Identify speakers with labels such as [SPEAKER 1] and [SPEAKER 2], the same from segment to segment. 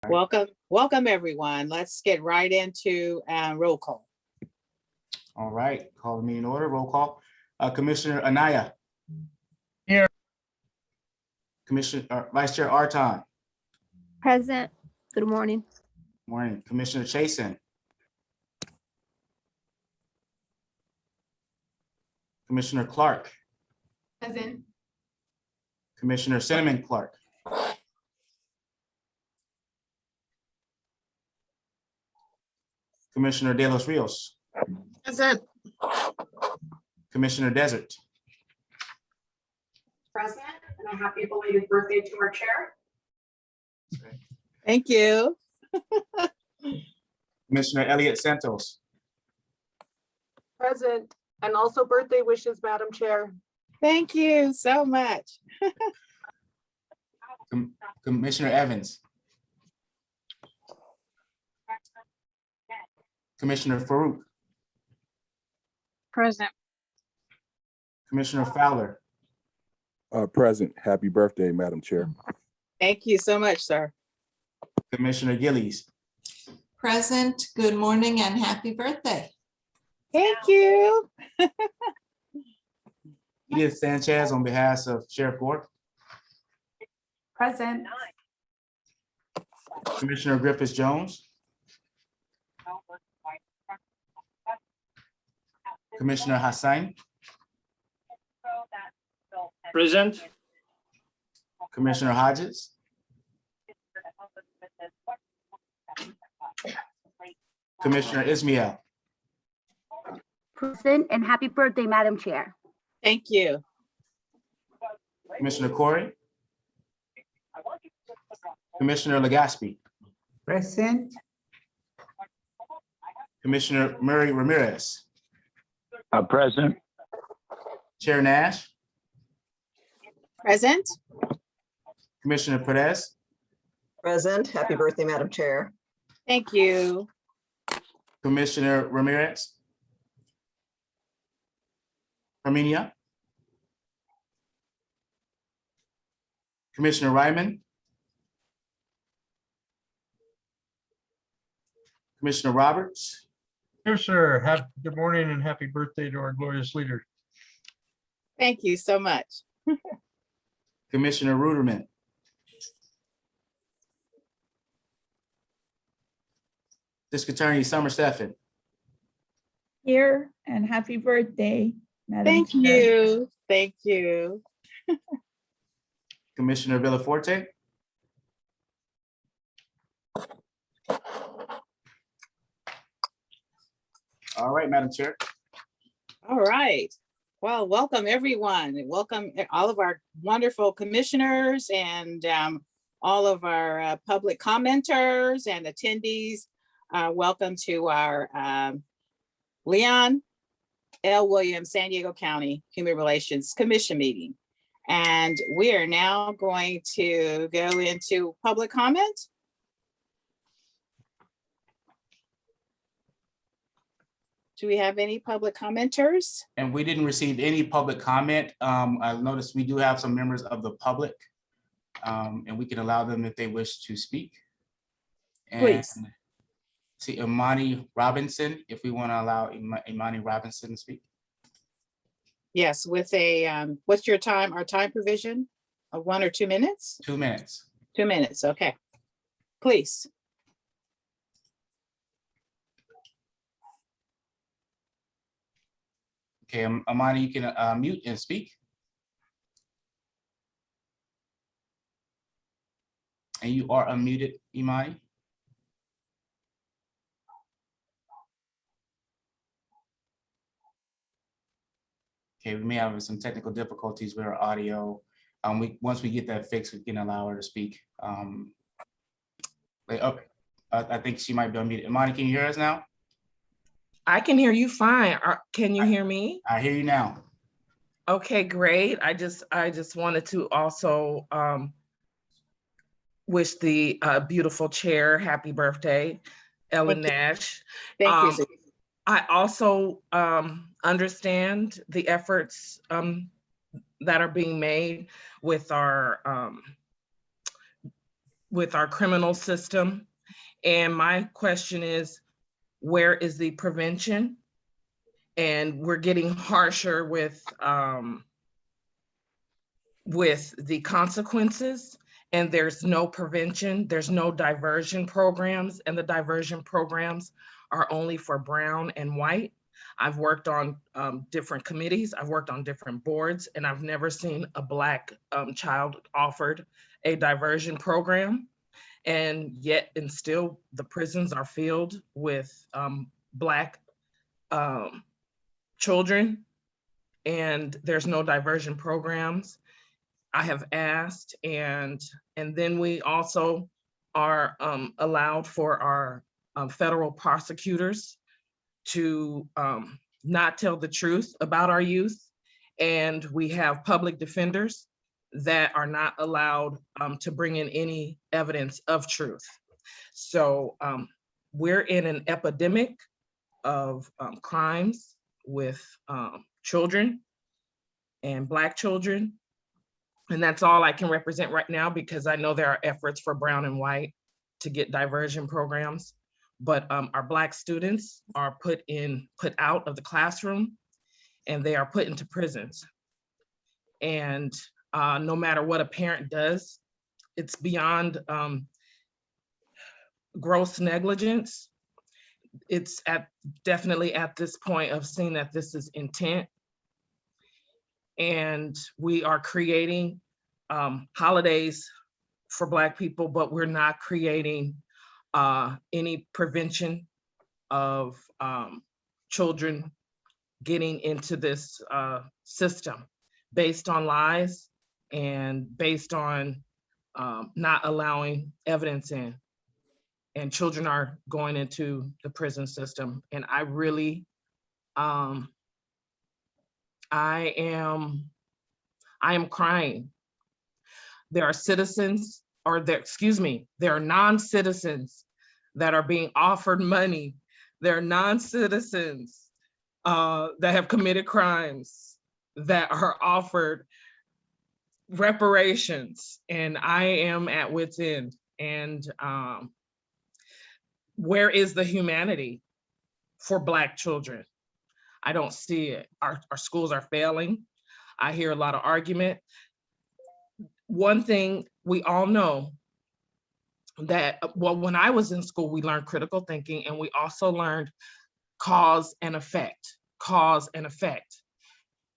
[SPEAKER 1] Welcome everyone. Let's get right into roll call.
[SPEAKER 2] All right, call the meeting order, roll call. Commissioner Anaya.
[SPEAKER 3] Here.
[SPEAKER 2] Vice Chair Arton.
[SPEAKER 4] Present. Good morning.
[SPEAKER 2] Morning. Commissioner Chasen. Commissioner Clark.
[SPEAKER 5] Present.
[SPEAKER 2] Commissioner Cinnamon Clark. Commissioner De Los Rios.
[SPEAKER 5] Present.
[SPEAKER 2] Commissioner Desert.
[SPEAKER 6] Present, and a happy belated birthday to our chair.
[SPEAKER 1] Thank you.
[SPEAKER 2] Commissioner Elliott Santos.
[SPEAKER 5] Present, and also birthday wishes, Madam Chair.
[SPEAKER 1] Thank you so much.
[SPEAKER 2] Commissioner Evans. Commissioner Farouk.
[SPEAKER 6] Present.
[SPEAKER 2] Commissioner Fowler.
[SPEAKER 7] Present. Happy birthday, Madam Chair.
[SPEAKER 1] Thank you so much, sir.
[SPEAKER 2] Commissioner Gillies.
[SPEAKER 8] Present. Good morning and happy birthday.
[SPEAKER 1] Thank you.
[SPEAKER 2] Edith Sanchez on behalf of Sheriff Gore.
[SPEAKER 6] Present.
[SPEAKER 2] Commissioner Griffiths Jones. Commissioner Hassan.
[SPEAKER 3] Present.
[SPEAKER 2] Commissioner Hodges. Commissioner Ismail.
[SPEAKER 4] Present and happy birthday, Madam Chair.
[SPEAKER 1] Thank you.
[SPEAKER 2] Commissioner Corey. Commissioner Legaspi.
[SPEAKER 5] Present.
[SPEAKER 2] Commissioner Murray Ramirez.
[SPEAKER 3] Present.
[SPEAKER 2] Chair Nash.
[SPEAKER 1] Present.
[SPEAKER 2] Commissioner Perez.
[SPEAKER 5] Present. Happy birthday, Madam Chair.
[SPEAKER 1] Thank you.
[SPEAKER 2] Commissioner Ramirez. Armenia. Commissioner Ryman. Commissioner Roberts.
[SPEAKER 3] Here, sir. Good morning and happy birthday to our glorious leader.
[SPEAKER 1] Thank you so much.
[SPEAKER 2] Commissioner Ruderman. District Attorney Summer Stephan.
[SPEAKER 9] Here, and happy birthday, Madam
[SPEAKER 1] Thank
[SPEAKER 9] Chair.
[SPEAKER 1] you. Thank you.
[SPEAKER 2] Commissioner Villaforte. All right, Madam Chair.
[SPEAKER 1] All right. Well, welcome everyone. Welcome all of our wonderful commissioners and all of our public commenters and attendees. Welcome to our Leon L. Williams, San Diego County Human Relations Commission meeting. And we are now going to go into public comment. Do we have any public commenters?
[SPEAKER 2] And we didn't receive any public comment. I noticed we do have some members of the public, and we can allow them if they wish to speak. And
[SPEAKER 1] Please.
[SPEAKER 2] see Imani Robinson, if we want to allow Imani Robinson to speak.
[SPEAKER 1] Yes, with a, what's your time, our time provision of 1 or 2 minutes?
[SPEAKER 2] 2 minutes.
[SPEAKER 1] 2 minutes, okay. Please.
[SPEAKER 2] Okay, Imani, you can mute and speak. And you are unmuted, Imani. Okay, we may have some technical difficulties with our audio. Once we get that fixed, we can allow her to speak. Okay, I think she might be unmuted. Imani, can you hear us now?
[SPEAKER 10] I can hear you fine. Can you hear me?
[SPEAKER 2] I hear you now.
[SPEAKER 10] Okay, great. I just wanted to also wish the beautiful chair happy birthday, Ellen Nash.
[SPEAKER 1] Thank you.
[SPEAKER 10] I also understand the efforts that are being made with our with our criminal system. And my question is, where is the prevention? And we're getting harsher with the consequences, and there's no prevention, there's no diversion programs, and the diversion programs are only for brown and white. I've worked on different committees, I've worked on different boards, and I've never seen a Black child offered a diversion program. And yet, and still, the prisons are filled with Black children, and there's no diversion programs. I have asked, and then we also are allowed for our federal prosecutors to not tell the truth about our youth. And we have public defenders that are not allowed to bring in any evidence of truth. So we're in an epidemic of crimes with children and Black children. And that's all I can represent right now, because I know there are efforts for brown and white to get diversion programs, but our Black students are put out of the classroom, and they are put into prisons. And no matter what a parent does, it's beyond gross negligence. It's definitely at this point of seeing that this is intent. And we are creating holidays for Black people, but we're not creating any prevention of children getting into this system based on lies and based on not allowing evidence in. And children are going into the prison system. And I really, I am crying. There are citizens, or there are non-citizens that are being offered money. There are non-citizens that have committed crimes that are offered reparations. And I am at wit's end. And where is the humanity for Black children? I don't see it. Our schools are failing. I hear a lot of argument. One thing we all know that, well, when I was in school, we learned critical thinking, and we also learned cause and effect.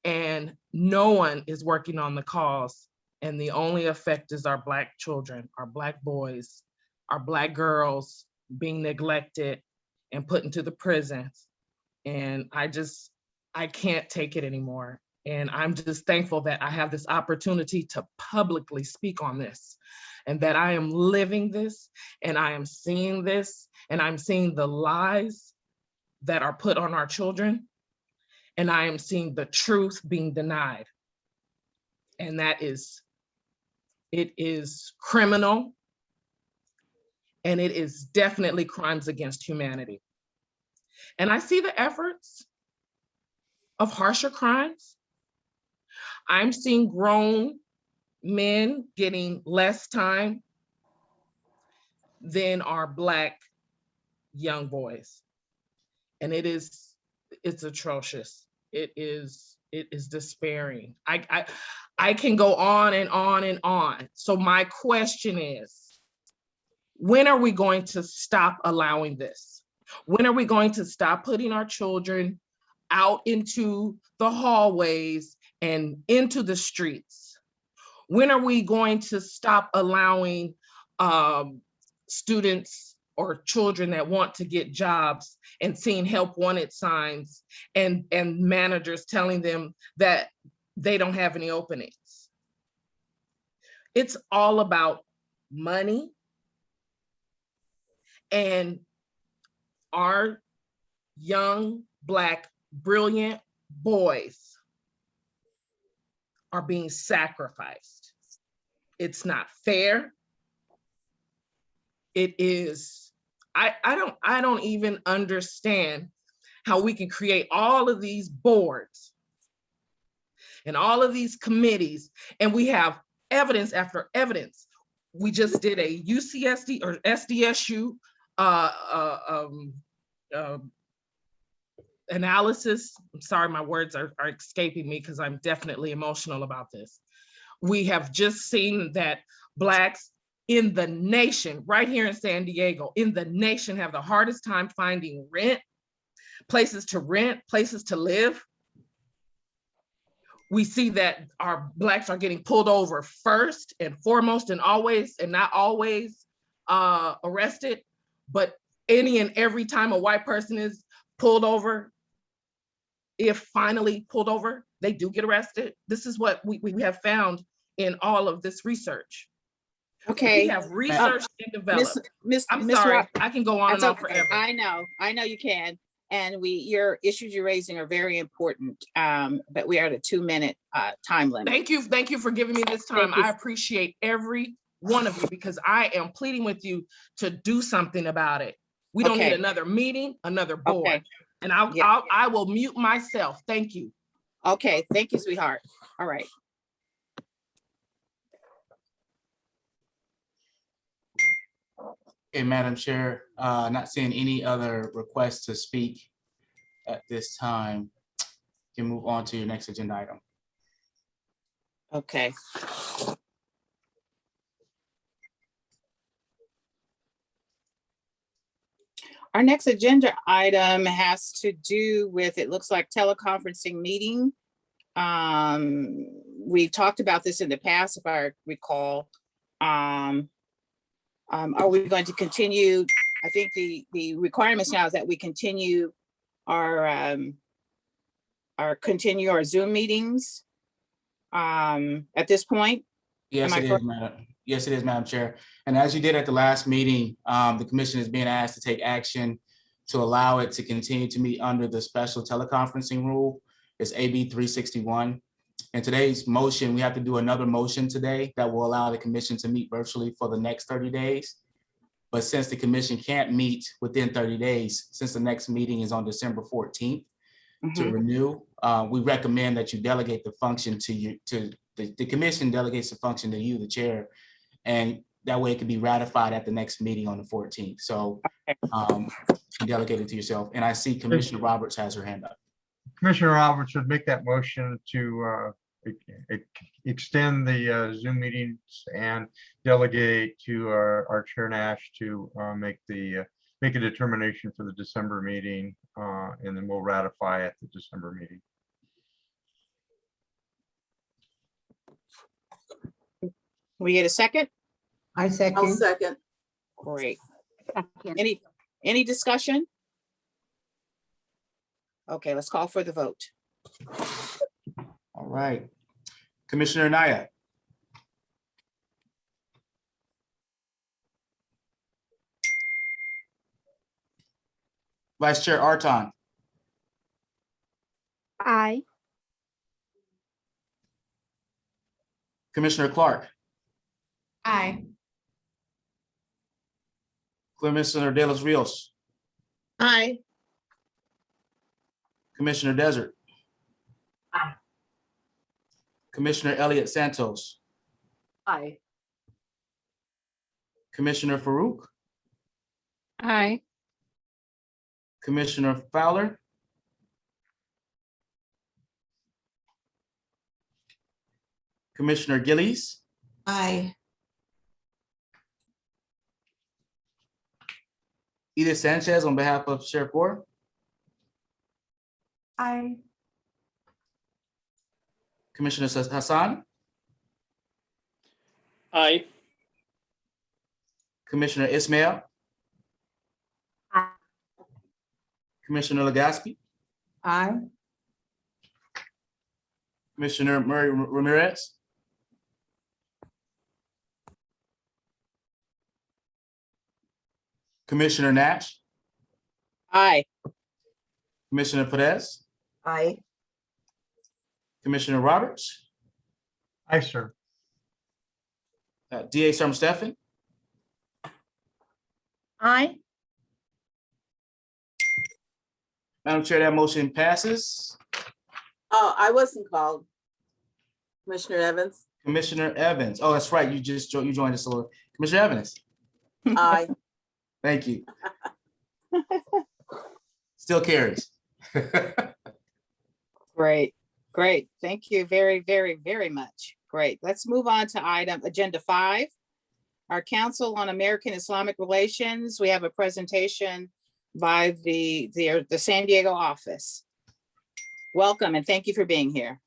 [SPEAKER 10] And no one is working on the cause, and the only effect is our Black children, our Black boys, our Black girls being neglected and put into the prisons. And I can't take it anymore. And I'm just thankful that I have this opportunity to publicly speak on this, and that I am living this, and I am seeing this, and I'm seeing the lies that are put on our children, and I am seeing the truth being denied. And it is criminal, and it is definitely crimes against humanity. And I see the efforts of harsher crimes. I'm seeing grown men getting less time than our Black young boys. And it's atrocious. It is despairing. I can go on and on and on. So my question is, when are we going to stop allowing this? When are we going to stop putting our children out into the hallways and into the streets? When are we going to stop allowing students or children that want to get jobs and seeing help wanted signs and managers telling them that they don't have any openings? It's all about money. And our young Black brilliant boys are being sacrificed. It's not fair. It is, I don't even understand how we can create all of these boards and all of these committees, and we have evidence after evidence. we just did a UCSD or SDSU analysis. I'm sorry, my words are escaping me because I'm definitely emotional about this. We have just seen that Blacks in the nation, right here in San Diego, in the nation, have the hardest time finding places to live. We see that our Blacks are getting pulled over first and foremost and always, and not always arrested, but any and every time a white person is pulled over, if finally pulled over, they do get arrested. This is what we have found in all of this research.
[SPEAKER 1] Okay.
[SPEAKER 10] We have researched and developed. I'm
[SPEAKER 1] Miss
[SPEAKER 10] sorry,
[SPEAKER 1] Rock-
[SPEAKER 10] I can go on and on forever.
[SPEAKER 1] I know you can. And your issues you're raising are very important, but we are at a 2-minute time limit.
[SPEAKER 10] Thank you for giving me this time. I appreciate every one of you because I am pleading with you to do something about it. We don't need another meeting, another board.
[SPEAKER 1] Okay.
[SPEAKER 10] And I will mute myself. Thank you.
[SPEAKER 1] Okay, thank you, sweetheart. All right.
[SPEAKER 2] Okay, Madam Chair, not seeing any other requests to speak at this time. You can move on to your next agenda item.
[SPEAKER 1] Okay. Our next agenda item has to do with, it looks like teleconferencing meeting. We've talked about this in the past, if I recall. Are we going to continue? I think the requirements now is that we continue our Zoom meetings at this point.
[SPEAKER 2] Yes, it is, Madam. Yes, it is, Madam Chair. And as you did at the last meeting, the commission is being asked to take action to allow it to continue to meet under the special teleconferencing rule. It's AB 361. In today's motion, we have to do another motion today that will allow the commission to meet virtually for the next 30 days. But since the commission can't meet within 30 days, since the next meeting is on December 14th to renew, we recommend that you delegate the function to you, the commission delegates the function to you, the chair, and that way it can be ratified at the next meeting on the 14th. So you delegate it to yourself. And I see Commissioner Roberts has her hand up.
[SPEAKER 3] Commissioner Roberts would make that motion to extend the Zoom meetings and delegate to our Chair Nash to make a determination for the December meeting, and then we'll ratify at the December meeting.
[SPEAKER 1] We get a second?
[SPEAKER 5] I second.
[SPEAKER 6] I'll second.
[SPEAKER 1] Great. Any discussion? Okay, let's call for the vote.
[SPEAKER 2] All right. Commissioner Naya. Vice Chair Arton.
[SPEAKER 4] Aye.
[SPEAKER 2] Commissioner Clark.
[SPEAKER 8] Aye.
[SPEAKER 2] Commissioner De Los Rios.
[SPEAKER 5] Aye.
[SPEAKER 2] Commissioner Desert.
[SPEAKER 6] Aye.
[SPEAKER 2] Commissioner Elliott Santos.
[SPEAKER 6] Aye.
[SPEAKER 2] Commissioner Farouk.
[SPEAKER 4] Aye.
[SPEAKER 2] Commissioner Fowler. Commissioner Gillies.
[SPEAKER 8] Aye.
[SPEAKER 2] Edith Sanchez on behalf of Sheriff Gore.
[SPEAKER 9] Aye.
[SPEAKER 2] Commissioner Hassan.
[SPEAKER 11] Aye.
[SPEAKER 2] Commissioner Ismail.
[SPEAKER 4] Aye.
[SPEAKER 2] Commissioner Legaspi.
[SPEAKER 5] Aye.
[SPEAKER 2] Commissioner Murray Ramirez. Commissioner Nash.
[SPEAKER 1] Aye.
[SPEAKER 2] Commissioner Perez.
[SPEAKER 5] Aye.
[SPEAKER 2] Commissioner Roberts.
[SPEAKER 3] Aye, sir.
[SPEAKER 2] DA Summer Stephan.
[SPEAKER 9] Aye.
[SPEAKER 2] Madam Chair, that motion passes.
[SPEAKER 6] Oh, I wasn't called. Commissioner Evans.
[SPEAKER 2] Commissioner Evans. Oh, that's right. You joined us a little. Commissioner Evans.
[SPEAKER 5] Aye.
[SPEAKER 2] Thank you. Still carries.
[SPEAKER 1] Great, great. Thank you very, very, very much. Great. Let's move on to agenda 5. Our Council on American Islamic Relations. We have a presentation by the San Diego office. Welcome and thank you for being here.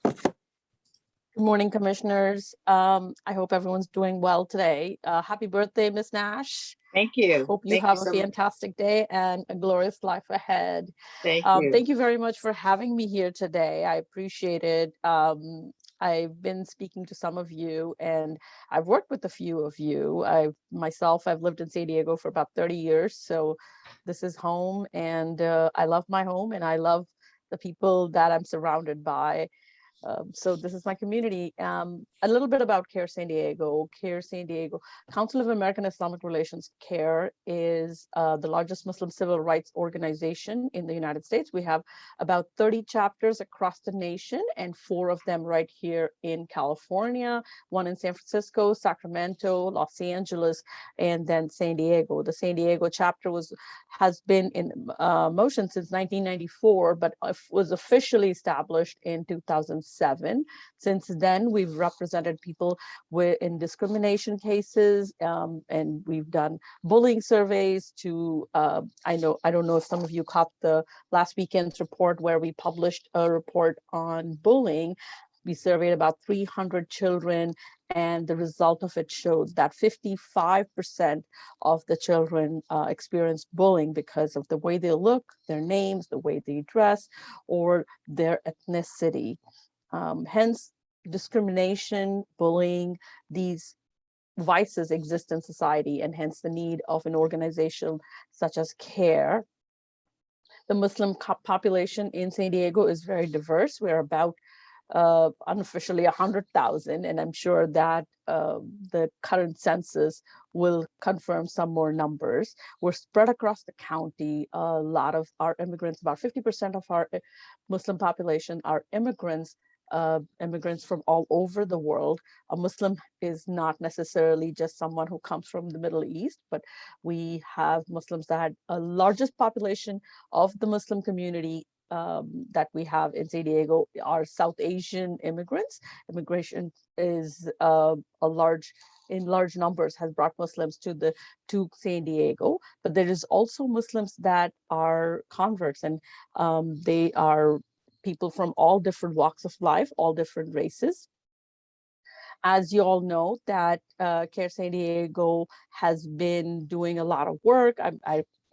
[SPEAKER 4] Good morning, commissioners. I hope everyone's doing well today. Happy birthday, Ms. Nash.
[SPEAKER 1] Thank you.
[SPEAKER 4] Hope you
[SPEAKER 1] Thank
[SPEAKER 4] have a
[SPEAKER 1] so much.
[SPEAKER 4] fantastic day and a glorious life ahead.
[SPEAKER 1] Thank you.
[SPEAKER 4] Thank you very much for having me here today. I appreciate it. I've been speaking to some of you and I've worked with a few of you. I've lived in San Diego for about 30 years. So this is home and I love my home and I love the people that I'm surrounded by. So this is my community. A little bit about CARE San Diego. CARE San Diego, Council of American Islamic Relations. CARE is the largest Muslim civil rights organization in the United States. We have about 30 chapters across the nation and 4 of them right here in California, 1 in San Francisco, Sacramento, Los Angeles, and then San Diego. The San Diego chapter has been in motion since 1994, but was officially established in 2007. Since then, we've represented people in discrimination cases, and we've done bullying surveys to, I don't know if some of you caught the last weekend's report where we published a report on bullying. We surveyed about 300 children, and the result of it showed that 55% of the children experienced bullying because of the way they look, their names, the way they dress, or their ethnicity. Hence, discrimination, bullying, these vices exist in society, and hence the need of an organization such as CARE. The Muslim population in San Diego is very diverse. We're about unofficially 100,000, and I'm sure that the current census will confirm some more numbers. We're spread across the county. A lot of our immigrants, about 50% of our Muslim population are immigrants from all over the world. A Muslim is not necessarily just someone who comes from the Middle East, but we have Muslims that a largest population of the Muslim community that we have in San Diego are South Asian immigrants. Immigration is in large numbers has brought Muslims to San Diego, but there is also Muslims that are converts, and they are people from all different walks of life, all different races. As you all know, that CARE San Diego has been doing a lot of work.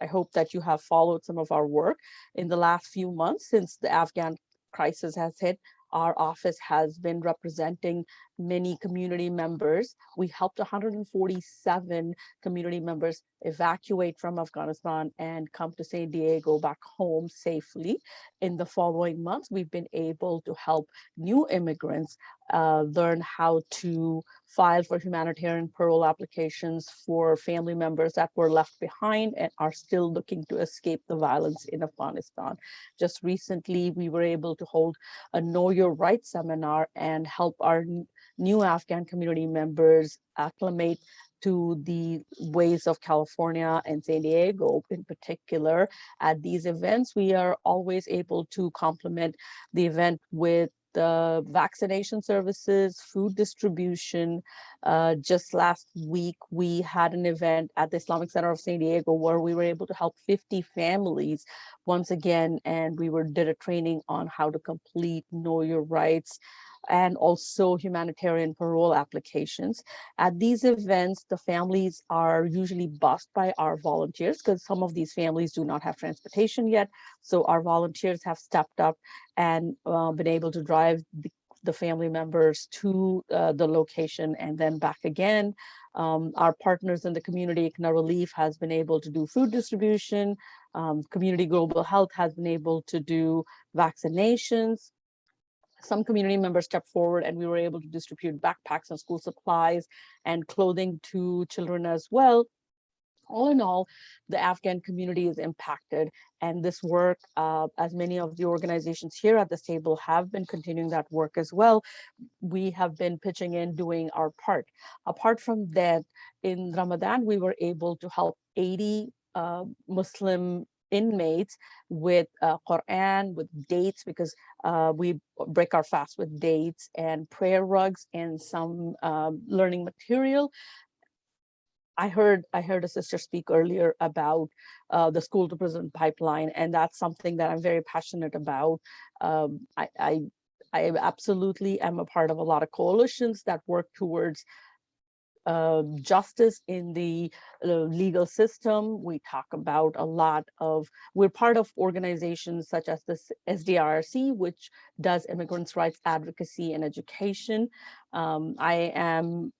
[SPEAKER 4] I hope that you have followed some of our work in the last few months since the Afghan crisis has hit. Our office has been representing many community members. We helped 147 community members evacuate from Afghanistan and come to San Diego back home safely. In the following months, we've been able to help new immigrants learn how to file for humanitarian parole applications for family members that were left behind and are still looking to escape the violence in Afghanistan. Just recently, we were able to hold a Know Your Rights seminar and help our new Afghan community members acclimate to the ways of California and San Diego in particular. At these events, we are always able to complement the event with the vaccination services, food distribution. Just last week, we had an event at the Islamic Center of San Diego where we were able to help 50 families once again, and we did a training on how to complete Know Your Rights and also humanitarian parole applications. At these events, the families are usually bused by our volunteers because some of these families do not have transportation yet. So our volunteers have stepped up and been able to drive the family members to the location and then back again. Our partners in the community, ICNA Relief, has been able to do food distribution. Community Global Health has been able to do vaccinations. Some community members stepped forward and we were able to distribute backpacks and school supplies and clothing to children as well. All in all, the Afghan community is impacted, and this work, as many of the organizations here at this table have been continuing that work as well, we have been pitching in, doing our part. Apart from that, in Ramadan, we were able to help 80 Muslim inmates with Quran, with dates, because we break our fast with dates and prayer rugs and some learning material. I heard a sister speak earlier about the school to prison pipeline, and that's something that I'm very passionate about. I absolutely am a part of a lot of coalitions that work towards justice in the legal system. We talk about a lot of, we're part of organizations such as the SDRC, which does immigrants' rights advocacy and education. I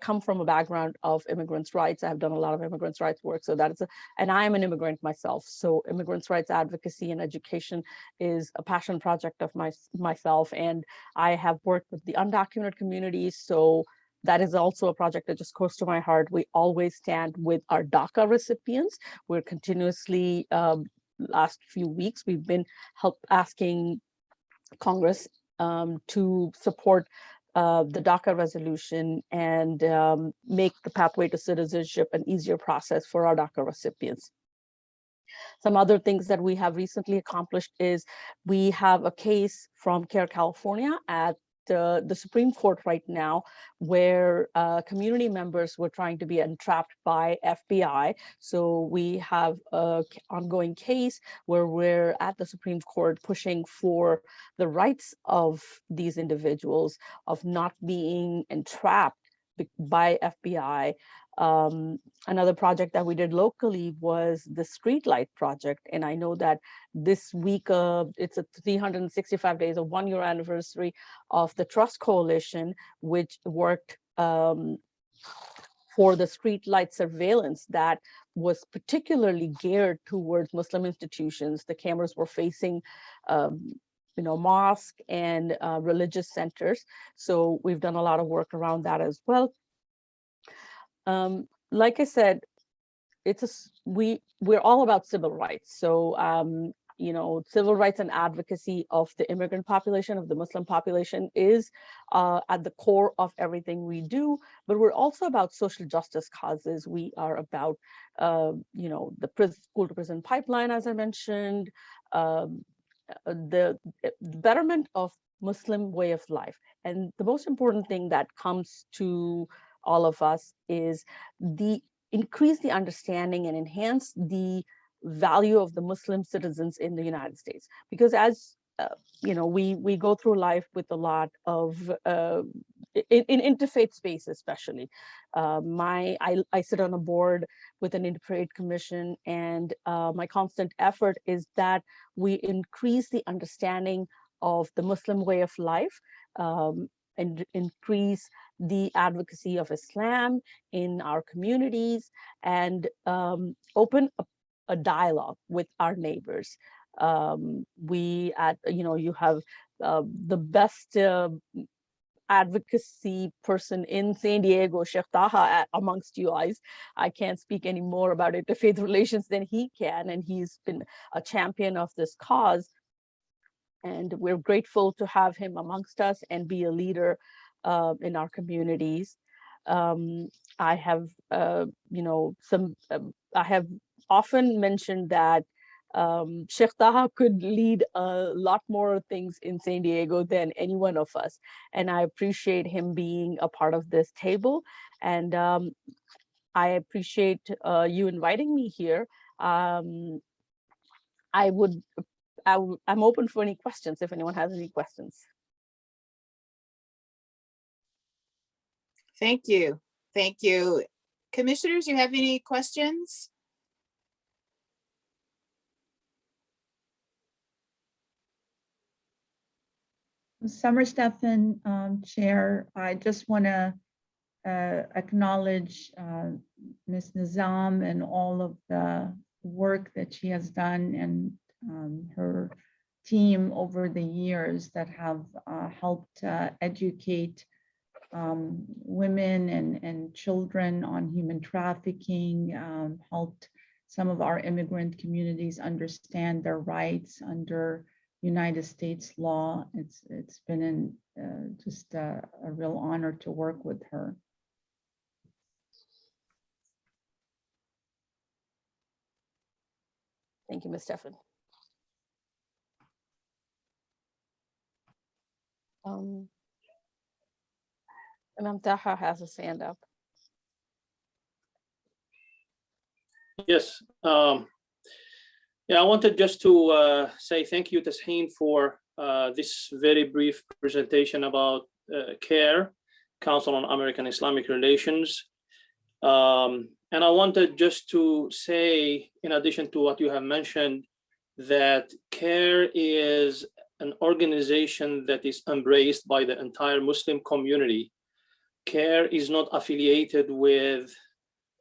[SPEAKER 4] come from a background of immigrants' rights. I've done a lot of immigrants' rights work. So that is, and I am an immigrant myself. So immigrants' rights advocacy and education is a passion project of myself. And I have worked with the undocumented communities. So that is also a project that just close to my heart. We always stand with our DACA recipients. We're continuously, last few weeks, we've been asking Congress to support the DACA resolution and make the pathway to citizenship an easier process for our DACA recipients. Some other things that we have recently accomplished is we have a case from CARE California at the Supreme Court right now, where community members were trying to be entrapped by FBI. So we have an ongoing case where we're at the Supreme Court pushing for the rights of these individuals of not being entrapped by FBI. Another project that we did locally was the Streetlight Project. And I know that this week, it's a 365 days, a 1-year anniversary of the Trust Coalition, which worked for the streetlight surveillance that was particularly geared towards Muslim institutions. The cameras were facing mosque and religious centers. So we've done a lot of work around that as well. Like I said, we're all about civil rights. So, civil rights and advocacy of the immigrant population, of the Muslim population is at the core of everything we do, but we're also about social justice causes. We are about, the school to prison pipeline, as I mentioned, the betterment of Muslim way of life. And the most important thing that comes to all of us is increase the understanding and enhance the value of the Muslim citizens in the United States. Because as we go through life with a lot of, in interfaith space especially. I sit on a board with an interfaith commission, and my constant effort is that we increase the understanding of the Muslim way of life, and increase the advocacy of Islam in our communities, and open a dialogue with our neighbors. You have the best advocacy person in San Diego, Sheikh Taha, amongst you guys. I can't speak any more about interfaith relations than he can, and he's been a champion of this cause. And we're grateful to have him amongst us and be a leader in our communities. I have, I have often mentioned that Sheikh Taha could lead a lot more things in San Diego than any one of us. And I appreciate him being a part of this table. And I appreciate you inviting me here. I'm open for any questions if anyone has any questions.
[SPEAKER 1] Thank you. Thank you. Commissioners, you have any questions?
[SPEAKER 9] Summer Stephan, Chair, I just want to acknowledge Ms. Nizam and all of the work that she has done, and her team over the years that have helped educate women and children on human trafficking, helped some of our immigrant communities understand their rights under United States law. It's been just a real honor to work with her.
[SPEAKER 4] Thank you, Ms. Stefan. Imam Taha has his hand up.
[SPEAKER 11] Yes. Yeah, I wanted just to say thank you, Tashin, for this very brief presentation about CARE, Council on American Islamic Relations. And I wanted just to say, in addition to what you have mentioned, that CARE is an organization that is embraced by the entire Muslim community. CARE is not affiliated with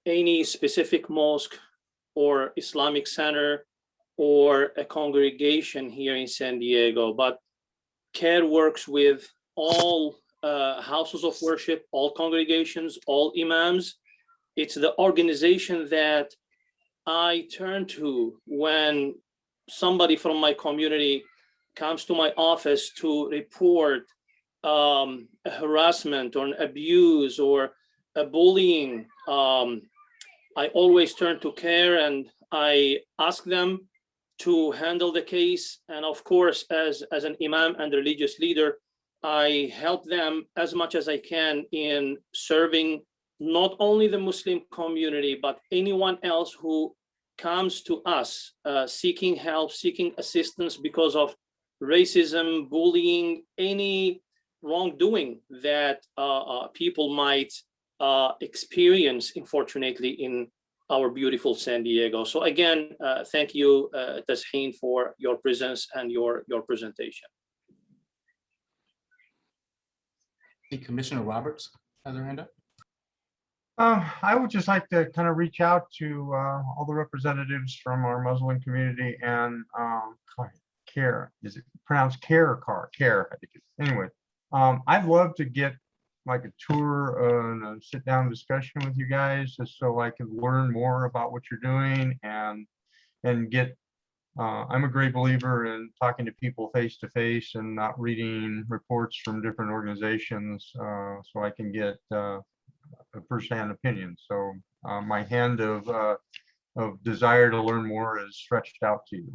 [SPEAKER 11] any specific mosque or Islamic center or a congregation here in San Diego, but CARE works with all houses of worship, all congregations, all imams. It's the organization that I turn to when somebody from my community comes to my office to report a harassment or an abuse or a bullying. I always turn to CARE and I ask them to handle the case. And of course, as an imam and religious leader, I help them as much as I can in serving not only the Muslim community, but anyone else who comes to us seeking help, seeking assistance because of racism, bullying, any wrongdoing that people might experience, unfortunately, in our beautiful San Diego. So again, thank you, Tashin, for your presence and your presentation.
[SPEAKER 2] Commissioner Roberts has her hand up.
[SPEAKER 3] I would just like to kind of reach out to all the representatives from our Muslim community and CARE. Is it pronounced CARE or CAR? CARE, I think. Anyway, I'd love to get like a tour and a sit-down discussion with you guys, just so I can learn more about what you're doing and get. I'm a great believer in talking to people face to face and not reading reports from different organizations, so I can get a first-hand opinion. So my hand of desire to learn more is stretched out to you.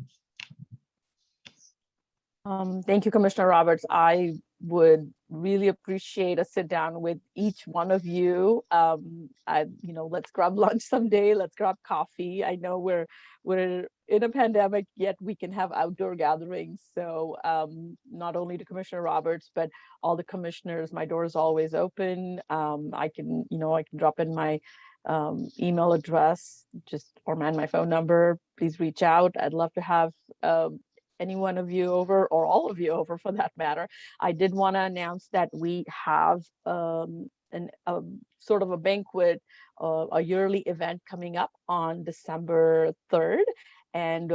[SPEAKER 4] Thank you, Commissioner Roberts. I would really appreciate a sit down with each one of you. Let's grab lunch someday. Let's grab coffee. I know we're in a pandemic, yet we can have outdoor gatherings. So not only to Commissioner Roberts, but all the commissioners, my door is always open. I can drop in my email address, or my phone number. Please reach out. I'd love to have any one of you over, or all of you over for that matter. I did want to announce that we have sort of a banquet, a yearly event coming up on December 3rd, and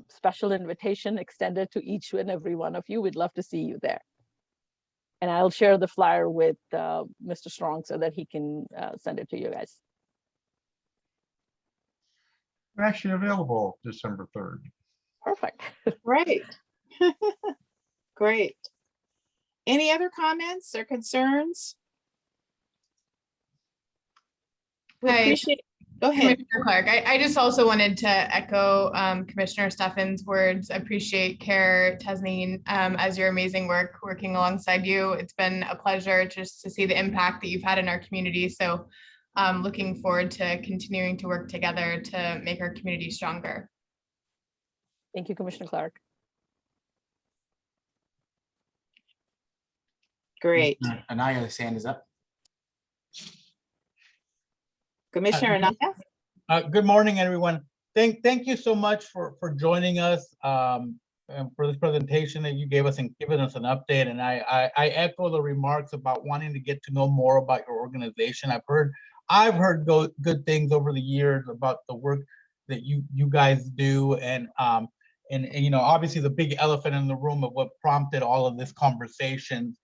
[SPEAKER 4] special invitation extended to each and every one of you. We'd love to see you there. And I'll share the flyer with Mr. Strong so that he can send it to you guys.
[SPEAKER 3] I'm actually available December 3rd.
[SPEAKER 4] Perfect.
[SPEAKER 1] Great. Great. Any other comments or concerns? We appreciate. Go ahead.
[SPEAKER 12] Commissioner Clark, I just also wanted to echo Commissioner Stefan's words. Appreciate CARE, Tasneem, as your amazing work working alongside you. It's been a pleasure just to see the impact that you've had in our community. So looking forward to continuing to work together to make our community stronger.
[SPEAKER 4] Thank you, Commissioner Clark.
[SPEAKER 1] Great.
[SPEAKER 2] Anaya's hand is up.
[SPEAKER 1] Commissioner Anaya.
[SPEAKER 13] Good morning, everyone. Thank you so much for joining us and for this presentation that you gave us and giving us an update. And I echo the remarks about wanting to get to know more about your organization. I've heard good things over the years about the work that you guys do, and obviously the big elephant in the room of what prompted all of this conversation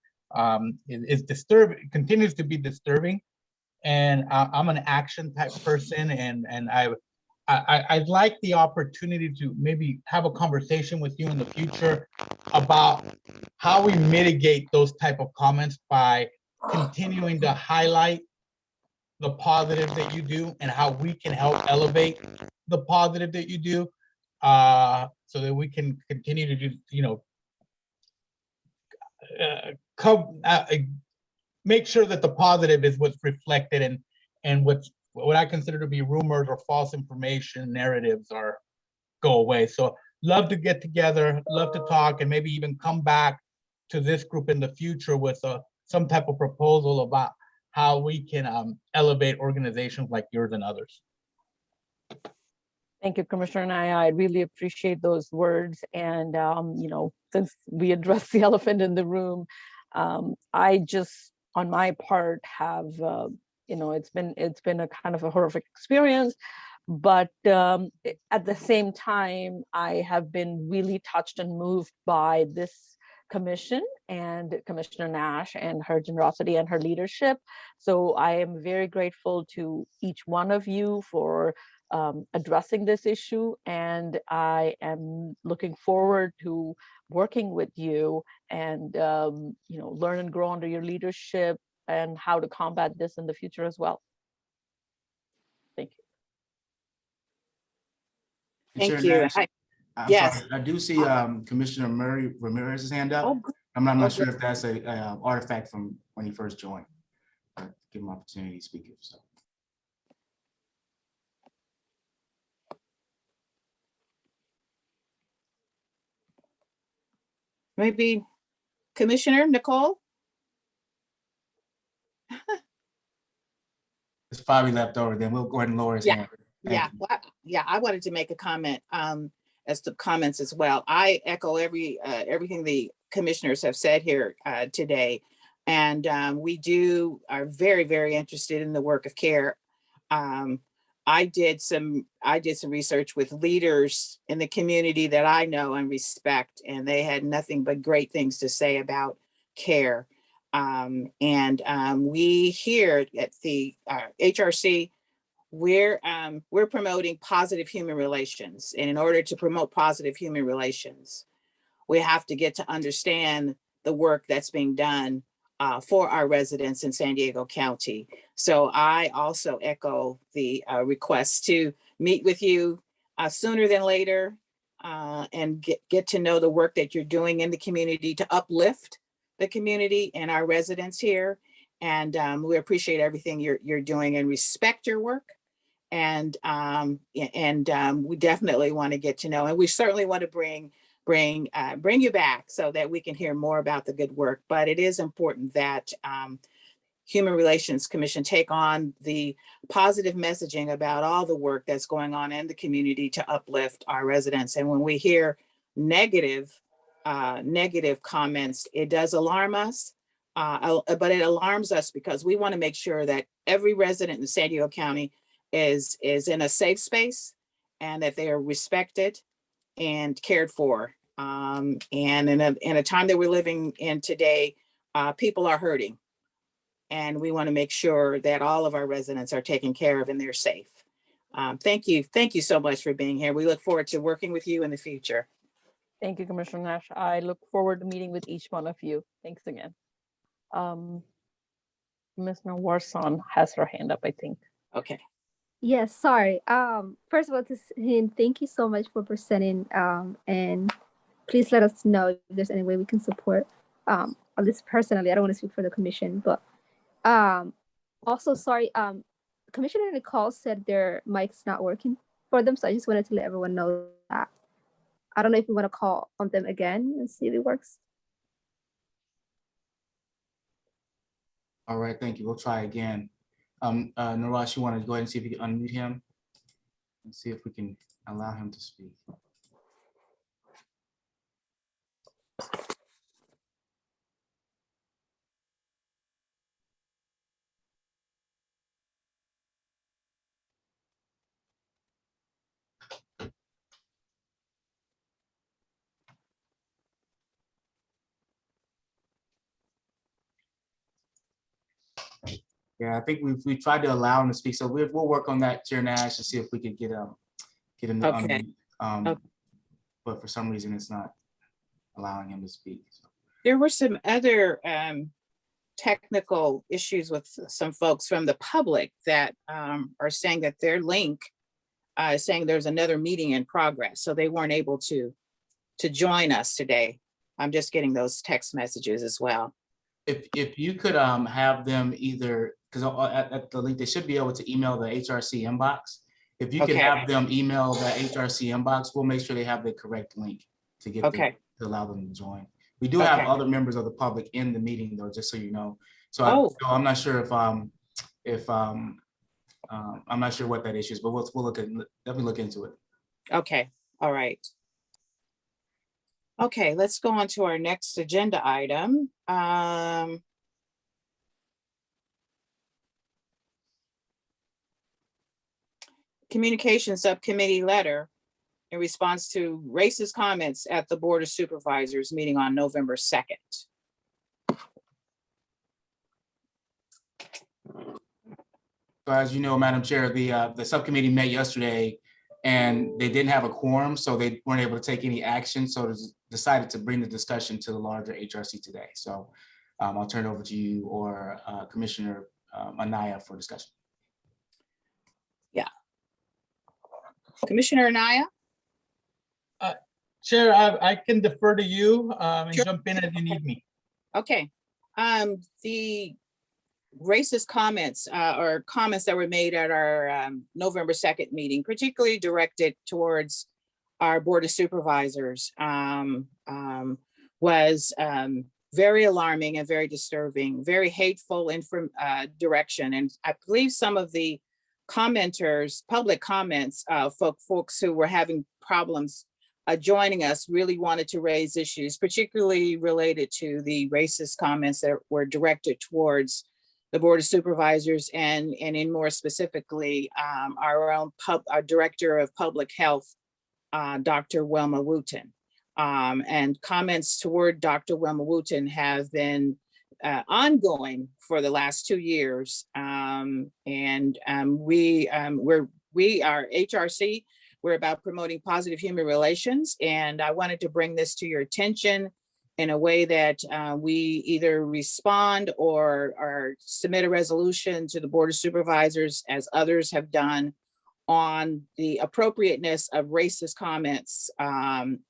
[SPEAKER 13] is disturbing, continues to be disturbing. And I'm an action type person, and I'd like the opportunity to maybe have a conversation with you in the future about how we mitigate those type of comments by continuing to highlight the positive that you do and how we can help elevate the positive that you do, so that we can continue to do, make sure that the positive is what's reflected, and what I consider to be rumors or false information narratives go away. So love to get together, love to talk, and maybe even come back to this group in the future with some type of proposal about how we can elevate organizations like yours and others.
[SPEAKER 4] Thank you, Commissioner Naya. I really appreciate those words. And, since we addressed the elephant in the room, I just, on my part, have, it's been a kind of a horrific experience. But at the same time, I have been really touched and moved by this commission and Commissioner Nash and her generosity and her leadership. So I am very grateful to each one of you for addressing this issue, and I am looking forward to working with you and learn and grow under your leadership and how to combat this in the future as well. Thank you.
[SPEAKER 1] Thank you.
[SPEAKER 2] Nash, I'm
[SPEAKER 1] yes.
[SPEAKER 2] sorry. I do see Commissioner Murray Ramirez's hand up.
[SPEAKER 1] Oh,
[SPEAKER 2] I'm not sure if that's a artifact from when he first joined. Give him opportunity to speak. So.
[SPEAKER 1] Maybe Commissioner Nicole?
[SPEAKER 2] It's probably left over, then we'll go ahead and lower his hand.
[SPEAKER 1] I wanted to make a comment as to comments as well. I echo everything the commissioners have said here today. And we are very, very interested in the work of CARE. I did some research with leaders in the community that I know and respect, and they had nothing but great things to say about CARE. We here at the HRC, we're promoting positive human relations. And in order to promote positive human relations, we have to get to understand the work that's being done for our residents in San Diego County. So I also echo the request to meet with you sooner than later and get to know the work that you're doing in the community to uplift the community and our residents here. And we appreciate everything you're doing and respect your work. And we definitely want to get to know, and we certainly want to bring you back so that we can hear more about the good work. But it is important that Human Relations Commission take on the positive messaging about all the work that's going on in the community to uplift our residents. And when we hear negative comments, it does alarm us, but it alarms us because we want to make sure that every resident in San Diego County is in a safe space and that they are respected and cared for. And in a time that we're living in today, people are hurting. And we want to make sure that all of our residents are taken care of and they're safe. Thank you. Thank you so much for being here. We look forward to working with you in the future.
[SPEAKER 4] Thank you, Commissioner Nash. I look forward to meeting with each one of you. Thanks again. Commissioner Warson has her hand up, I think.
[SPEAKER 1] Okay.
[SPEAKER 14] Yes, sorry. First of all, thank you so much for presenting, and please let us know if there's any way we can support, at least personally. I don't want to speak for the commission, but also sorry, Commissioner Nicole said their mic's not working for them, so I just wanted to let everyone know that. I don't know if we want to call on them again and see if it works.
[SPEAKER 2] All right, thank you. We'll try again. Naresh, you want to go ahead and see if you can unmute him and see if we can allow him to speak. Yeah, I think we've tried to allow him to speak, so we'll work on that, Chair Nash, to see if we could get him to
[SPEAKER 1] Okay.
[SPEAKER 2] unmute. But for some reason, it's not allowing him to speak. So.
[SPEAKER 1] There were some other technical issues with some folks from the public that are saying that their link is saying there's another meeting in progress, so they weren't able to join us today. I'm just getting those text messages as well.
[SPEAKER 2] If you could have them either, because at the link, they should be able to email the HRC inbox. If you could have them email the HRC inbox, we'll make sure they have the correct link to get them, to allow them to join. We do have other members of the public in the meeting though, just so you know. So, I'm not sure if I'm not sure what that issue is, but we'll definitely look into it.
[SPEAKER 1] Okay, all right. Okay, let's go on to our next agenda item. Communication Subcommittee letter in response to racist comments at the Board of Supervisors meeting on November 2nd.
[SPEAKER 2] So as you know, Madam Chair, the subcommittee met yesterday and they didn't have a quorum, so they weren't able to take any action. So it decided to bring the discussion to the larger HRC today. So I'll turn it over to you or Commissioner Anaya for discussion.
[SPEAKER 1] Yeah. Commissioner Anaya?
[SPEAKER 13] Chair, I can defer to you and jump in if you need me.
[SPEAKER 1] Okay. The racist comments or comments that were made at our November 2nd meeting, particularly directed towards our Board of Supervisors, was very alarming and very disturbing, very hateful direction. And I believe some of the commenters, public comments, folks who were having problems joining us really wanted to raise issues, particularly related to the racist comments that were directed towards the Board of Supervisors and in more specifically, our own our Director of Public Health, Dr. Wilma Wooten. And comments toward Dr. Wilma Wooten have been ongoing for the last 2 years. We are HRC, we're about promoting positive human relations. And I wanted to bring this to your attention in a way that we either respond or submit a resolution to the Board of Supervisors, as others have done, on the appropriateness of racist comments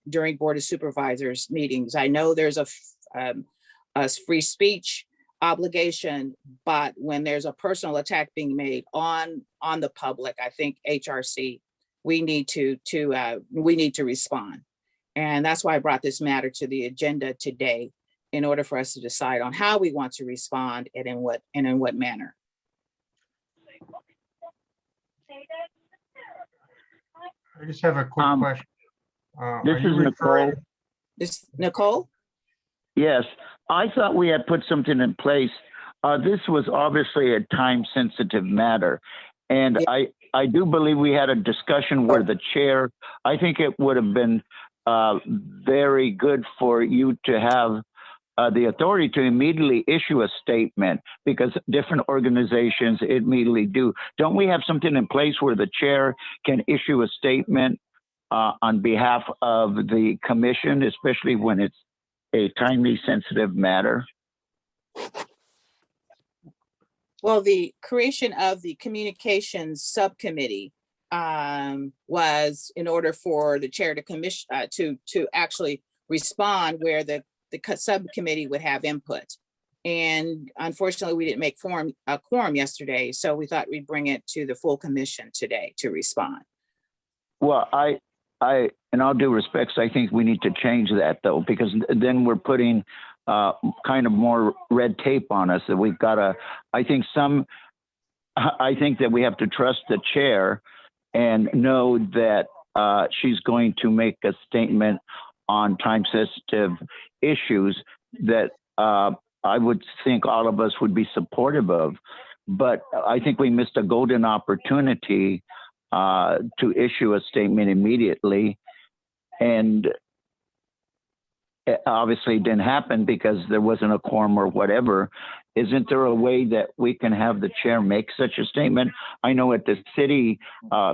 [SPEAKER 1] during Board of Supervisors meetings. I know there's a free speech obligation, but when there's a personal attack being made on the public, I think HRC, we need to respond. And that's why I brought this matter to the agenda today, in order for us to decide on how we want to respond and in what manner.
[SPEAKER 3] I just have a quick question.
[SPEAKER 15] This is Nicole.
[SPEAKER 1] This Nicole?
[SPEAKER 15] Yes, I thought we had put something in place. This was obviously a time-sensitive matter. And I do believe we had a discussion where the chair, I think it would have been very good for you to have the authority to immediately issue a statement, because different organizations immediately do. Don't we have something in place where the chair can issue a statement on behalf of the commission, especially when it's a timely, sensitive matter?
[SPEAKER 1] Well, the creation of the communications subcommittee was in order for the chair to commission to actually respond where the subcommittee would have input. And unfortunately, we didn't make a quorum yesterday, so we thought we'd bring it to the full commission today to respond.
[SPEAKER 15] Well, in all due respects, I think we need to change that though, because then we're putting kind of more red tape on us that we've got to, I think that we have to trust the chair and know that she's going to make a statement on time-sensitive issues that I would think all of us would be supportive of. But I think we missed a golden opportunity to issue a statement immediately. And it obviously didn't happen because there wasn't a quorum or whatever. isn't there a way that we can have the chair make such a statement? I know at the city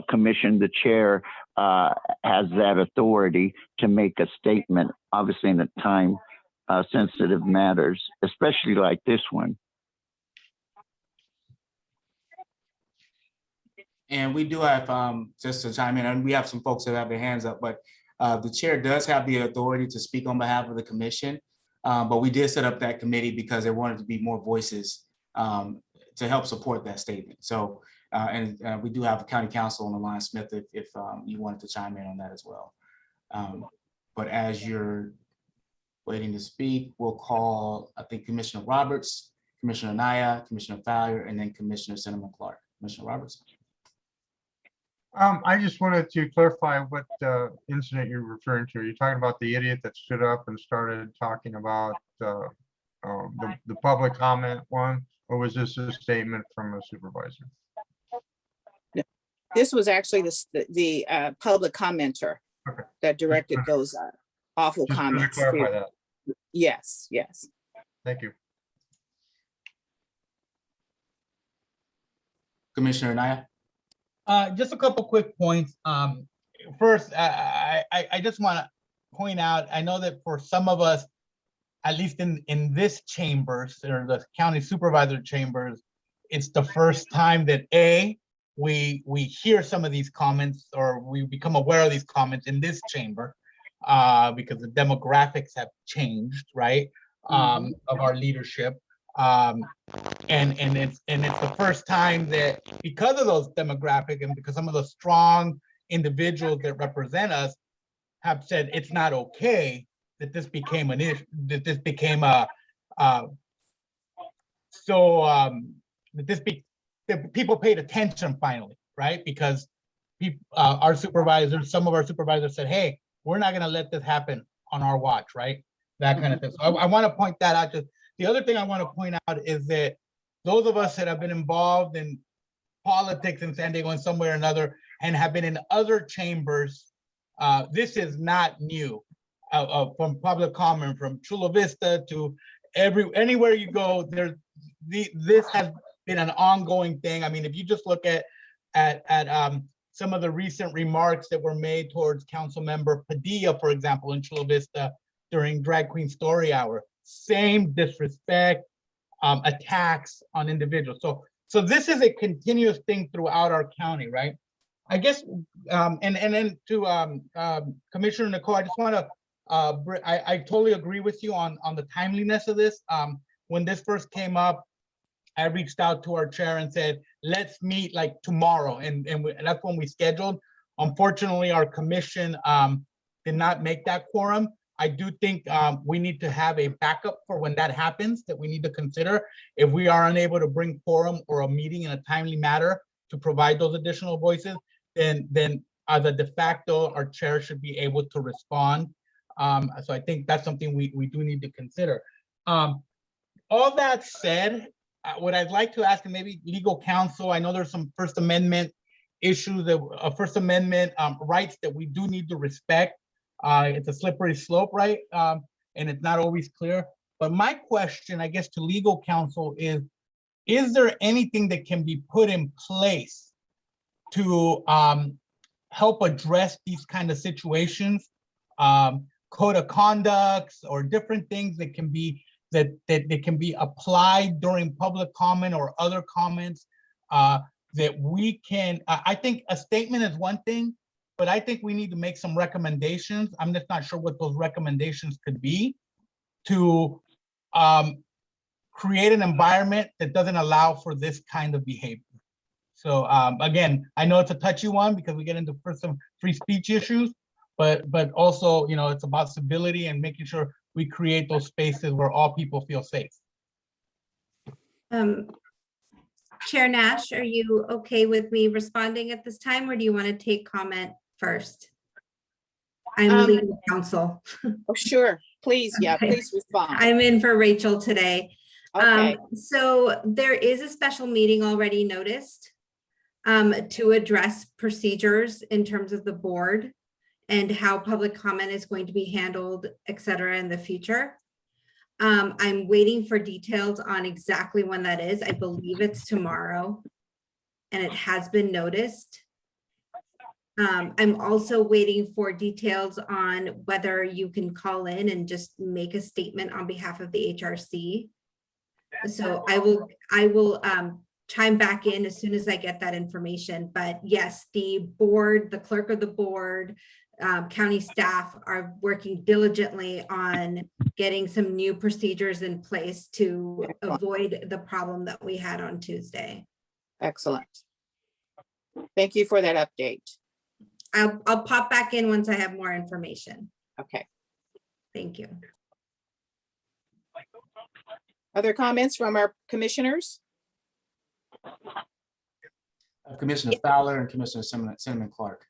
[SPEAKER 15] commission, the chair has that authority to make a statement, obviously in the time sensitive matters, especially like this one.
[SPEAKER 2] And we do have, just to chime in, and we have some folks that have their hands up, but the chair does have the authority to speak on behalf of the commission. But we did set up that committee because there wanted to be more voices to help support that statement. So, we do have a county counsel on the line, Smith, if you wanted to chime in on that as well. But as you're waiting to speak, we'll call, I think, Commissioner Roberts, Commissioner Naya, Commissioner Fowler, and then Commissioner Cinnamon Clark. Commissioner Roberts.
[SPEAKER 3] I just wanted to clarify what incident you're referring to. Are you talking about the idiot that stood up and started talking about the public comment one, or was this a statement from a supervisor?
[SPEAKER 1] This was actually the public commenter that directed those awful
[SPEAKER 3] Just
[SPEAKER 1] comments.
[SPEAKER 3] to clarify that.
[SPEAKER 1] Yes, yes.
[SPEAKER 3] Thank you.
[SPEAKER 2] Commissioner Naya.
[SPEAKER 13] Just a couple quick points. First, I just want to point out, I know that for some of us, at least in this chambers or the county supervisor chambers, it's the first time that we hear some of these comments, or we become aware of these comments in this chamber, because the demographics have changed, right? Of our leadership. And it's the first time that, because of those demographic and because some of the strong individuals that represent us have said it's not okay, that this became an issue, that this became that people paid attention finally, right? Because our supervisors, some of our supervisors said, hey, we're not going to let this happen on our watch, right? That kind of thing. So I want to point that out. Just the other thing I want to point out is that those of us that have been involved in politics in San Diego in some way or another and have been in other chambers, this is not new. From public comment, from Chula Vista to anywhere you go, this has been an ongoing thing. I mean, if you just look at some of the recent remarks that were made towards Council Member Padilla, for example, in Chula Vista during Drag Queen Story Hour, same disrespect, attacks on individuals. So this is a continuous thing throughout our county, right? I guess, and then to Commissioner Nicole, I just want to, I totally agree with you on the timeliness of this. When this first came up, I reached out to our chair and said, let's meet like tomorrow. And that's when we scheduled. Unfortunately, our commission did not make that quorum. I do think we need to have a backup for when that happens, that we need to consider. If we are unable to bring quorum or a meeting in a timely manner to provide those additional voices, then as a de facto, our chair should be able to respond. So I think that's something we do need to consider. All that said, what I'd like to ask, and maybe legal counsel, I know there's some First Amendment issues, First Amendment rights that we do need to respect. It's a slippery slope, right? And it's not always clear. But my question, I guess, to legal counsel is there anything that can be put in place to help address these kind of situations? Code of conducts or different things that can be that can be applied during public comment or other comments that we can, I think a statement is one thing, but I think we need to make some recommendations. I'm just not sure what those recommendations could be to create an environment that doesn't allow for this kind of behavior. So again, I know it's a touchy one because we get into some free speech issues, but also, you know, it's about civility and making sure we create those spaces where all people feel safe.
[SPEAKER 16] Chair Nash, are you okay with me responding at this time, or do you want to take comment first? I'm legal counsel.
[SPEAKER 1] Oh, sure. Please, yeah,
[SPEAKER 16] Okay.
[SPEAKER 1] please respond.
[SPEAKER 16] I'm in for Rachel today.
[SPEAKER 1] Okay.
[SPEAKER 16] So there is a special meeting already noticed to address procedures in terms of the board and how public comment is going to be handled, et cetera, in the future. I'm waiting for details on exactly when that is. I believe it's tomorrow, and it has been noticed. I'm also waiting for details on whether you can call in and just make a statement on behalf of the HRC. So I will chime back in as soon as I get that information. But yes, the board, the clerk of the board, county staff are working diligently on getting some new procedures in place to avoid the problem that we had on Tuesday.
[SPEAKER 1] Excellent. Thank you for that update.
[SPEAKER 16] I'll pop back in once I have more information.
[SPEAKER 1] Okay.
[SPEAKER 16] Thank you.
[SPEAKER 1] Other comments from our commissioners?
[SPEAKER 2] Commissioner Fowler and Commissioner Cinnamon Clark.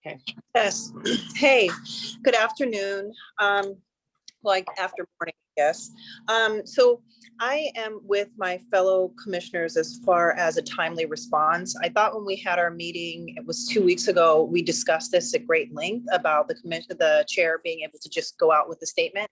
[SPEAKER 1] Okay.
[SPEAKER 6] Yes. Hey, good afternoon. Like after morning, I guess. So I am with my fellow commissioners as far as a timely response. I thought when we had our meeting, it was 2 weeks ago, we discussed this at great length about the chair being able to just go out with a statement.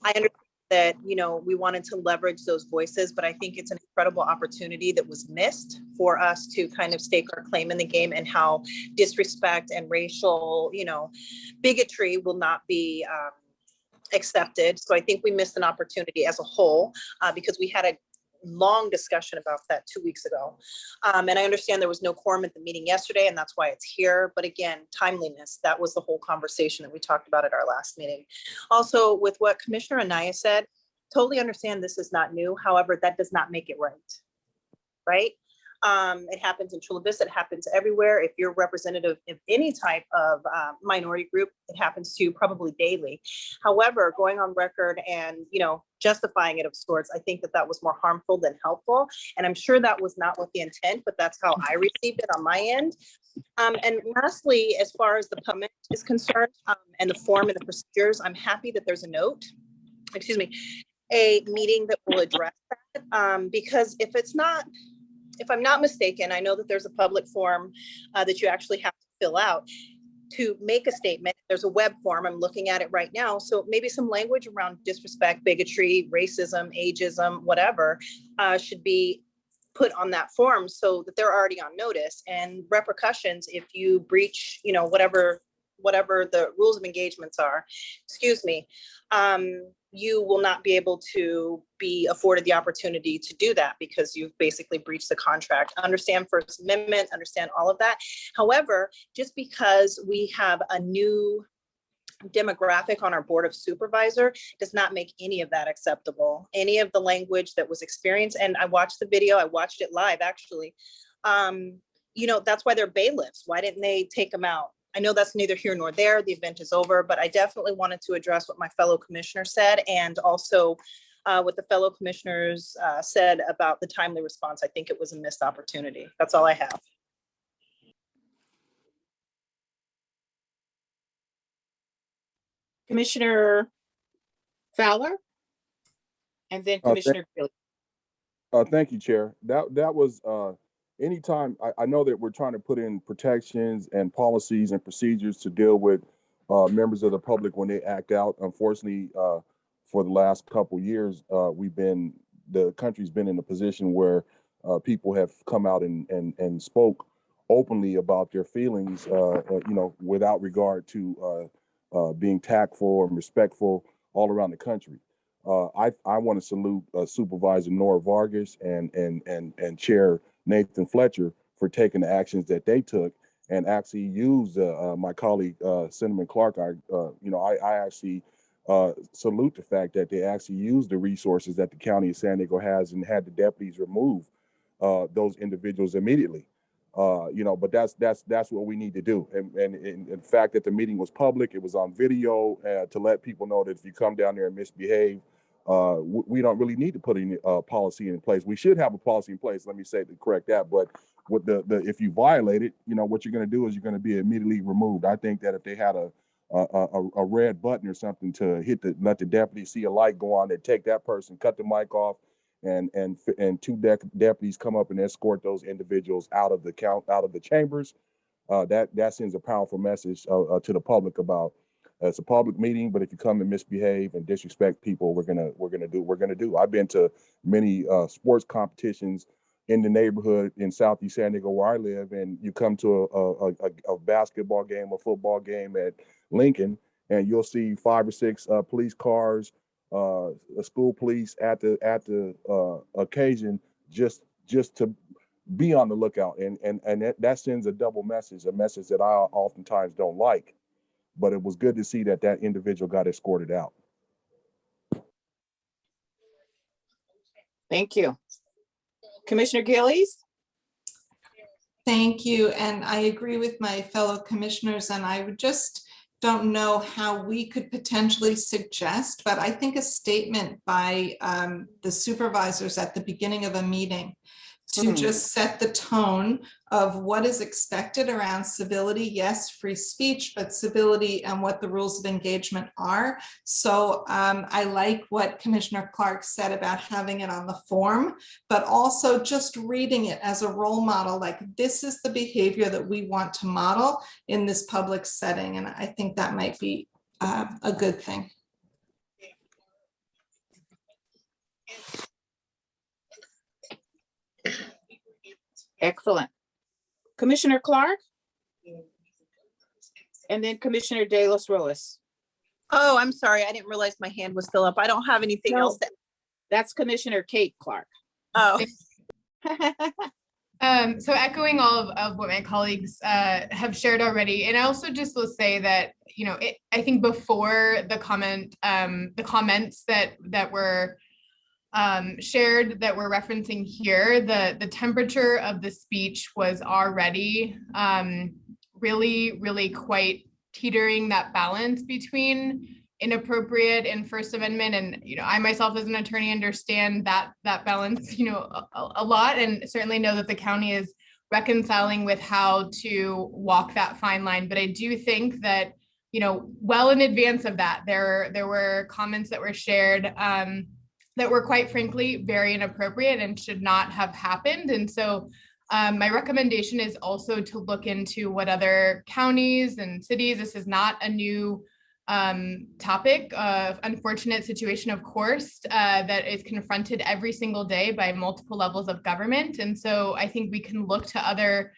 [SPEAKER 6] I understand that, you know, we wanted to leverage those voices, but I think it's an incredible opportunity that was missed for us to kind of stake our claim in the game, and how disrespect and racial, you know, bigotry will not be accepted. So I think we missed an opportunity as a whole because we had a long discussion about that 2 weeks ago. And I understand there was no quorum at the meeting yesterday, and that's why it's here. But again, timeliness, that was the whole conversation that we talked about at our last meeting. Also, with what Commissioner Anaya said, totally understand this is not new. However, that does not make it right, right? It happens in Chula Vista, it happens everywhere. If you're representative of any type of minority group, it happens to you probably daily. However, going on record and, you know, justifying it of sorts, I think that that was more harmful than helpful. And I'm sure that was not what the intent, but that's how I received it on my end. And lastly, as far as the permit is concerned, and the form and the procedures, I'm happy that there's a note, excuse me, a meeting that will address that. Because if I'm not mistaken, I know that there's a public form that you actually have to fill out to make a statement. There's a web form, I'm looking at it right now. So maybe some language around disrespect, bigotry, racism, ageism, whatever, should be put on that form so that they're already on notice, and repercussions if you breach, you know, whatever the rules of engagements are, excuse me, you will not be able to be afforded the opportunity to do that because you've basically breached the contract. Understand First Amendment, understand all of that. However, just because we have a new demographic on our board of supervisor does not make any of that acceptable. Any of the language that was experienced, and I watched the video, I watched it live actually. You know, that's why they're bailiffs. Why didn't they take them out? I know that's neither here nor there. The event is over, but I definitely wanted to address what my fellow commissioner said, and also what the fellow commissioners said about the timely response. I think it was a missed opportunity. That's all I have.
[SPEAKER 1] Commissioner Fowler, and then Commissioner Greeley.
[SPEAKER 7] Thank you, Chair. That was anytime I know that we're trying to put in protections and policies and procedures to deal with members of the public when they act out. Unfortunately, for the last couple years, the country's been in a position where people have come out and spoke openly about their feelings, you know, without regard to being tactful and respectful all around the country. I want to salute Supervisor Nora Vargas and Chair Nathan Fletcher for taking the actions that they took and actually used my colleague Cinnamon Clark. I actually salute the fact that they actually used the resources that the County of San Diego has and had the deputies remove those individuals immediately. You know, but that's what we need to do. And in fact that the meeting was public, it was on video to let people know that if you come down there and misbehave, we don't really need to put any policy in place. We should have a policy in place. Let me say to correct that. But with the if you violate it, you know what you're going to do is you're going to be immediately removed. I think that if they had a red button or something to let the deputy see a light go on, and take that person, cut the mic off, and two deputies come up and escort those individuals out of the chambers. That sends a powerful message to the public about It's a public meeting, but if you come and misbehave and disrespect people, we're gonna do. I've been to many sports competitions in the neighborhood in Southeast San Diego where I live, and you come to a basketball game, a football game at Lincoln, and you'll see 5 or 6 police cars, school police at the occasion, just to be on the lookout, and that sends a double message, a message that I oftentimes don't like. But it was good to see that individual got escorted out.
[SPEAKER 1] Thank you. Commissioner Gillies?
[SPEAKER 8] Thank you. And I agree with my fellow commissioners, and I would just don't know how we could potentially suggest, but I think a statement by the supervisors at the beginning of a meeting to just set the tone of what is expected around civility. Yes, free speech, but civility and what the rules of engagement are. So I like what Commissioner Clark said about having it on the form, but also just reading it as a role model, like this is the behavior that we want to model in this public setting. And I think that might be a good thing.
[SPEAKER 1] Excellent. Commissioner Clark? And then Commissioner De Los Ruiz.
[SPEAKER 6] Oh, I'm sorry. I didn't realize my hand was still up. I don't have anything else.
[SPEAKER 1] That's Commissioner Kate Clark.
[SPEAKER 6] Oh.
[SPEAKER 12] So echoing all of what my colleagues have shared already, and I also just will say that, you know, I think before the comments that were shared that we're referencing here, the temperature of the speech was already really quite teetering that balance between inappropriate and First Amendment. And, you know, I myself as an attorney understand that balance, you know, a lot, and certainly know that the county is reconciling with how to walk that fine line. But I do think that, you know, well in advance of that, there were comments that were shared that were quite frankly very inappropriate and should not have happened. And so my recommendation is also to look into what other counties and cities, this is not a new topic of unfortunate situation, of course, that is confronted every single day by multiple levels of government. And so I think we can look to other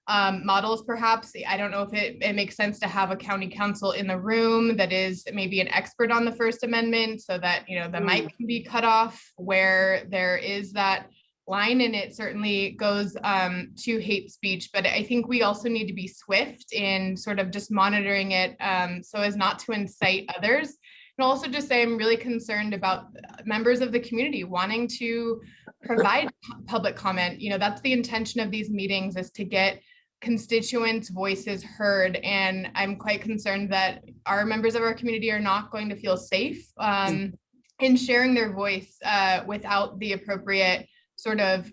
[SPEAKER 12] models, perhaps. I don't know if it makes sense to have a county council in the room that is maybe an expert on the First Amendment, so that, you know, the mic can be cut off where there is that line, and it certainly goes to hate speech. But I think we also need to be swift in sort of just monitoring it so as not to incite others. And also just say I'm really concerned about members of the community wanting to provide public comment. You know, that's the intention of these meetings, is to get constituents' voices heard. And I'm quite concerned that our members of our community are not going to feel safe in sharing their voice without the appropriate sort of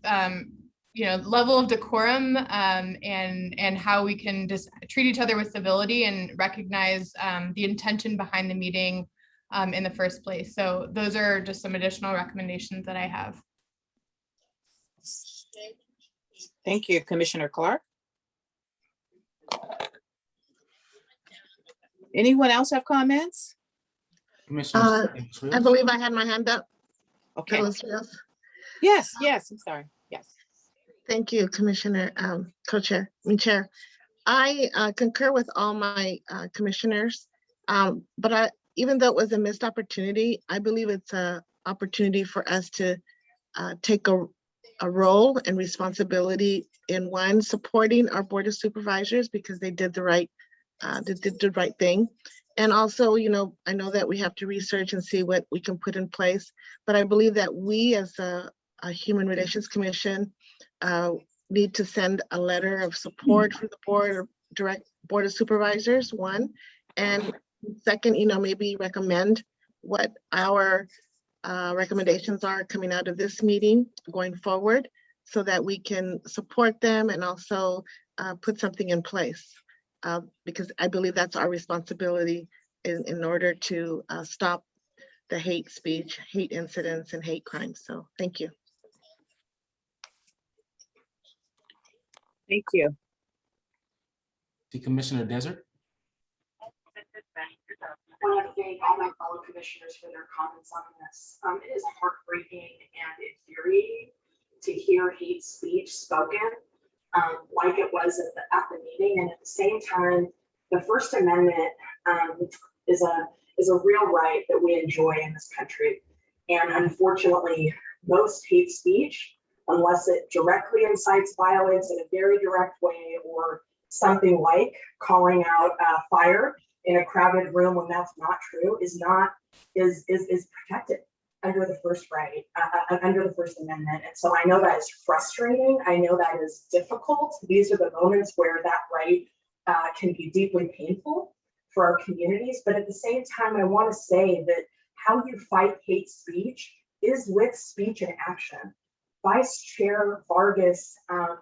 [SPEAKER 12] you know, level of decorum and how we can just treat each other with civility and recognize the intention behind the meeting in the first place. So those are just some additional recommendations that I have.
[SPEAKER 1] Thank you, Commissioner Clark. Anyone else have comments?
[SPEAKER 5] I believe I had my hand up.
[SPEAKER 1] Okay. Yes, I'm sorry. Yes.
[SPEAKER 5] Thank you, Commissioner, Co-Chair, Chair. I concur with all my commissioners, but even though it was a missed opportunity, I believe it's an opportunity for us to take a role and responsibility in, one, supporting our Board of Supervisors, because they did the right thing. And also, you know, I know that we have to research and see what we can put in place, but I believe that we as a Human Relations Commission need to send a letter of support for the Board of Supervisors, one, and second, you know, maybe recommend what our recommendations are coming out of this meeting going forward, so that we can support them and also put something in place, because I believe that's our responsibility in order to stop the hate speech, hate incidents, and hate crimes. So thank you.
[SPEAKER 1] Thank you.
[SPEAKER 2] Commissioner Desert.
[SPEAKER 17] want to thank all my fellow commissioners for their comments on this. It is heartbreaking and infuriating to hear hate speech spoken like it was at the meeting. And at the same time, the First Amendment is a real right that we enjoy in this country. And unfortunately, most hate speech, unless it directly incites violence in a very direct way, or something like calling out fire in a crowded room when that's not true, is protected under the under the First Amendment. And so I know that is frustrating. I know that is difficult. These are the moments where that right can be deeply painful for our communities. But at the same time, I want to say that how you fight hate speech is with speech and action. Vice Chair Vargas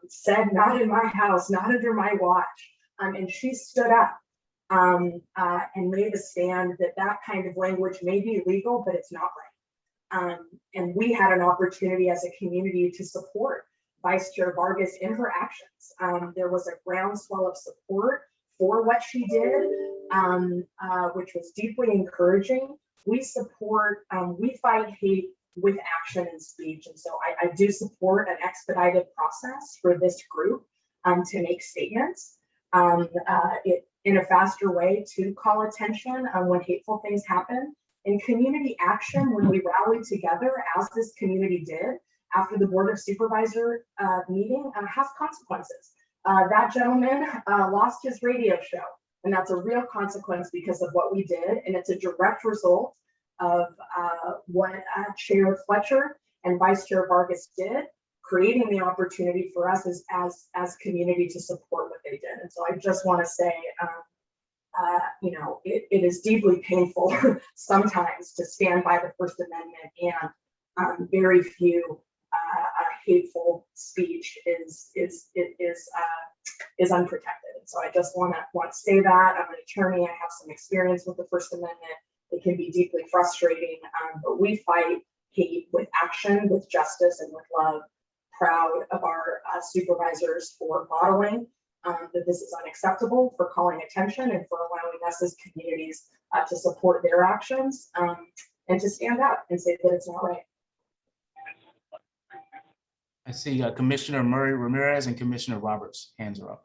[SPEAKER 17] said, "Not in my house, not under my watch," and she stood up and made a stand that that kind of language may be legal, but it's not right. And we had an opportunity as a community to support Vice Chair Vargas in her actions. There was a groundswell of support for what she did, which was deeply encouraging. We support, we fight hate with action and speech. And so I do support an expedited process for this group to make statements in a faster way to call attention when hateful things happen. And community action, when we rally together, as this community did after the Board of Supervisor meeting, has consequences. That gentleman lost his radio show, and that's a real consequence because of what we did. And it's a direct result of what Chair Fletcher and Vice Chair Vargas did, creating the opportunity for us as community to support what they did. And so I just want to say, you know, it is deeply painful sometimes to stand by the First Amendment, and very few hateful speech is unprotected. And so I just want to say that. I'm an attorney. I have some experience with the First Amendment. It can be deeply frustrating, but we fight hate with action, with justice, and with love. Proud of our supervisors for modeling that this is unacceptable, for calling attention, and for allowing us as communities to support their actions and to stand up and say that it's not right.
[SPEAKER 2] I see Commissioner Murray Ramirez and Commissioner Roberts' hands are up.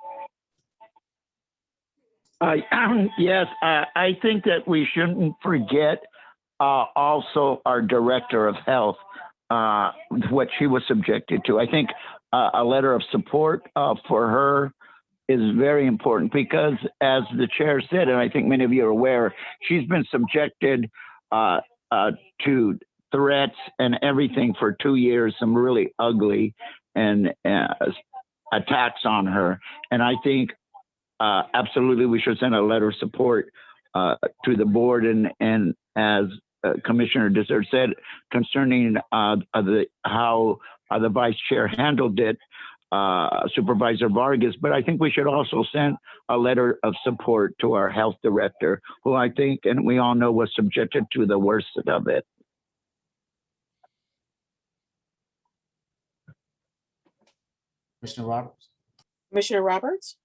[SPEAKER 15] Yes, I think that we shouldn't forget also our Director of Health, what she was subjected to. I think a letter of support for her is very important because, as the chair said, and I think many of you are aware, she's been subjected to threats and everything for 2 years, some really ugly and attacks on her. And I think absolutely we should send a letter of support to the board, and as Commissioner Dessert said, concerning how the vice chair handled it, Supervisor Vargas, but I think we should also send a letter of support to our health director, who I think, and we all know, was subjected to the worst of it.
[SPEAKER 2] Commissioner Roberts.
[SPEAKER 1] Commissioner Roberts?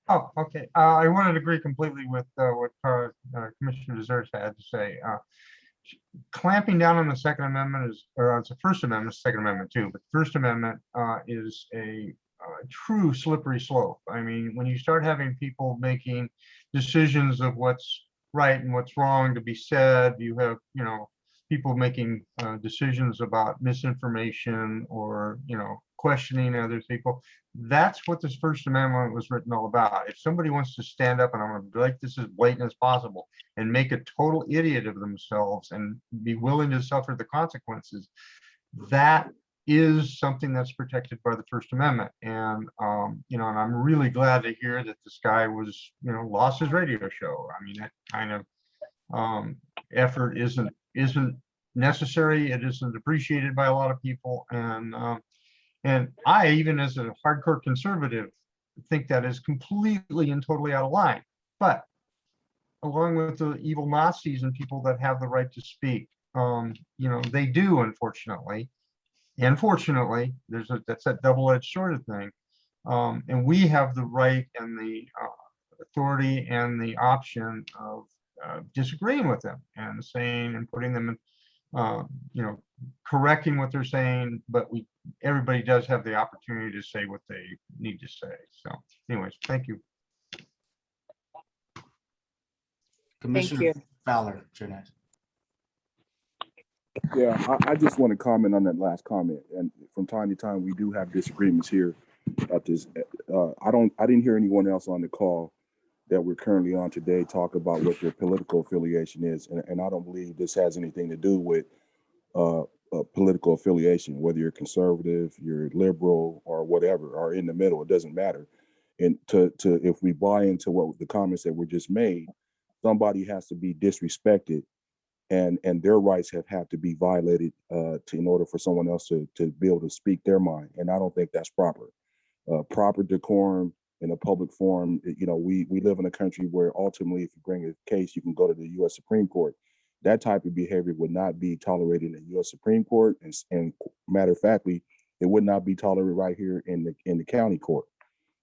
[SPEAKER 3] Oh, okay. I wanted to agree completely with what Commissioner Dessert had to say. Clamping down on the Second Amendment is, or it's the First Amendment, Second Amendment too, but First Amendment is a true slippery slope. I mean, when you start having people making decisions of what's right and what's wrong to be said, you have, you know, people making decisions about misinformation or, you know, questioning other people. That's what this First Amendment was written all about. If somebody wants to stand up, and I'm going to make this as blatant as possible, and make a total idiot of themselves and be willing to suffer the consequences, that is something that's protected by the First Amendment. And you know, and I'm really glad to hear that this guy was, you know, lost his radio show. I mean, that kind of effort isn't necessary. It isn't appreciated by a lot of people, and I, even as a hardcore conservative, think that is completely and totally out of line. But along with the evil Nazis and people that have the right to speak, you know, they do, unfortunately. Unfortunately, that's that double-edged sword thing. And we have the right and the authority and the option of disagreeing with them and saying and putting them in, correcting what they're saying, but everybody does have the opportunity to say what they need to say. So anyways, thank you.
[SPEAKER 2] Commissioner Fowler, Chair Nash.
[SPEAKER 7] Yeah, I just want to comment on that last comment. And from time to time, we do have disagreements here at this. I didn't hear anyone else on the call that we're currently on today talk about what their political affiliation is. And I don't believe this has anything to do with political affiliation, whether you're conservative, you're liberal, or whatever, or in the middle, it doesn't matter. And if we buy into what the comments that were just made, somebody has to be disrespected, and their rights have had to be violated in order for someone else to be able to speak their mind. And I don't think that's proper. Proper decorum in a public forum. We live in a country where ultimately, if you bring a case, you can go to the U.S. Supreme Court. That type of behavior would not be tolerated in the U.S. Supreme Court, and matter of factly, it would not be tolerated right here in the county court.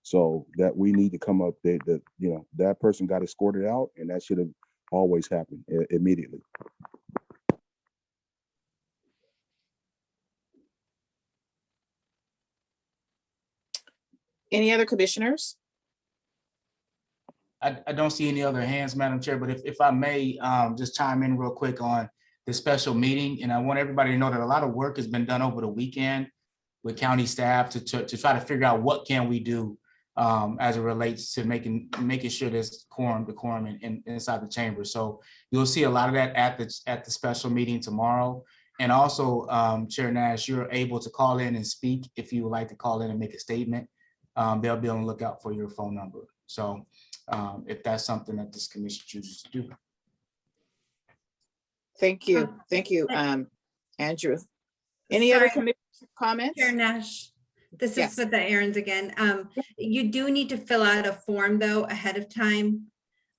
[SPEAKER 7] So that we need to come up that person got escorted out, and that should have always happened immediately.
[SPEAKER 1] Any other commissioners?
[SPEAKER 2] I don't see any other hands, Madam Chair, but if I may just chime in real quick on this special meeting. And I want everybody to know that a lot of work has been done over the weekend with county staff to try to figure out what can we do as it relates to making sure there's decorum inside the chamber. So you'll see a lot of that at the special meeting tomorrow. And also, Chair Nash, you're able to call in and speak if you would like to call in and make a statement. They'll be on the lookout for your phone number. So if that's something that this commission chooses to do.
[SPEAKER 1] Thank you. Thank you, Andrew. Any other commission comments?
[SPEAKER 16] Chair Nash, this is for the errands again. You do need to fill out a form though ahead of time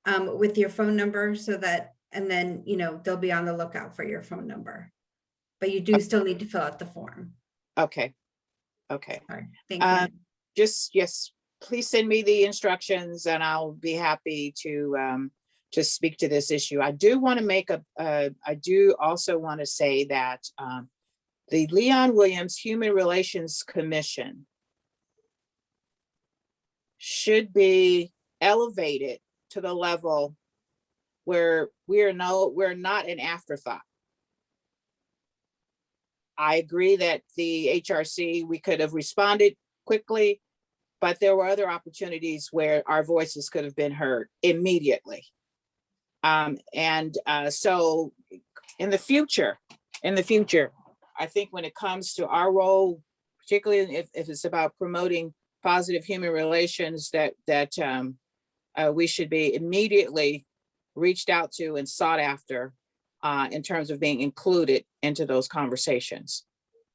[SPEAKER 16] with your phone number so that, and then, they'll be on the lookout for your phone number. But you do still need to fill out the form.
[SPEAKER 1] Okay. Okay.
[SPEAKER 16] All right. Thank you.
[SPEAKER 1] Yes, please send me the instructions and I'll be happy to speak to this issue. I do want to make I do also want to say that the Leon Williams Human Relations Commission should be elevated to the level where we're not an afterthought. I agree that the HRC, we could have responded quickly, but there were other opportunities where our voices could have been heard immediately. So in the future, I think when it comes to our role, particularly if it's about promoting positive human relations, that we should be immediately reached out to and sought after in terms of being included into those conversations.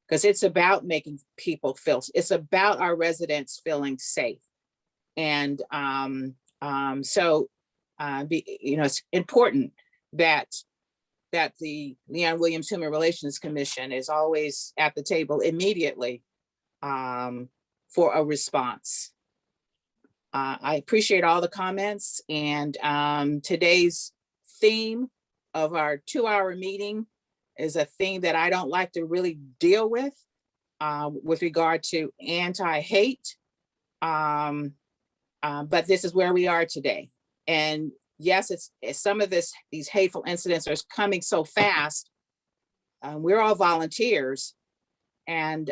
[SPEAKER 1] Because it's about making people feel, it's about our residents feeling safe. And it's important that the Leon Williams Human Relations Commission is always at the table immediately for a response. I appreciate all the comments, and today's theme of our 2-hour meeting is a theme that I don't like to really deal with regard to anti-hate. But this is where we are today. And yes, it's some of these hateful incidents are coming so fast. We're all volunteers, and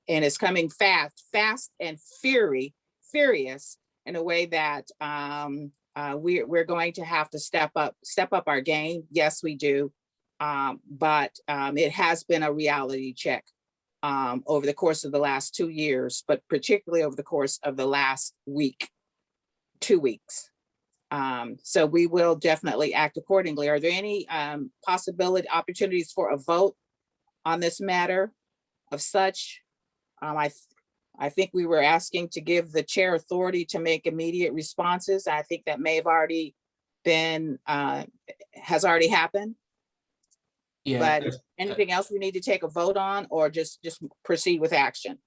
[SPEAKER 1] it's coming fast and furious in a way that we're going to have to step up our game. Yes, we do. But it has been a reality check over the course of the last 2 years, but particularly over the course of the last 2 weeks. So we will definitely act accordingly. Are there any opportunities for a vote on this matter of such? I think we were asking to give the chair authority to make immediate responses. I think that may have already been, has already happened. Yeah. But anything else we need to take a vote on, or just proceed with action?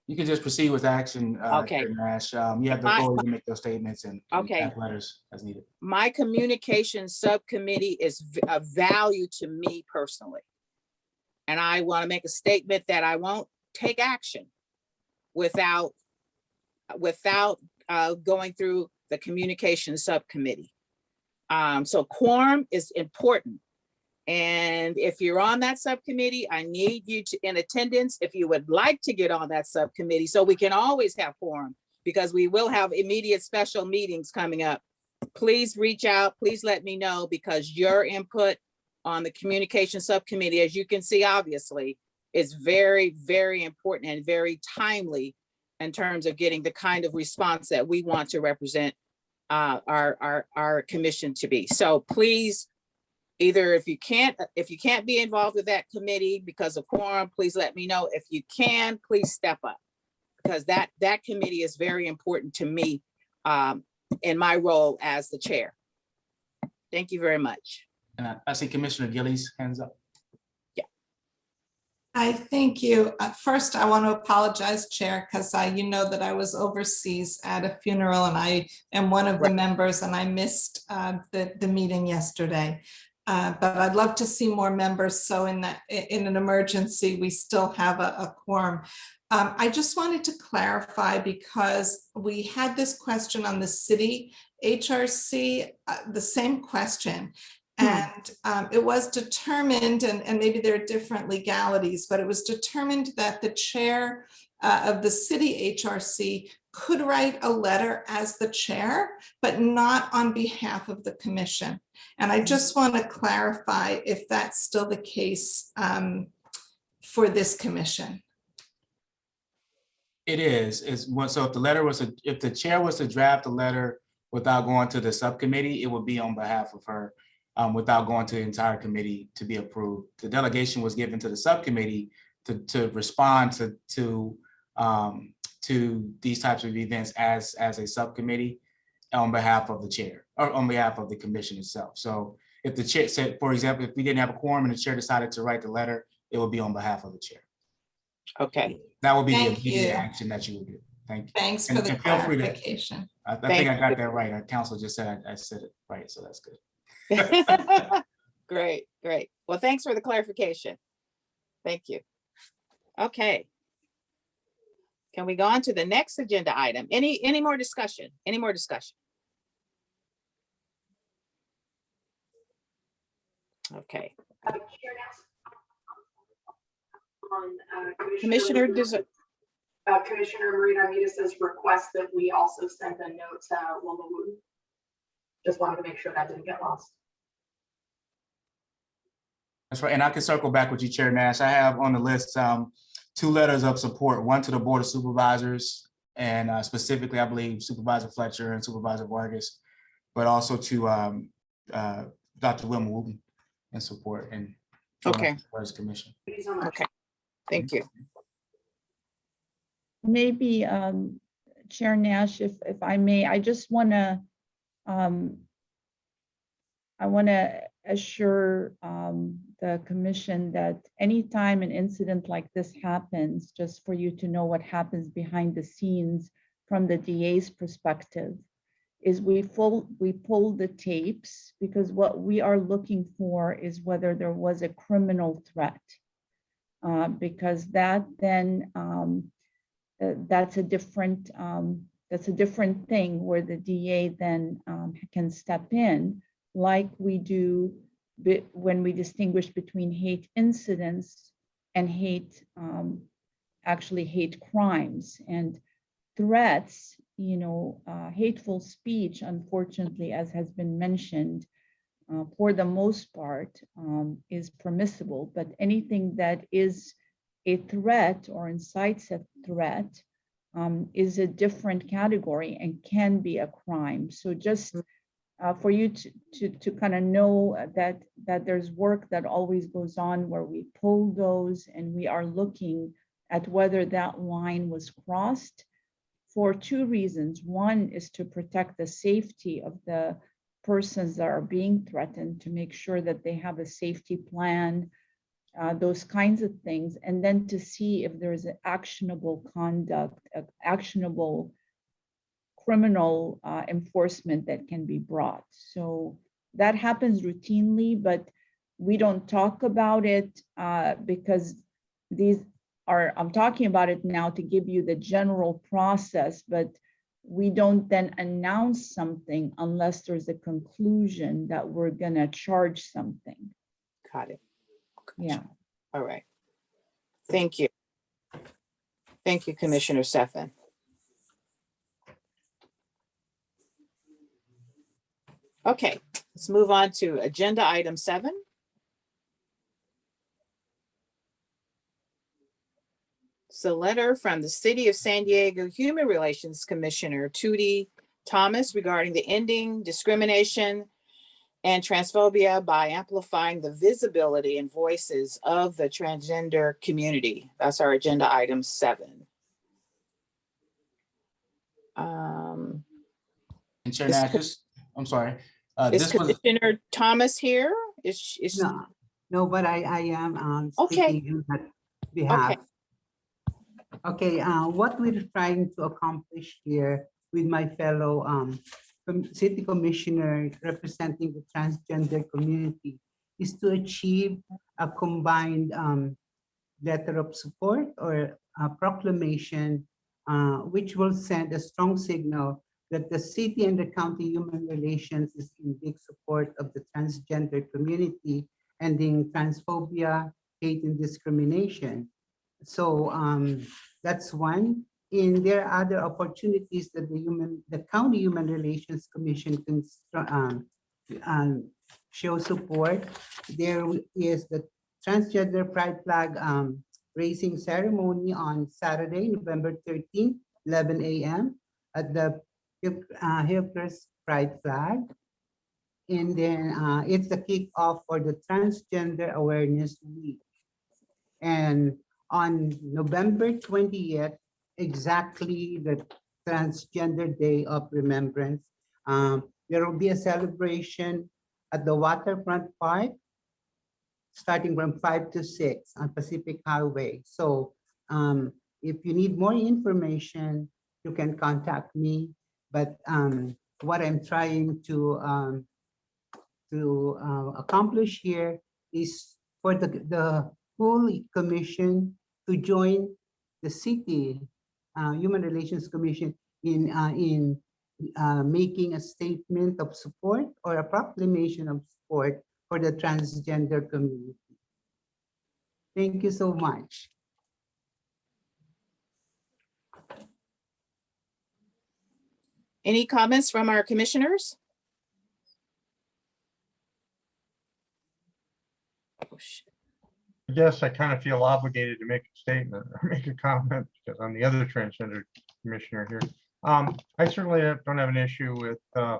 [SPEAKER 2] You can just proceed with action.
[SPEAKER 1] Okay.
[SPEAKER 2] Chair Nash. You have the authority to make those statements and
[SPEAKER 1] Okay.
[SPEAKER 2] add letters as needed.
[SPEAKER 1] My communication subcommittee is of value to me personally. And I want to make a statement that I won't take action without going through the communication subcommittee. So quorum is important. And if you're on that subcommittee, I need you to in attendance if you would like to get on that subcommittee, so we can always have quorum, because we will have immediate special meetings coming up. Please reach out, please let me know, because your input on the communication subcommittee, as you can see, obviously, is very, very important and very timely in terms of getting the kind of response that we want to represent our commission to be. So please, either if you can't be involved with that committee because of quorum, please let me know. If you can, please step up, because that committee is very important to me in my role as the chair. Thank you very much.
[SPEAKER 2] And I see Commissioner Gillies hands up.
[SPEAKER 8] I thank you. First, I want to apologize, Chair, because you know that I was overseas at a funeral and I am one of the members, and I missed the meeting yesterday. But I'd love to see more members. So in an emergency, we still have a quorum. I just wanted to clarify, because we had this question on the city HRC, the same question. And it was determined, and maybe there are different legalities, but it was determined that the chair of the city HRC could write a letter as the chair, but not on behalf of the commission. And I just want to clarify if that's still the case for this commission.
[SPEAKER 2] It is. So if the letter was, if the chair was to draft a letter without going to the subcommittee, it would be on behalf of her. Without going to the entire committee to be approved. The delegation was given to the subcommittee to respond to these types of events as a subcommittee on behalf of the chair, or on behalf of the commission itself. So if the chair said, for example, if we didn't have a quorum and the chair decided to write the letter, it would be on behalf of the chair.
[SPEAKER 1] Okay.
[SPEAKER 2] That would be the immediate action that you would do. Thank you.
[SPEAKER 8] Thanks for the clarification.
[SPEAKER 2] I think I got that right. Our counsel just said I said it right, so that's good.
[SPEAKER 1] Great. Well, thanks for the clarification. Thank you. Okay. Can we go on to the next agenda item? Any more discussion? Any more discussion? Okay. Commissioner
[SPEAKER 17] Marita Midas' request that we also send a note to Wilma Wooten. Just wanted to make sure that didn't get lost.
[SPEAKER 2] That's right, and I can circle back with you, Chair Nash. I have on the list 2 letters of support, one to the Board of Supervisors, and specifically, I believe Supervisor Fletcher and Supervisor Vargas, but also to Dr. Wilma Wooten in support and First Commission.
[SPEAKER 1] Okay, thank you.
[SPEAKER 9] Maybe Chair Nash, if I may, I just want to assure the commission that anytime an incident like this happens, just for you to know what happens behind the scenes from the DA's perspective, is we pull the tapes, because what we are looking for is whether there was a criminal threat, because that then that's a different thing where the DA then can step in, like we do when we distinguish between hate incidents and actually hate crimes and threats. Hateful speech, unfortunately, as has been mentioned, for the most part, is permissible, but anything that is a threat or incites a threat is a different category and can be a crime. So just for you to kind of know that there's work that always goes on where we pull those and we are looking at whether that line was crossed for 2 reasons. One is to protect the safety of the persons that are being threatened, to make sure that they have a safety plan those kinds of things, and then to see if there's an actionable conduct, actionable criminal enforcement that can be brought. So that happens routinely, but we don't talk about it because these are, I'm talking about it now to give you the general process, but we don't then announce something unless there's a conclusion that we're gonna charge something.
[SPEAKER 1] Got it.
[SPEAKER 9] Yeah.
[SPEAKER 1] All right. Thank you. Thank you, Commissioner Stefan. Okay, let's move on to agenda item 7. It's a letter from the City of San Diego Human Relations Commissioner Tootie Thomas regarding the ending discrimination and transphobia by amplifying the visibility and voices of the transgender community. That's our agenda item 7.
[SPEAKER 2] And Chair Nash, I'm sorry.
[SPEAKER 1] Is
[SPEAKER 2] This was
[SPEAKER 1] Commissioner Thomas here? Is she?
[SPEAKER 18] No, but I am
[SPEAKER 1] Okay.
[SPEAKER 18] speaking on that behalf. Okay, what we're trying to accomplish here with my fellow city commissioner representing the transgender community is to achieve a combined letter of support or a proclamation which will send a strong signal that the city and the county human relations is in big support of the transgender community, ending transphobia, hate, and discrimination. So that's one. And there are other opportunities that the County Human Relations Commission can show support. There is the Transgender Pride Flag raising ceremony on Saturday, November 13th, 11 a.m. at the Hillcrest Pride Flag. And then it's the kickoff for the Transgender Awareness Week. And on November 20th, exactly the Transgender Day of Remembrance, there will be a celebration at the Waterfront Park starting from 5 to 6 on Pacific Highway. So if you need more information, you can contact me. But what I'm trying to accomplish here is for the full commission to join the city Human Relations Commission in making a statement of support or a proclamation of support for the transgender community. Thank you so much.
[SPEAKER 1] Any comments from our commissioners?
[SPEAKER 3] Yes, I kind of feel obligated to make a statement or make a comment because I'm the other transgender commissioner here. I certainly don't have an issue with, a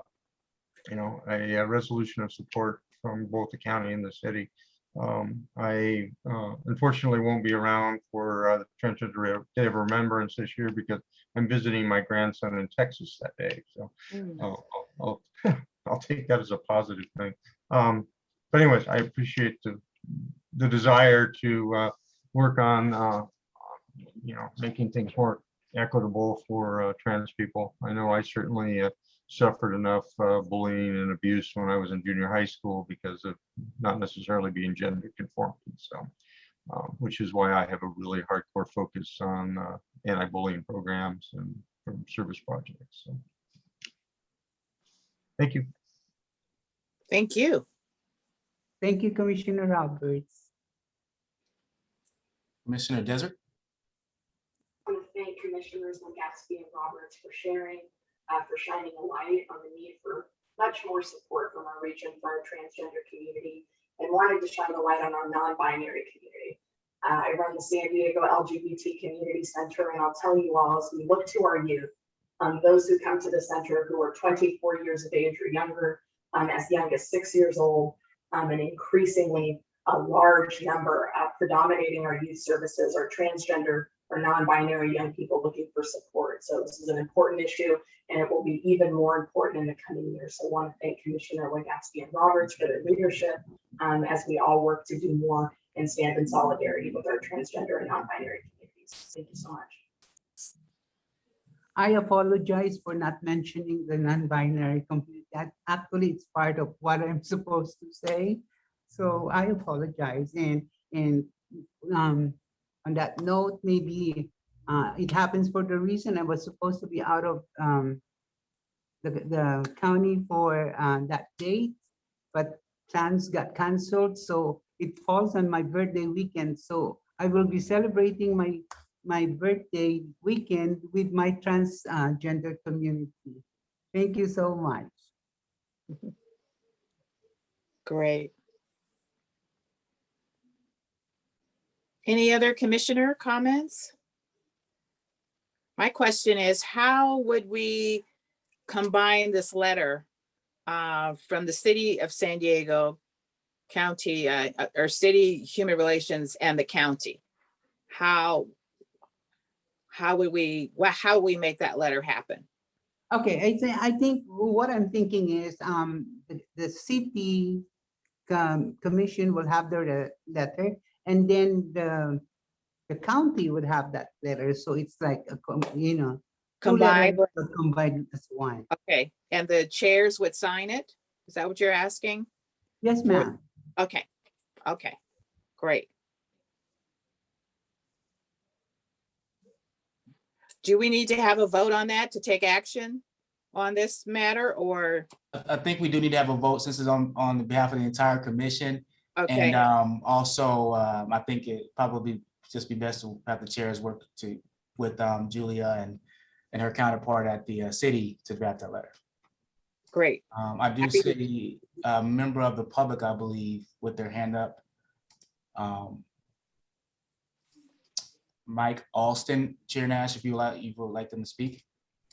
[SPEAKER 3] resolution of support from both the county and the city. I unfortunately won't be around for the Transgender Day of Remembrance this year because I'm visiting my grandson in Texas that day. So I'll take that as a positive thing. But anyways, I appreciate the desire to work on, making things more equitable for trans people. I know I certainly suffered enough bullying and abuse when I was in junior high school because of not necessarily being gender conforming. So, which is why I have a really hardcore focus on anti-bullying programs and service projects. So, thank you.
[SPEAKER 1] Thank you.
[SPEAKER 18] Thank you, Commissioner Roberts.
[SPEAKER 2] Commissioner Desert.
[SPEAKER 17] I want to thank Commissioners Gatsby and Roberts for sharing, for shining a light on the need for much more support from our region for our transgender community, and wanted to shine a light on our non-binary community. I run the San Diego LGBT Community Center, and I'll tell you all, as we look to our youth, those who come to the center who are 24 years of age or younger, as young as 6 years old, and increasingly a large number predominating our youth services are transgender or non-binary young people looking for support. So this is an important issue, and it will be even more important in the coming years. So I want to thank Commissioner Gatsby and Roberts for their leadership as we all work to do more and stand in solidarity with our transgender and non-binary communities. Thank you so much.
[SPEAKER 18] I apologize for not mentioning the non-binary community. That actually it's part of what I'm supposed to say. So I apologize. And on that note, maybe it happens for the reason I was supposed to be out of the county for that date, but plans got canceled. So it falls on my birthday weekend. So I will be celebrating my birthday weekend with my transgender community. Thank you so much.
[SPEAKER 1] Great. Any other commissioner comments? My question is, how would we combine this letter from the city of San Diego County or city human relations and the county? How would we make that letter happen?
[SPEAKER 18] Okay, I think what I'm thinking is the city commission will have their letter, and then the county would have that letter. So it's like
[SPEAKER 1] Combined.
[SPEAKER 18] Combined as one.
[SPEAKER 1] Okay, and the chairs would sign it? Is that what you're asking?
[SPEAKER 18] Yes, ma'am.
[SPEAKER 1] Okay, okay, great. Do we need to have a vote on that to take action on this matter, or?
[SPEAKER 2] I think we do need to have a vote since it's on behalf of the entire commission.
[SPEAKER 1] Okay.
[SPEAKER 2] And also, I think it probably just be best to have the chairs work with Julia and her counterpart at the city to draft that letter.
[SPEAKER 1] Great.
[SPEAKER 2] I do see a member of the public, I believe, with their hand up. Mike Alston, Chair Nash, if you would like them to speak.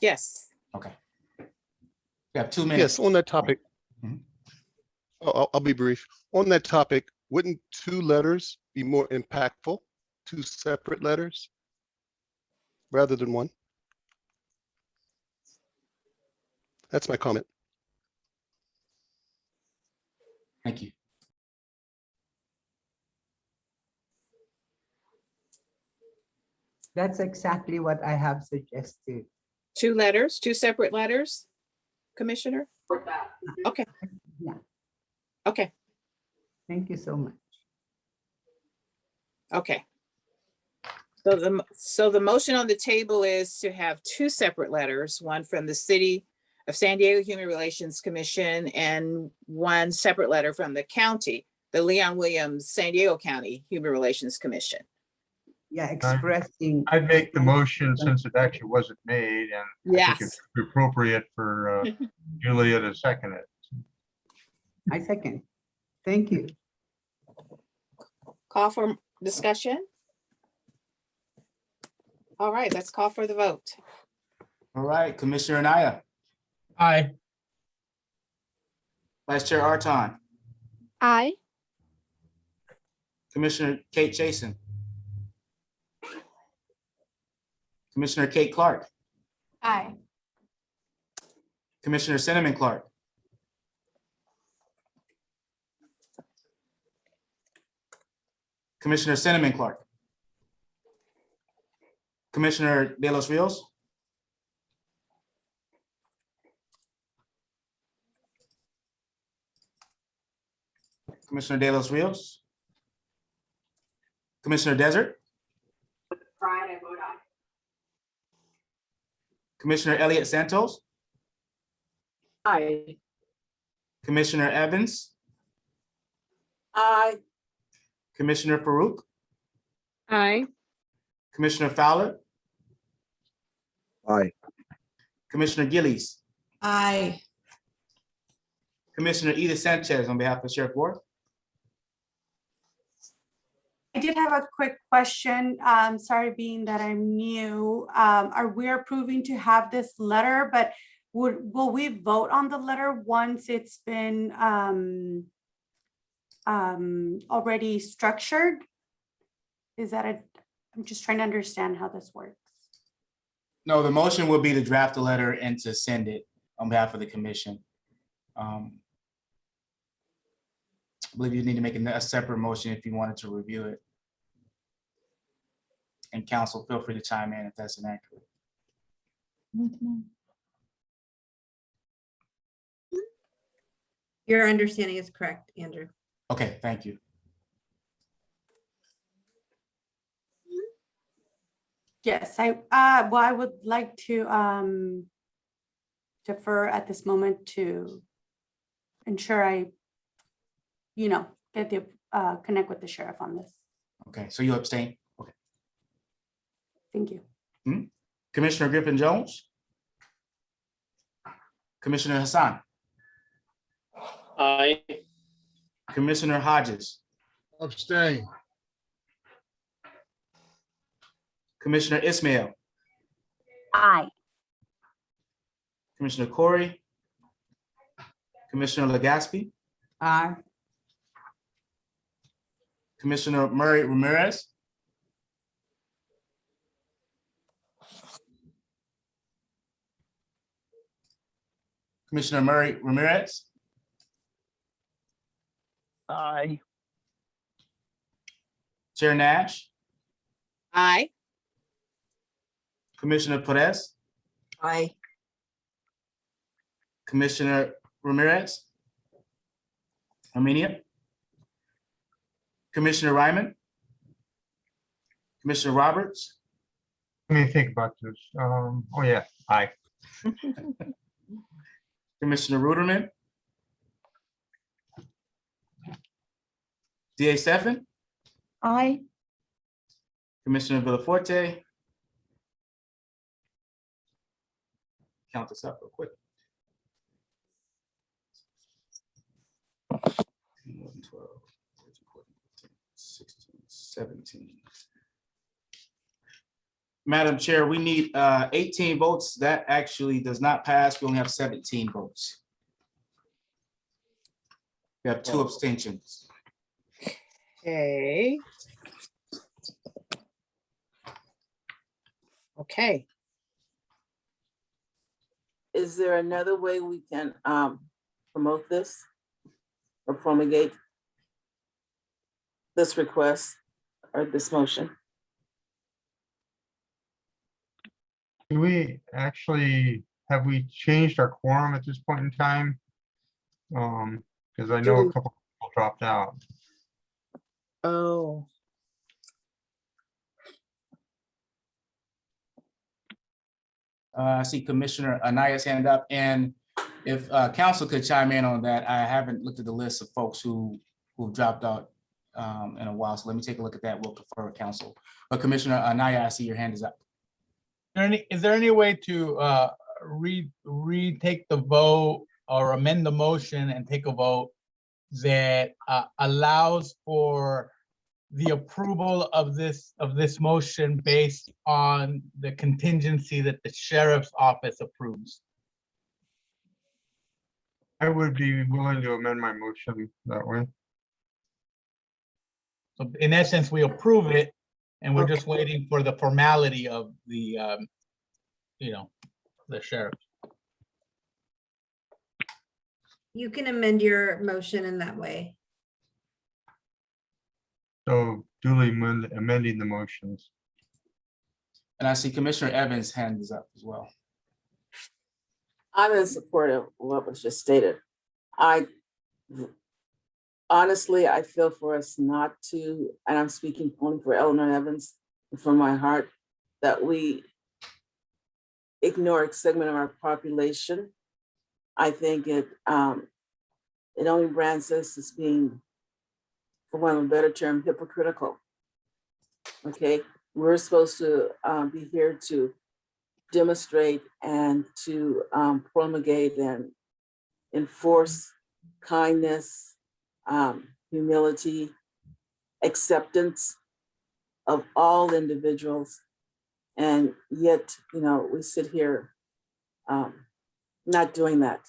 [SPEAKER 1] Yes.
[SPEAKER 2] Okay. We have 2 minutes.
[SPEAKER 19] Yes, on that topic. I'll be brief. On that topic, wouldn't 2 letters be more impactful? 2 separate letters rather than 1? That's my comment.
[SPEAKER 2] Thank you.
[SPEAKER 18] That's exactly what I have suggested.
[SPEAKER 1] 2 letters, 2 separate letters, Commissioner? Okay.
[SPEAKER 18] Yeah.
[SPEAKER 1] Okay.
[SPEAKER 18] Thank you so much.
[SPEAKER 1] Okay. So the motion on the table is to have 2 separate letters, one from the City of San Diego Human Relations Commission and 1 separate letter from the county, the Leon Williams San Diego County Human Relations Commission.
[SPEAKER 18] Yeah, expressing.
[SPEAKER 3] I'd make the motion since it actually wasn't made, and I think it's appropriate for Julia to second it.
[SPEAKER 18] I second. Thank you.
[SPEAKER 1] Call for discussion. All right, let's call for the vote.
[SPEAKER 2] All right, Commissioner Anaya.
[SPEAKER 13] Aye.
[SPEAKER 2] Vice Chair Arton.
[SPEAKER 14] Aye.
[SPEAKER 2] Commissioner Kate Chasen. Commissioner Kate Clark.
[SPEAKER 12] Aye.
[SPEAKER 2] Commissioner Cinnamon Clark. Commissioner Cinnamon Clark. Commissioner De Los Rios. Commissioner De Los Rios. Commissioner Desert.
[SPEAKER 17] Pride, I vote aye.
[SPEAKER 2] Commissioner Elliott Santos.
[SPEAKER 1] Aye.
[SPEAKER 2] Commissioner Evans.
[SPEAKER 1] Aye.
[SPEAKER 2] Commissioner Farouk.
[SPEAKER 14] Aye.
[SPEAKER 2] Commissioner Fowler.
[SPEAKER 7] Aye.
[SPEAKER 2] Commissioner Gillies.
[SPEAKER 8] Aye.
[SPEAKER 2] Commissioner Edith Sanchez on behalf of Sheriff Ward.
[SPEAKER 20] I did have a quick question. Sorry, being that I'm new. Are we approving to have this letter, but will we vote on the letter once it's been already structured? Is that I'm just trying to understand how this works.
[SPEAKER 2] No, the motion will be to draft the letter and to send it on behalf of the commission. I believe you need to make a separate motion if you wanted to review it. And council, feel free to chime in if that's inaccurate.
[SPEAKER 16] Your understanding is correct, Andrew.
[SPEAKER 2] Okay, thank you.
[SPEAKER 20] Yes, I would like to defer at this moment to ensure I, get the connect with the sheriff on this.
[SPEAKER 2] Okay, so you abstain? Okay.
[SPEAKER 20] Thank you.
[SPEAKER 2] Commissioner Griffin-Jones? Commissioner Hassan?
[SPEAKER 11] Aye.
[SPEAKER 2] Commissioner Hodges?
[SPEAKER 21] Abstain.
[SPEAKER 2] Commissioner Ismail?
[SPEAKER 20] Aye.
[SPEAKER 2] Commissioner Corey? Commissioner Legaspi?
[SPEAKER 18] Aye.
[SPEAKER 2] Commissioner Murray Ramirez? Commissioner Murray Ramirez?
[SPEAKER 15] Aye.
[SPEAKER 2] Chair Nash?
[SPEAKER 1] Aye.
[SPEAKER 2] Commissioner Perez?
[SPEAKER 1] Aye.
[SPEAKER 2] Commissioner Ramirez? Armenia? Commissioner Ryman? Commissioner Roberts?
[SPEAKER 3] Let me think about this. Oh yeah, aye.
[SPEAKER 2] Commissioner Ruderman? DA Stephan?
[SPEAKER 9] Aye.
[SPEAKER 2] Commissioner Villaforte? Count this up real quick. 11, 12, 13, 14, 15, 16, 17. Madam Chair, we need 18 votes. That actually does not pass. We only have 17 votes. We have 2 abstentions.
[SPEAKER 1] Okay. Okay.
[SPEAKER 22] Is there another way we can promote this or promulgate this request or this motion?
[SPEAKER 3] Do we actually, have we changed our quorum at this point in time? Because I know a couple people dropped out.
[SPEAKER 1] Oh.
[SPEAKER 2] I see Commissioner Anaya's hand up, and if council could chime in on that. I haven't looked at the list of folks who've dropped out in a while, so let me take a look at that. We'll confer with council. But Commissioner Anaya, I see your hand is up.
[SPEAKER 13] Is there any way to retake the vote or amend the motion and take a vote that allows for the approval of this motion based on the contingency that the sheriff's office approves?
[SPEAKER 3] I would be willing to amend my motion that way.
[SPEAKER 13] So in essence, we approve it and we're just waiting for the formality of the, the sheriff.
[SPEAKER 16] You can amend your motion in that way.
[SPEAKER 3] So duly amending the motions.
[SPEAKER 2] And I see Commissioner Evans' hand is up as well.
[SPEAKER 22] I'm in support of what was just stated. Honestly, I feel for us not to, and I'm speaking only for Eleanor Evans and from my heart, that we ignore a segment of our population. I think it only brands us as being, for want of a better term, hypocritical. Okay, we're supposed to be here to demonstrate and to promulgate and enforce kindness, humility, acceptance of all individuals. And yet, we sit here not doing that.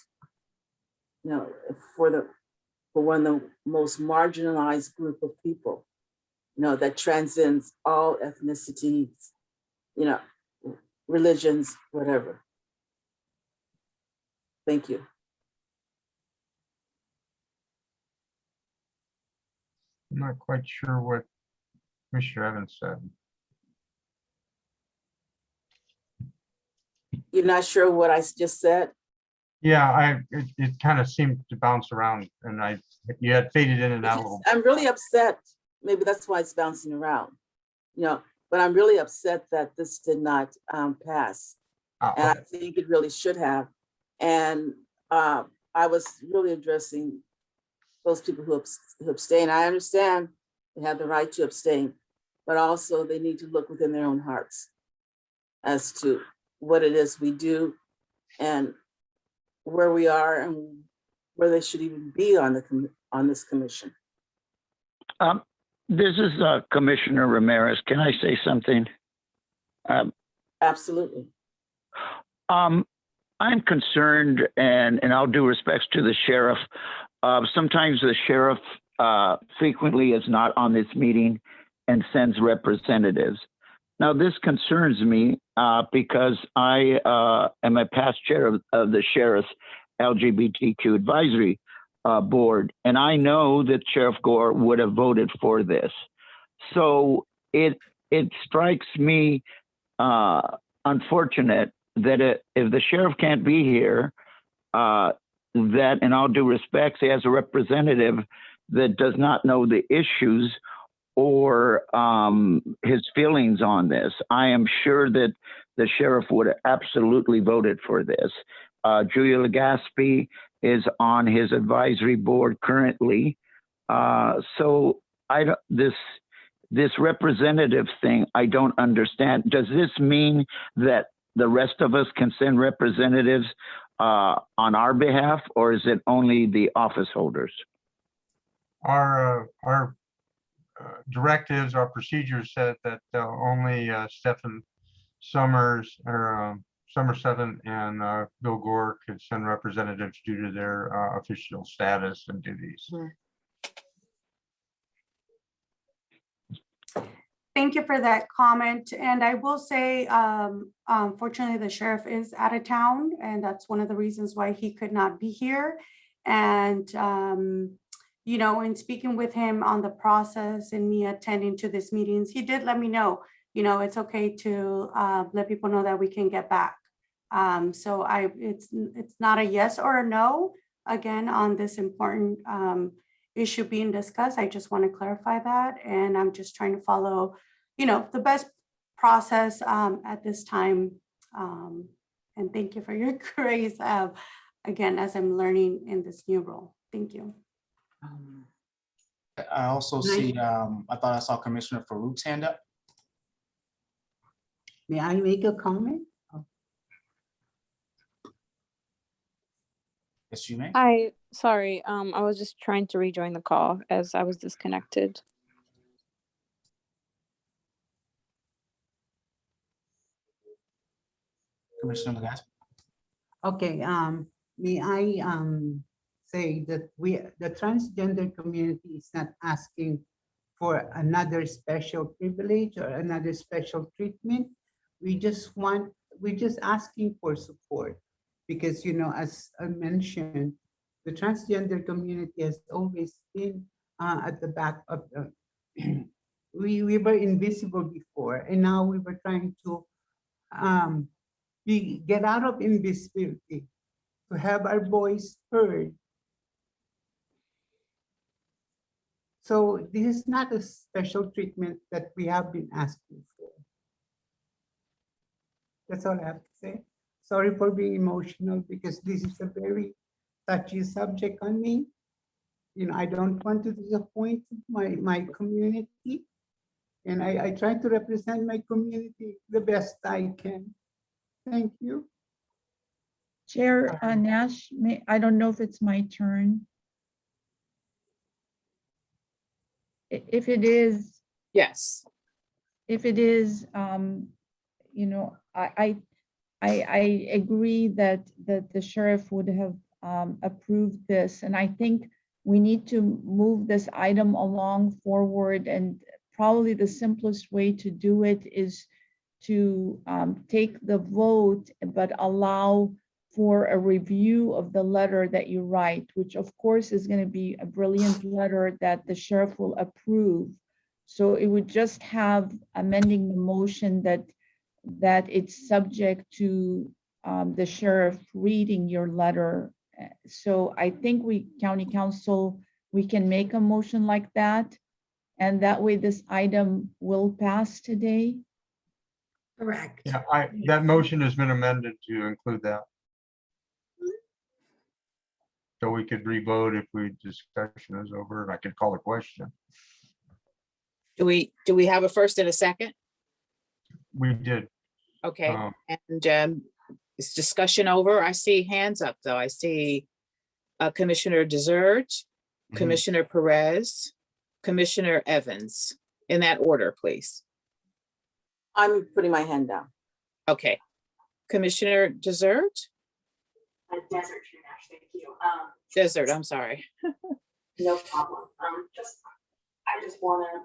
[SPEAKER 22] For one of the most marginalized group of people, that transcends all ethnicities, religions, whatever. Thank you.
[SPEAKER 3] I'm not quite sure what Commissioner Evans said.
[SPEAKER 22] You're not sure what I just said?
[SPEAKER 3] Yeah, it kind of seemed to bounce around, and you had faded in and out a little.
[SPEAKER 22] I'm really upset. Maybe that's why it's bouncing around, but I'm really upset that this did not pass. And I think it really should have. And I was really addressing those people who abstain. I understand they have the right to abstain, but also they need to look within their own hearts as to what it is we do and where we are and where they should even be on this commission.
[SPEAKER 15] This is Commissioner Ramirez. Can I say something?
[SPEAKER 22] Absolutely.
[SPEAKER 15] I'm concerned, and all due respects to the sheriff, sometimes the sheriff frequently is not on this meeting and sends representatives. Now, this concerns me because I am a past chair of the sheriff's LGBTQ advisory board, and I know that Sheriff Gore would have voted for this. So it strikes me unfortunate that if the sheriff can't be here, that in all due respects, he has a representative that does not know the issues or his feelings on this. I am sure that the sheriff would have absolutely voted for this. Julia Legaspi is on his advisory board currently. So this representative thing, I don't understand. Does this mean that the rest of us can send representatives on our behalf, or is it only the office holders?
[SPEAKER 3] Our directives, our procedures said that only Stephen Summers or Summer 7 and Bill Gore could send representatives due to their official status and duties.
[SPEAKER 20] Thank you for that comment. And I will say, unfortunately, the sheriff is out of town, and that's one of the reasons why he could not be here. And, in speaking with him on the process and me attending to these meetings, he did let me know, it's okay to let people know that we can get back. So it's not a yes or a no, again, on this important issue being discussed. I just want to clarify that. And I'm just trying to follow, the best process at this time. And thank you for your grace, again, as I'm learning in this new role. Thank you.
[SPEAKER 2] I also see, I thought I saw Commissioner Farouk's hand up.
[SPEAKER 18] May I make a comment?
[SPEAKER 2] Yes, you may.
[SPEAKER 10] Hi, sorry. I was just trying to rejoin the call as I was disconnected.
[SPEAKER 2] Commissioner Legaspi.
[SPEAKER 18] Okay, may I say that the transgender community is not asking for another special privilege or another special treatment. We're just asking for support because, as I mentioned, the transgender community has always been at the back of the, we were invisible before, and now we were trying to get out of invisibility, to have our voice heard. So this is not a special treatment that we have been asking for. That's all I have to say. Sorry for being emotional because this is a very touchy subject on me. I don't want to disappoint my community. And I try to represent my community the best I can. Thank you.
[SPEAKER 9] Chair Nash, I don't know if it's my turn. If it is,
[SPEAKER 1] yes.
[SPEAKER 9] If it is, I agree that the sheriff would have approved this, and I think we need to move this item along forward. And probably the simplest way to do it is to take the vote, but allow for a review of the letter that you write, which of course is going to be a brilliant letter that the sheriff will approve. So it would just have amending the motion that it's subject to the sheriff reading your letter. So I think County Council, we can make a motion like that. And that way this item will pass today.
[SPEAKER 16] Correct.
[SPEAKER 3] Yeah, that motion has been amended to include that. So we could re-vote if discussion is over, and I could call a question.
[SPEAKER 1] Do we have a first and a second?
[SPEAKER 3] We did.
[SPEAKER 1] Okay, and is discussion over? I see hands up though. I see Commissioner Desert, Commissioner Perez, Commissioner Evans, in that order, please.
[SPEAKER 22] I'm putting my hand down.
[SPEAKER 1] Okay, Commissioner Desert?
[SPEAKER 17] Desert, Nash, thank you.
[SPEAKER 1] Desert, I'm sorry.
[SPEAKER 17] No problem. I just want to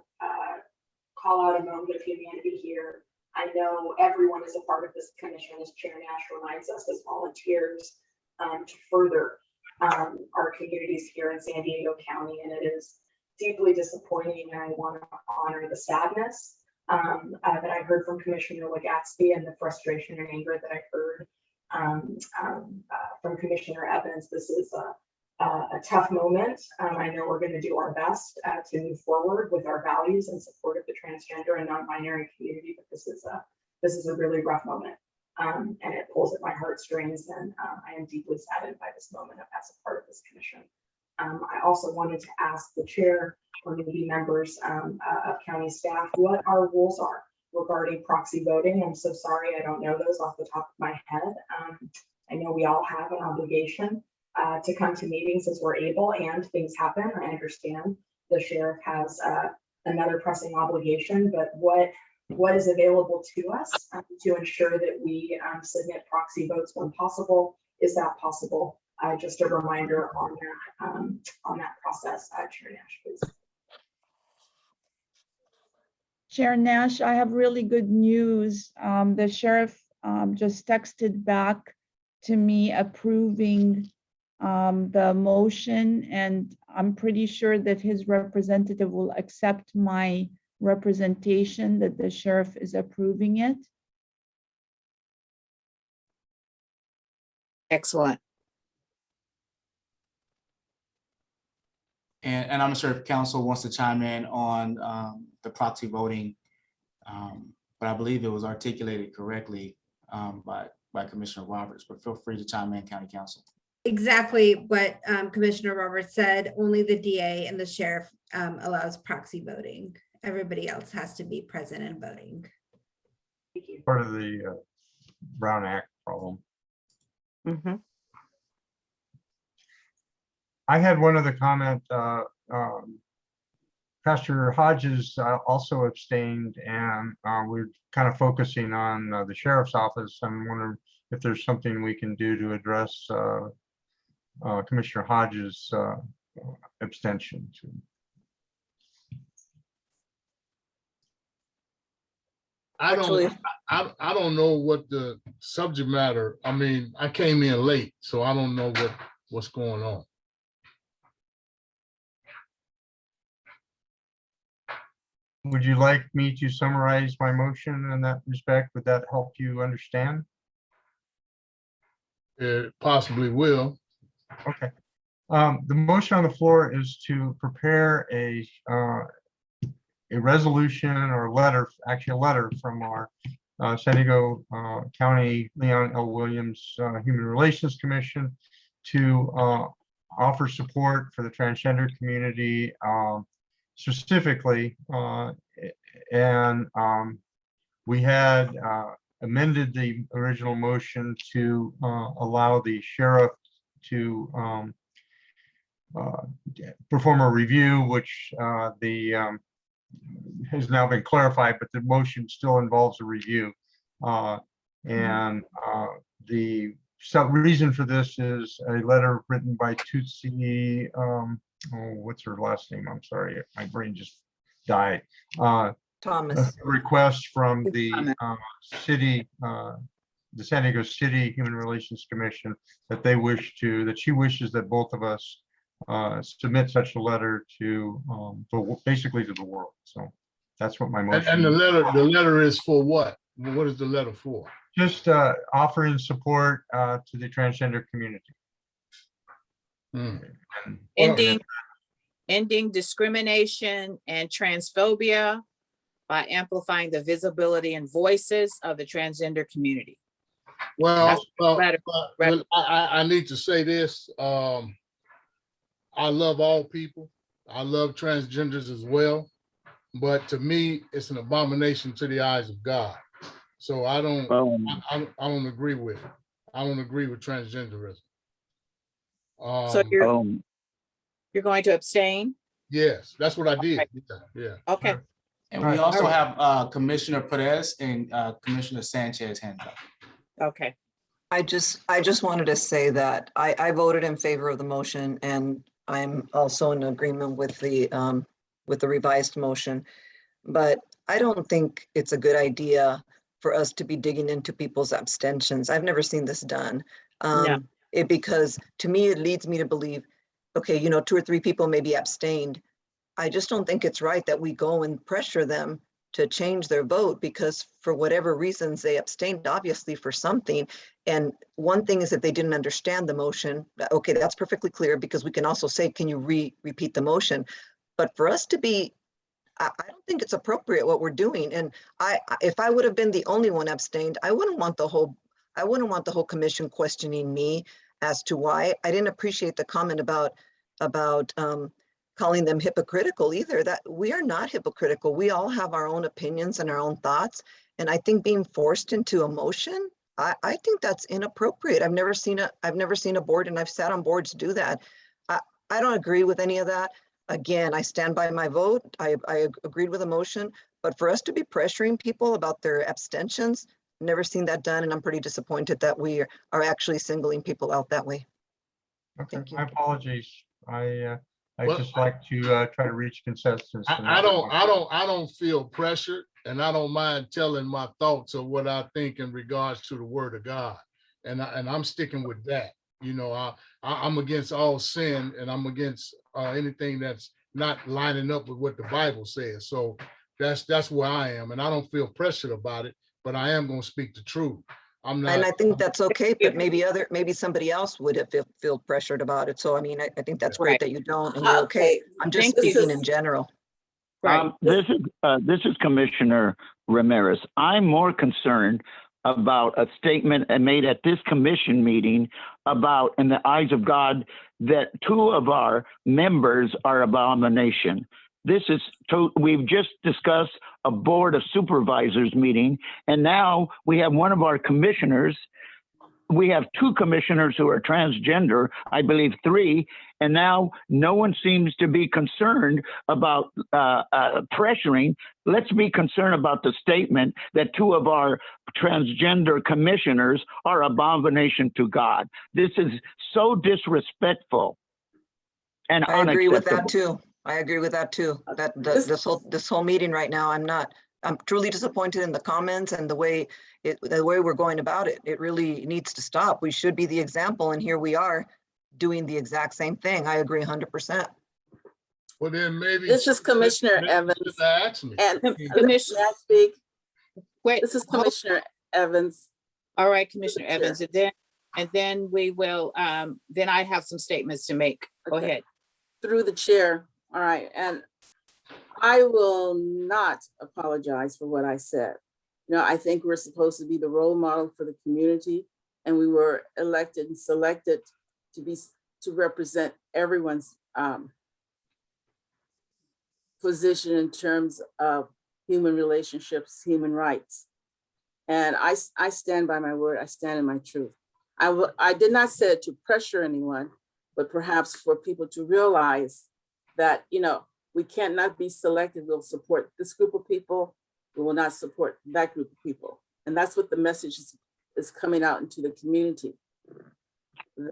[SPEAKER 17] call out a moment of humanity here. I know everyone is a part of this commission, as Chair Nash reminds us, as volunteers to further our communities here in San Diego County, and it is deeply disappointing, and I want to honor the sadness that I heard from Commissioner Legatsky and the frustration and anger that I heard from Commissioner Evans. This is a tough moment. I know we're going to do our best to move forward with our values in support of the transgender and non-binary community, but this is a really rough moment, and it pulls at my heartstrings, and I am deeply saddened by this moment as a part of this commission. I also wanted to ask the chair or maybe members of county staff what our rules are regarding proxy voting. I'm so sorry, I don't know those off the top of my head. I know we all have an obligation to come to meetings as we're able, and things happen. I understand the sheriff has another pressing obligation, but what is available to us to ensure that we submit proxy votes when possible? Is that possible? Just a reminder on that process. Chair Nash, please.
[SPEAKER 9] Chair Nash, I have really good news. The sheriff just texted back to me approving the motion, and I'm pretty sure that his representative will accept my representation that the sheriff is approving it.
[SPEAKER 1] Excellent.
[SPEAKER 2] And I'm not sure if council wants to chime in on the proxy voting, but I believe it was articulated correctly by Commissioner Roberts, but feel free to chime in, County Council.
[SPEAKER 16] Exactly what Commissioner Roberts said. Only the DA and the sheriff allows proxy voting. Everybody else has to be present and voting.
[SPEAKER 3] Part of the Brown Act problem. I had one other comment. Pastor Hodges also abstained, and we're kind of focusing on the sheriff's office. I'm wondering if there's something we can do to address Commissioner Hodges' abstention.
[SPEAKER 4] I don't know what the subject matter. I mean, I came in late, so I don't know what's going on.
[SPEAKER 3] Would you like me to summarize my motion in that respect? Would that help you understand?
[SPEAKER 4] It possibly will.
[SPEAKER 3] Okay. The motion on the floor is to prepare a resolution or a letter, actually a letter from our San Diego County Leon L. Williams Human Relations Commission to offer support for the transgender community specifically, and we had amended the original motion to allow the sheriff to perform a review, which has now been clarified, but the motion still involves a review. And the reason for this is a letter written by Tutsi, what's her last name? I'm sorry, my brain just died.
[SPEAKER 6] Thomas.
[SPEAKER 3] A request from the city the San Diego City Human Relations Commission that she wishes that both of us submit such a letter to basically to the world. So that's what my motion.
[SPEAKER 4] And the letter is for what? What is the letter for?
[SPEAKER 3] Just offering support to the transgender community.
[SPEAKER 1] Ending discrimination and transphobia by amplifying the visibility and voices of the transgender community.
[SPEAKER 4] Well, I need to say this. I love all people. I love transgenders as well. But to me, it's an abomination to the eyes of God. So I don't agree with it. I don't agree with transgenderism.
[SPEAKER 1] So you're going to abstain?
[SPEAKER 4] Yes, that's what I did.
[SPEAKER 1] Okay.
[SPEAKER 4] Yeah.
[SPEAKER 1] Okay.
[SPEAKER 2] And we also have Commissioner Perez and Commissioner Sanchez hands up.
[SPEAKER 1] Okay.
[SPEAKER 5] I just wanted to say that I voted in favor of the motion, and I'm also in agreement with the revised motion. But I don't think it's a good idea for us to be digging into people's abstentions. I've never seen this done. Because to me, it leads me to believe, okay, 2 or 3 people maybe abstained. I just don't think it's right that we go and pressure them to change their vote because for whatever reasons they abstained, obviously for something. And one thing is that they didn't understand the motion. Okay, that's perfectly clear because we can also say, can you repeat the motion? But for us to be, I don't think it's appropriate what we're doing. And if I would have been the only one abstained, I wouldn't want the whole commission questioning me as to why. I didn't appreciate the comment about calling them hypocritical either. That we are not hypocritical. We all have our own opinions and our own thoughts. And I think being forced into a motion, I think that's inappropriate. I've never seen a board, and I've sat on boards do that. I don't agree with any of that. Again, I stand by my vote. I agreed with the motion, but for us to be pressuring people about their abstentions, never seen that done. And I'm pretty disappointed that we are actually singling people out that way.
[SPEAKER 3] Okay, my apologies. I just like to try to reach consensus.
[SPEAKER 4] I don't feel pressured, and I don't mind telling my thoughts of what I think in regards to the Word of God, and I'm sticking with that. I'm against all sin, and I'm against anything that's not lining up with what the Bible says. So that's where I am, and I don't feel pressured about it. But I am going to speak the truth. I'm not.
[SPEAKER 5] And I think that's okay, but maybe somebody else would have feel pressured about it. So I mean, I think that's great that you don't, and you're okay. I'm just speaking in general.
[SPEAKER 15] Right. This is Commissioner Ramirez. I'm more concerned about a statement made at this commission meeting about, in the eyes of God, that 2 of our members are abomination. We've just discussed a board of supervisors meeting, and now we have one of our commissioners. We have 2 commissioners who are transgender, I believe 3, and now no one seems to be concerned about pressuring. Let's be concerned about the statement that 2 of our transgender commissioners are abomination to God. This is so disrespectful and
[SPEAKER 5] I agree with that
[SPEAKER 15] unacceptable.
[SPEAKER 5] too. I agree with that too. That this whole meeting right now, I'm truly disappointed in the comments and the way we're going about it. It really needs to stop. We should be the example, and here we are doing the exact same thing. I agree 100%.
[SPEAKER 4] Well, then maybe
[SPEAKER 22] this is Commissioner Evans. And Commissioner, I speak.
[SPEAKER 1] Wait,
[SPEAKER 22] this is Commissioner Evans.
[SPEAKER 1] All right, Commissioner Evans, and then we will. Then I have some statements to make. Go ahead.
[SPEAKER 22] Through the chair. All right, and I will not apologize for what I said. I think we're supposed to be the role model for the community, and we were elected and selected to represent everyone's position in terms of human relationships, human rights. And I stand by my word. I stand in my truth. I did not say it to pressure anyone, but perhaps for people to realize that, we cannot be selective. We'll support this group of people. We will not support that group of people. And that's what the message is coming out into the community.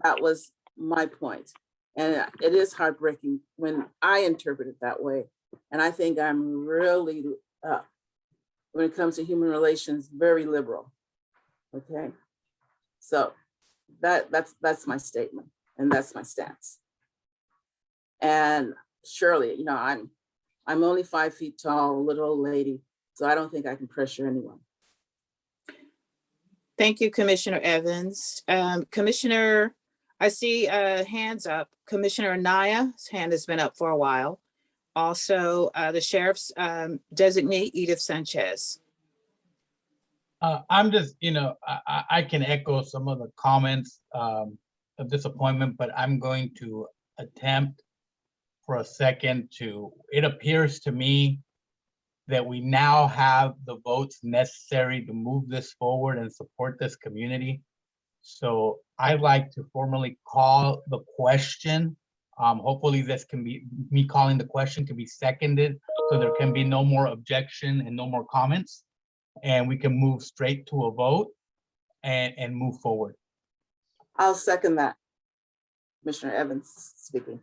[SPEAKER 22] That was my point. And it is heartbreaking when I interpret it that way. And I think I'm really, when it comes to human relations, very liberal. Okay. So that's my statement, and that's my stance. And surely, you know, I'm only 5 feet tall, a little old lady, so I don't think I can pressure anyone.
[SPEAKER 1] Thank you, Commissioner Evans. Commissioner, I see hands up. Commissioner Anaya's hand has been up for a while. Also, the sheriff's designee, Edith Sanchez.
[SPEAKER 13] I'm just, you know, I can echo some of the comments of disappointment, but I'm going to attempt for a second to, it appears to me that we now have the votes necessary to move this forward and support this community. So I'd like to formally call the question. Hopefully this can be, me calling the question can be seconded, so there can be no more objection and no more comments. And we can move straight to a vote and move forward.
[SPEAKER 22] I'll second that. Commissioner Evans speaking.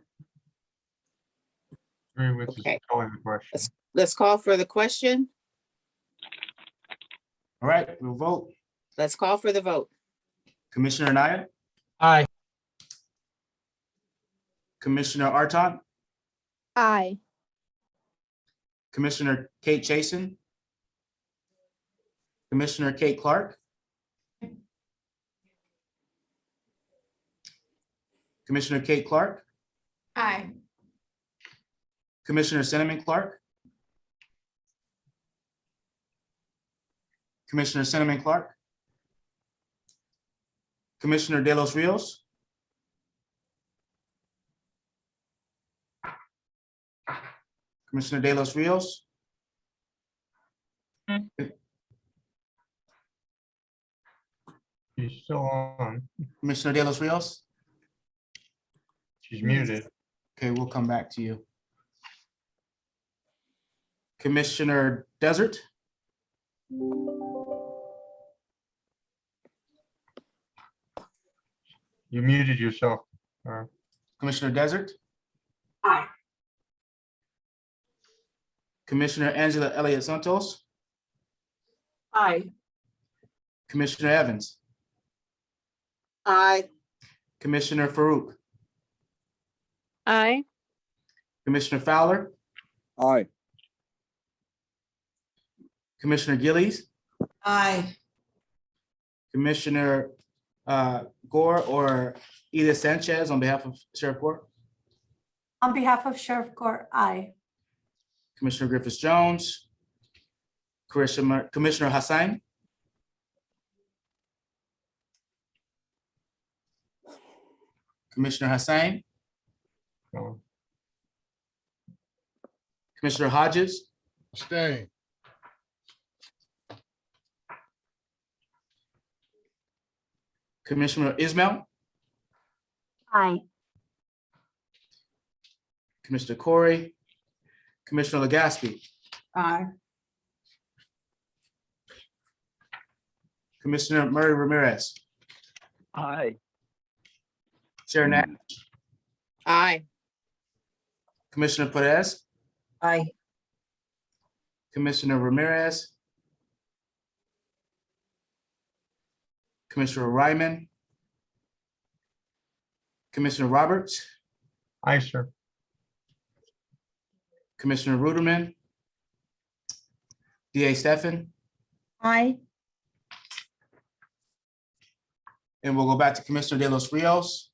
[SPEAKER 3] Agree with
[SPEAKER 1] Okay.
[SPEAKER 3] calling the question.
[SPEAKER 1] Let's call for the question.
[SPEAKER 2] All right, we'll vote.
[SPEAKER 1] Let's call for the vote.
[SPEAKER 2] Commissioner Anaya,
[SPEAKER 13] Aye.
[SPEAKER 2] Commissioner Arton,
[SPEAKER 14] Aye.
[SPEAKER 2] Commissioner Kate Chasen, Commissioner Kate Clark, Commissioner Kate Clark,
[SPEAKER 12] Aye.
[SPEAKER 2] Commissioner Cinnamon Clark, Commissioner Cinnamon Clark, Commissioner De Los Rios, Commissioner De Los Rios,
[SPEAKER 3] She's still on.
[SPEAKER 2] Commissioner De Los Rios.
[SPEAKER 3] She's muted.
[SPEAKER 2] Okay, we'll come back to you. Commissioner Desert,
[SPEAKER 3] You muted yourself.
[SPEAKER 2] Commissioner Desert,
[SPEAKER 17] Aye.
[SPEAKER 2] Commissioner Angela Elliott Santos,
[SPEAKER 17] Aye.
[SPEAKER 2] Commissioner Evans,
[SPEAKER 22] Aye.
[SPEAKER 2] Commissioner Farouk,
[SPEAKER 10] Aye.
[SPEAKER 2] Commissioner Fowler,
[SPEAKER 7] Aye.
[SPEAKER 2] Commissioner Gillies,
[SPEAKER 8] Aye.
[SPEAKER 2] Commissioner Gore or Edith Sanchez on behalf of Sheriff Gore,
[SPEAKER 20] On behalf of Sheriff Gore, aye.
[SPEAKER 2] Commissioner Griffiths Jones, Commissioner Hassan, Commissioner Hassan,
[SPEAKER 3] No.
[SPEAKER 2] Commissioner Hodges,
[SPEAKER 4] Abstain.
[SPEAKER 2] Commissioner Ismail,
[SPEAKER 17] Aye.
[SPEAKER 2] Commissioner Corey, Commissioner Legaspi,
[SPEAKER 17] Aye.
[SPEAKER 2] Commissioner Murray Ramirez,
[SPEAKER 15] Aye.
[SPEAKER 2] Chair Nash,
[SPEAKER 1] Aye.
[SPEAKER 2] Commissioner Perez,
[SPEAKER 5] Aye.
[SPEAKER 2] Commissioner Ramirez, Commissioner Ryman, Commissioner Roberts,
[SPEAKER 3] Aye, sir.
[SPEAKER 2] Commissioner Ruderman, DA Stefan,
[SPEAKER 9] Aye.
[SPEAKER 2] and we'll go back to Commissioner De Los Rios.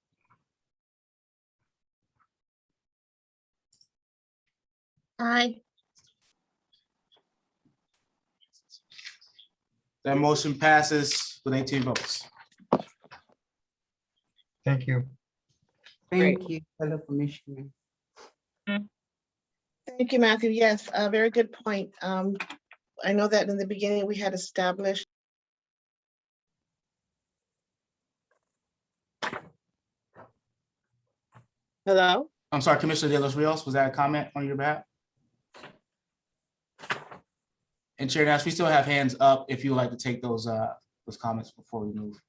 [SPEAKER 9] Aye.
[SPEAKER 2] That motion passes with 18 votes.
[SPEAKER 3] Thank you.
[SPEAKER 18] Thank you, fellow commissioner.
[SPEAKER 19] Thank you, Matthew. Yes, a very good point. I know that in the beginning we had established.
[SPEAKER 1] Hello?
[SPEAKER 2] I'm sorry, Commissioner De Los Rios, was that a comment on your behalf? And Chair Nash, we still have hands up if you would like to take those comments before we move.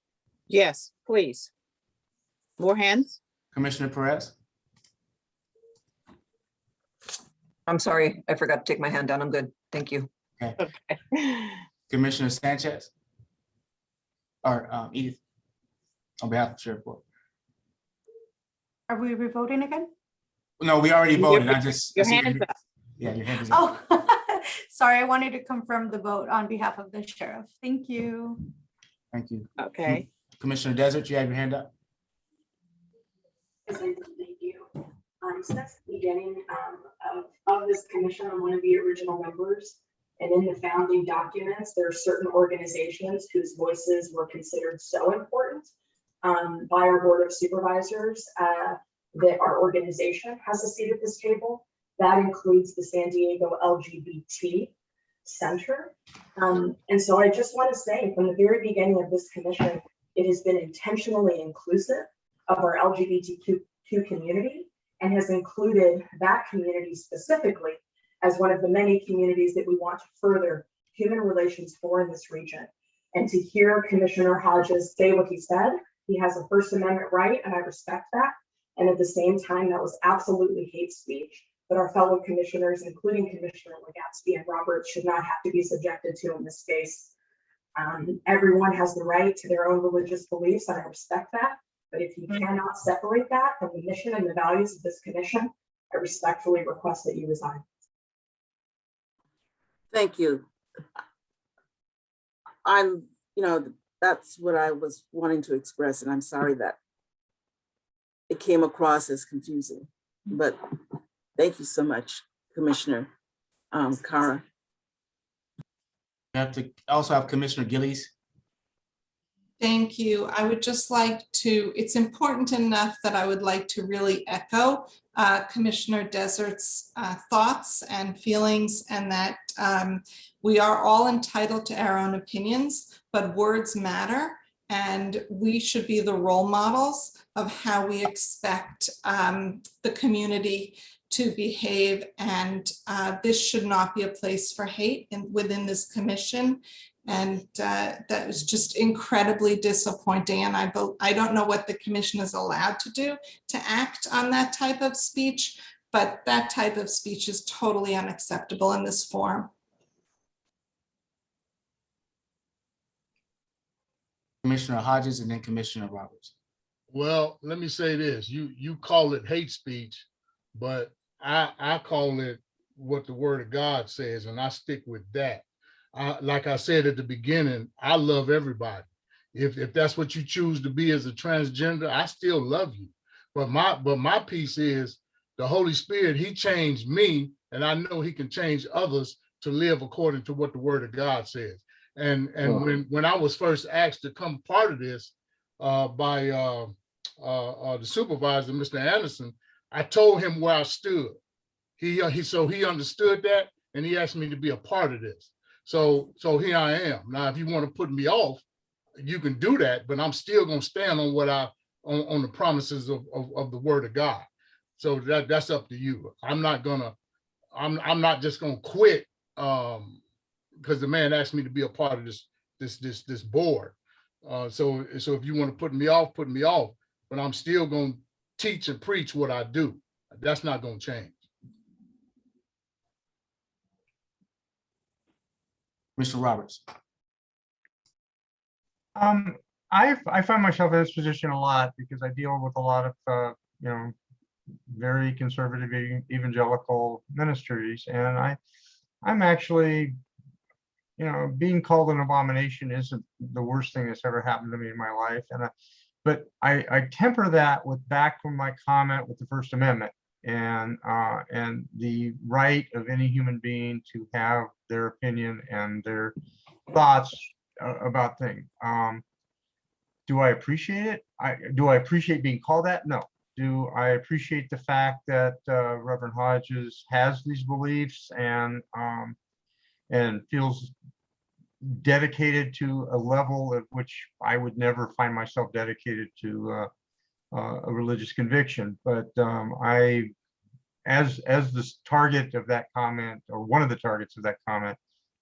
[SPEAKER 1] Yes, please. More hands?
[SPEAKER 2] Commissioner Perez,
[SPEAKER 5] I'm sorry, I forgot to take my hand down. I'm good. Thank you.
[SPEAKER 2] Commissioner Sanchez, or Edith. on behalf of Chair Ford.
[SPEAKER 20] Are we revoting again?
[SPEAKER 2] No, we already voted. I just.
[SPEAKER 1] Your hands up.
[SPEAKER 2] Yeah, your hands up.
[SPEAKER 20] Oh, sorry, I wanted to confirm the vote on behalf of the sheriff. Thank you.
[SPEAKER 2] Thank you.
[SPEAKER 1] Okay.
[SPEAKER 2] Commissioner Desert, you have your hand up.
[SPEAKER 17] Yes, I do. Thank you. Since the beginning of this commission, I'm one of the original members. And in the founding documents, there are certain organizations whose voices were considered so important by our Board of Supervisors that our organization has a seat at this table. That includes the San Diego LGBT Center. And so I just want to say from the very beginning of this commission, it has been intentionally inclusive of our LGBTQ community and has included that community specifically as one of the many communities that we want to further human relations for in this region. And to hear Commissioner Hodges say what he said, he has a First Amendment right, and I respect that. And at the same time, that was absolutely hate speech that our fellow commissioners, including Commissioner Legatsky and Roberts, should not have to be subjected to in this space. Everyone has the right to their own religious beliefs, and I respect that. But if you cannot separate that from the mission and the values of this commission, I respectfully request that you resign.
[SPEAKER 22] Thank you. That's what I was wanting to express, and I'm sorry that it came across as confusing, but thank you so much, Commissioner Kara.
[SPEAKER 2] We have to also have Commissioner Gillies.
[SPEAKER 8] Thank you. I would just like to, it's important enough that I would like to really echo Commissioner Desert's thoughts and feelings, and that we are all entitled to our own opinions, but words matter, and we should be the role models of how we expect the community to behave, and this should not be a place for hate within this commission. And that was just incredibly disappointing. And I don't know what the commission is allowed to do to act on that type of speech, but that type of speech is totally unacceptable in this forum.
[SPEAKER 2] Commissioner Hodges and then Commissioner Roberts.
[SPEAKER 4] Well, let me say this, you call it hate speech, but I call it what the word of God says, and I stick with that. Like I said at the beginning, I love everybody. If that's what you choose to be as a transgender, I still love you. But my piece is the Holy Spirit, he changed me, and I know he can change others to live according to what the word of God says. And when I was first asked to come part of this by the supervisor, Mr. Anderson, I told him where I stood. He understood that, and he asked me to be a part of this. So here I am. Now, if you want to put me off, you can do that, but I'm still going to stand on what on the promises of the word of God. So that's up to you. I'm not just gonna quit because the man asked me to be a part of this board. So if you want to put me off, but I'm still going to teach and preach what I do. That's not going to change.
[SPEAKER 2] Mr. Roberts.
[SPEAKER 3] I find myself in this position a lot because I deal with a lot of very conservative evangelical ministries, and I'm actually, being called an abomination isn't the worst thing that's ever happened to me in my life, but I temper that back from my comment with the First Amendment and the right of any human being to have their opinion and their thoughts about things. Do I appreciate it? Do I appreciate being called that? No. Do I appreciate the fact that Reverend Hodges has these beliefs and feels dedicated to a level at which I would never find myself dedicated to a religious conviction? But as the target of that comment, or one of the targets of that comment,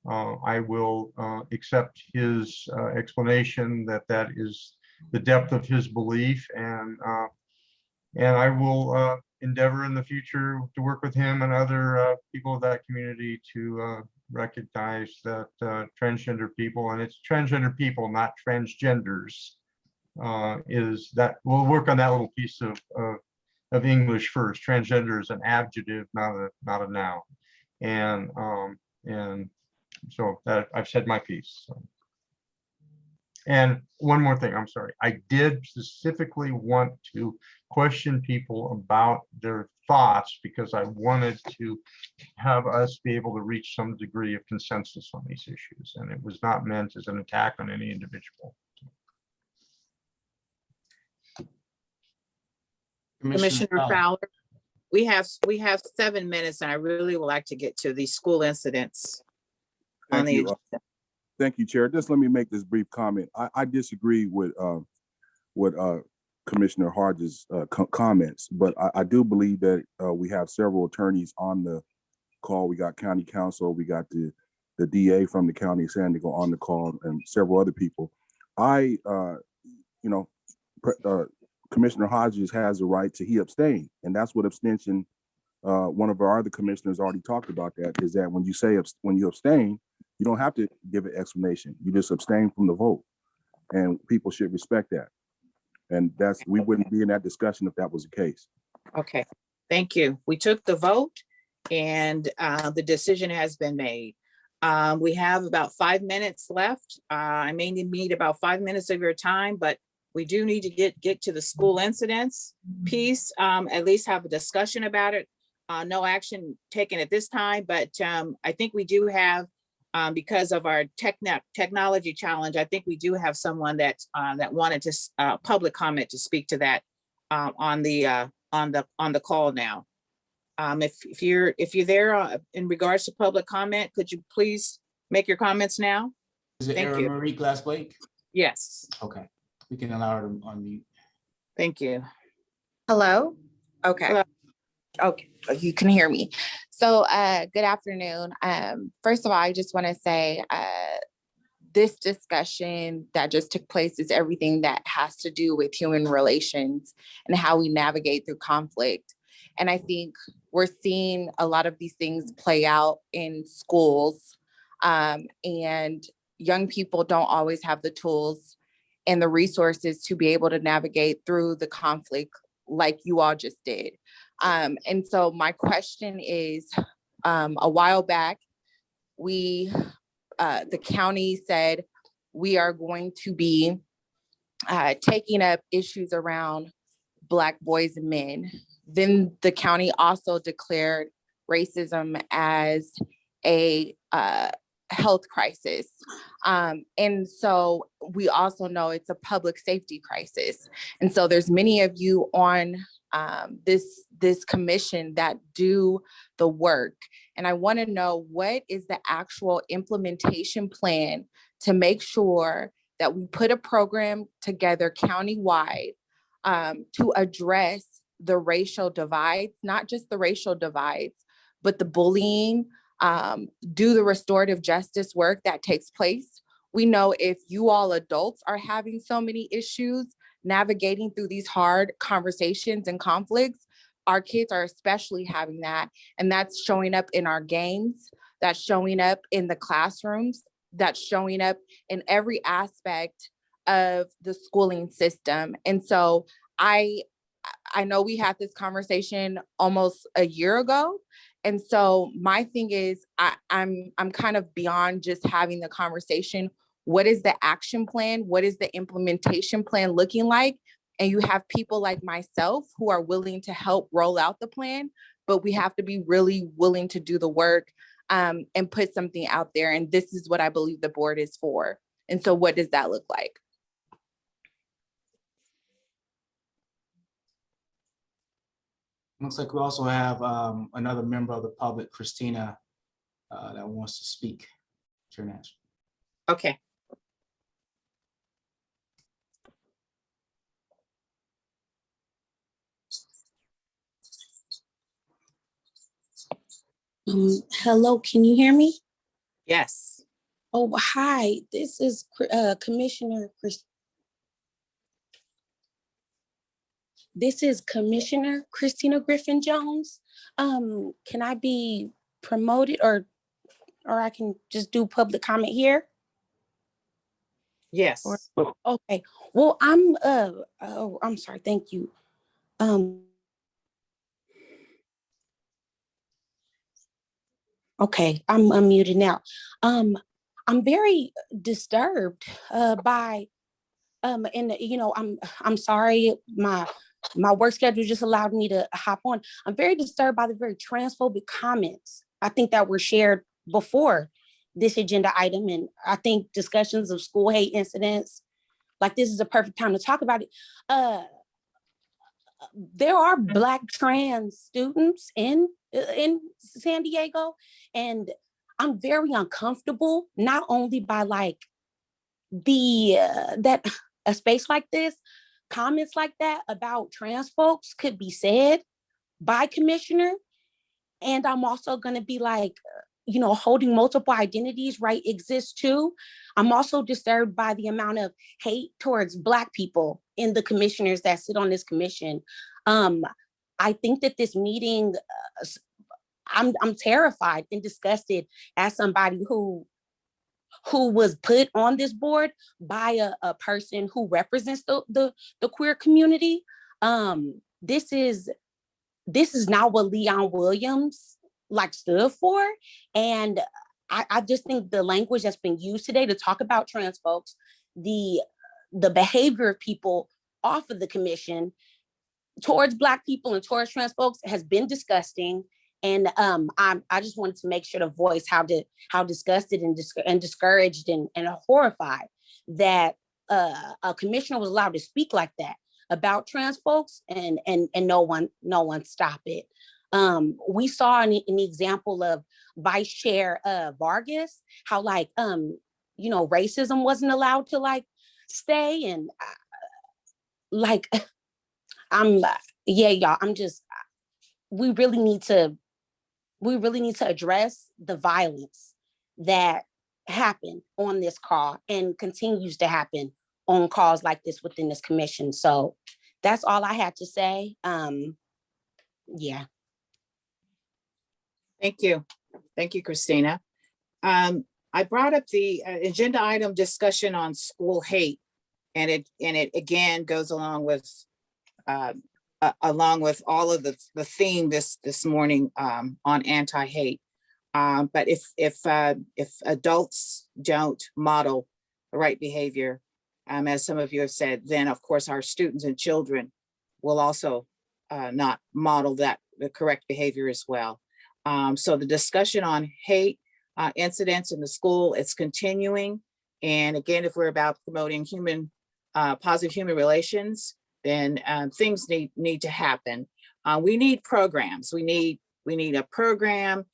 [SPEAKER 3] I will accept his explanation that is the depth of his belief, and I will endeavor in the future to work with him and other people of that community to recognize that transgender people, and it's transgender people, not transgenders, is that we'll work on that little piece of English first. Transgender is an adjective, not a noun. And so that I've said my piece. So. And one more thing, I'm sorry. I did specifically want to question people about their thoughts because I wanted to have us be able to reach some degree of consensus on these issues. And it was not meant as an attack on any individual.
[SPEAKER 1] Commissioner Fowler, we have 7 minutes, and I really would like to get to these school incidents on the agenda.
[SPEAKER 7] Thank you, Chair. Just let me make this brief comment. I disagree with Commissioner Hodges' comments, but I do believe that we have several attorneys on the call. We got county counsel, we got the DA from the county of San Diego on the call, and several other people. Commissioner Hodges has a right to abstain, and that's what abstention. One of our other commissioners already talked about that. Is that when you abstain, you don't have to give an explanation. You just abstain from the vote, and people should respect that. And we wouldn't be in that discussion if that was the case.
[SPEAKER 1] Okay, thank you. We took the vote, and the decision has been made. We have about 5 minutes left. I may need about 5 minutes of your time, but we do need to get to the school incidents piece, at least have a discussion about it. No action taken at this time, but I think we do have, because of our technology challenge, I think we do have someone that wanted to public comment to speak to that on the call now. If you're there in regards to public comment, could you please make your comments now?
[SPEAKER 2] Is it Erin Marie Glass-Blake?
[SPEAKER 1] Yes.
[SPEAKER 2] Okay, we can allow her to unmute.
[SPEAKER 1] Thank you.
[SPEAKER 11] Hello? Okay. Hello. Okay, you can hear me. So good afternoon. First of all, I just want to say this discussion that just took place is everything that has to do with human relations and how we navigate through conflict. And I think we're seeing a lot of these things play out in schools, and young people don't always have the tools and the resources to be able to navigate through the conflict like you all just did. And so my question is, a while back, the county said we are going to be taking up issues around Black boys and men. Then the county also declared racism as a health crisis. And so we also know it's a public safety crisis. And so there's many of you on this commission that do the work. And I want to know, what is the actual implementation plan to make sure that we put a program together countywide to address the racial divides, not just the racial divides, but the bullying, do the restorative justice work that takes place. We know if you all adults are having so many issues navigating through these hard conversations and conflicts, our kids are especially having that. And that's showing up in our games, that's showing up in the classrooms, that's showing up in every aspect of the schooling system. And so I know we had this conversation almost a year ago. And so my thing is, I'm kind of beyond just having the conversation. What is the action plan? What is the implementation plan looking like? And you have people like myself who are willing to help roll out the plan, but we have to be really willing to do the work and put something out there. And this is what I believe the board is for. And so what does that look like?
[SPEAKER 2] Looks like we also have another member of the public, Christina, that wants to speak. Chair Nash.
[SPEAKER 1] Okay.
[SPEAKER 21] Hello, can you hear me?
[SPEAKER 1] Yes.
[SPEAKER 21] Oh, hi, this is Commissioner Christina Griffin-Jones. Can I be promoted or I can just do public comment here?
[SPEAKER 1] Yes.
[SPEAKER 21] Okay. Well, I'm sorry. Thank you. Okay, I'm unmuted now. I'm very disturbed by and you know, I'm sorry, my work schedule just allowed me to hop on. I'm very disturbed by the very transphobic comments I think that were shared before this agenda item, and I think discussions of school hate incidents, like this is a perfect time to talk about it. There are Black trans students in San Diego, and I'm very uncomfortable, not only by like that a space like this, comments like that about trans folks could be said by commissioner. And I'm also going to be like, you know, holding multiple identities, right, exists too. I'm also disturbed by the amount of hate towards Black people in the commissioners that sit on this commission. I think that this meeting, I'm terrified and disgusted as somebody who was put on this board by a person who represents the queer community. This is not what Leon Williams like stood for. And I just think the language that's been used today to talk about trans folks, the behavior of people off of the commission towards Black people and towards trans folks has been disgusting. And I just wanted to make sure to voice how disgusted and discouraged and horrified that a commissioner was allowed to speak like that about trans folks, and no one stop it. We saw an example of Vice Chair Vargas, how like you know, racism wasn't allowed to like stay, and like yeah, y'all, we really need to address the violence that happened on this call and continues to happen on calls like this within this commission. So that's all I had to say. Yeah.
[SPEAKER 1] Thank you. Thank you, Christina. I brought up the agenda item discussion on school hate, and it again goes along with all of the theme this morning on anti-hate. But if adults don't model the right behavior, as some of you have said, then of course our students and children will also not model the correct behavior as well. So the discussion on hate incidents in the school, it's continuing. And again, if we're about promoting positive human relations, then things need to happen. We need programs. We need a program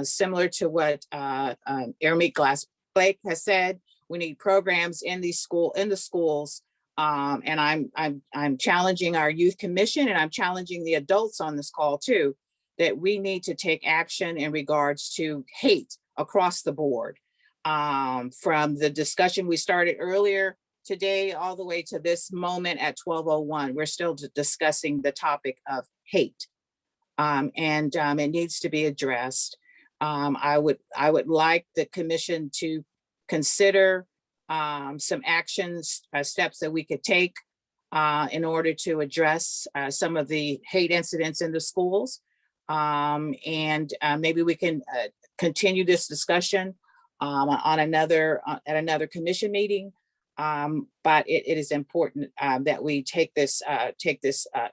[SPEAKER 1] similar to what Aramik Glass-Blake has said. We need programs in the schools. And I'm challenging our youth commission, and I'm challenging the adults on this call too, that we need to take action in regards to hate across the board. From the discussion we started earlier today all the way to this moment at 12:01, we're still discussing the topic of hate. And it needs to be addressed. I would like the commission to consider some actions, steps that we could take in order to address some of the hate incidents in the schools. And maybe we can continue this discussion at another commission meeting. But it is important that we take this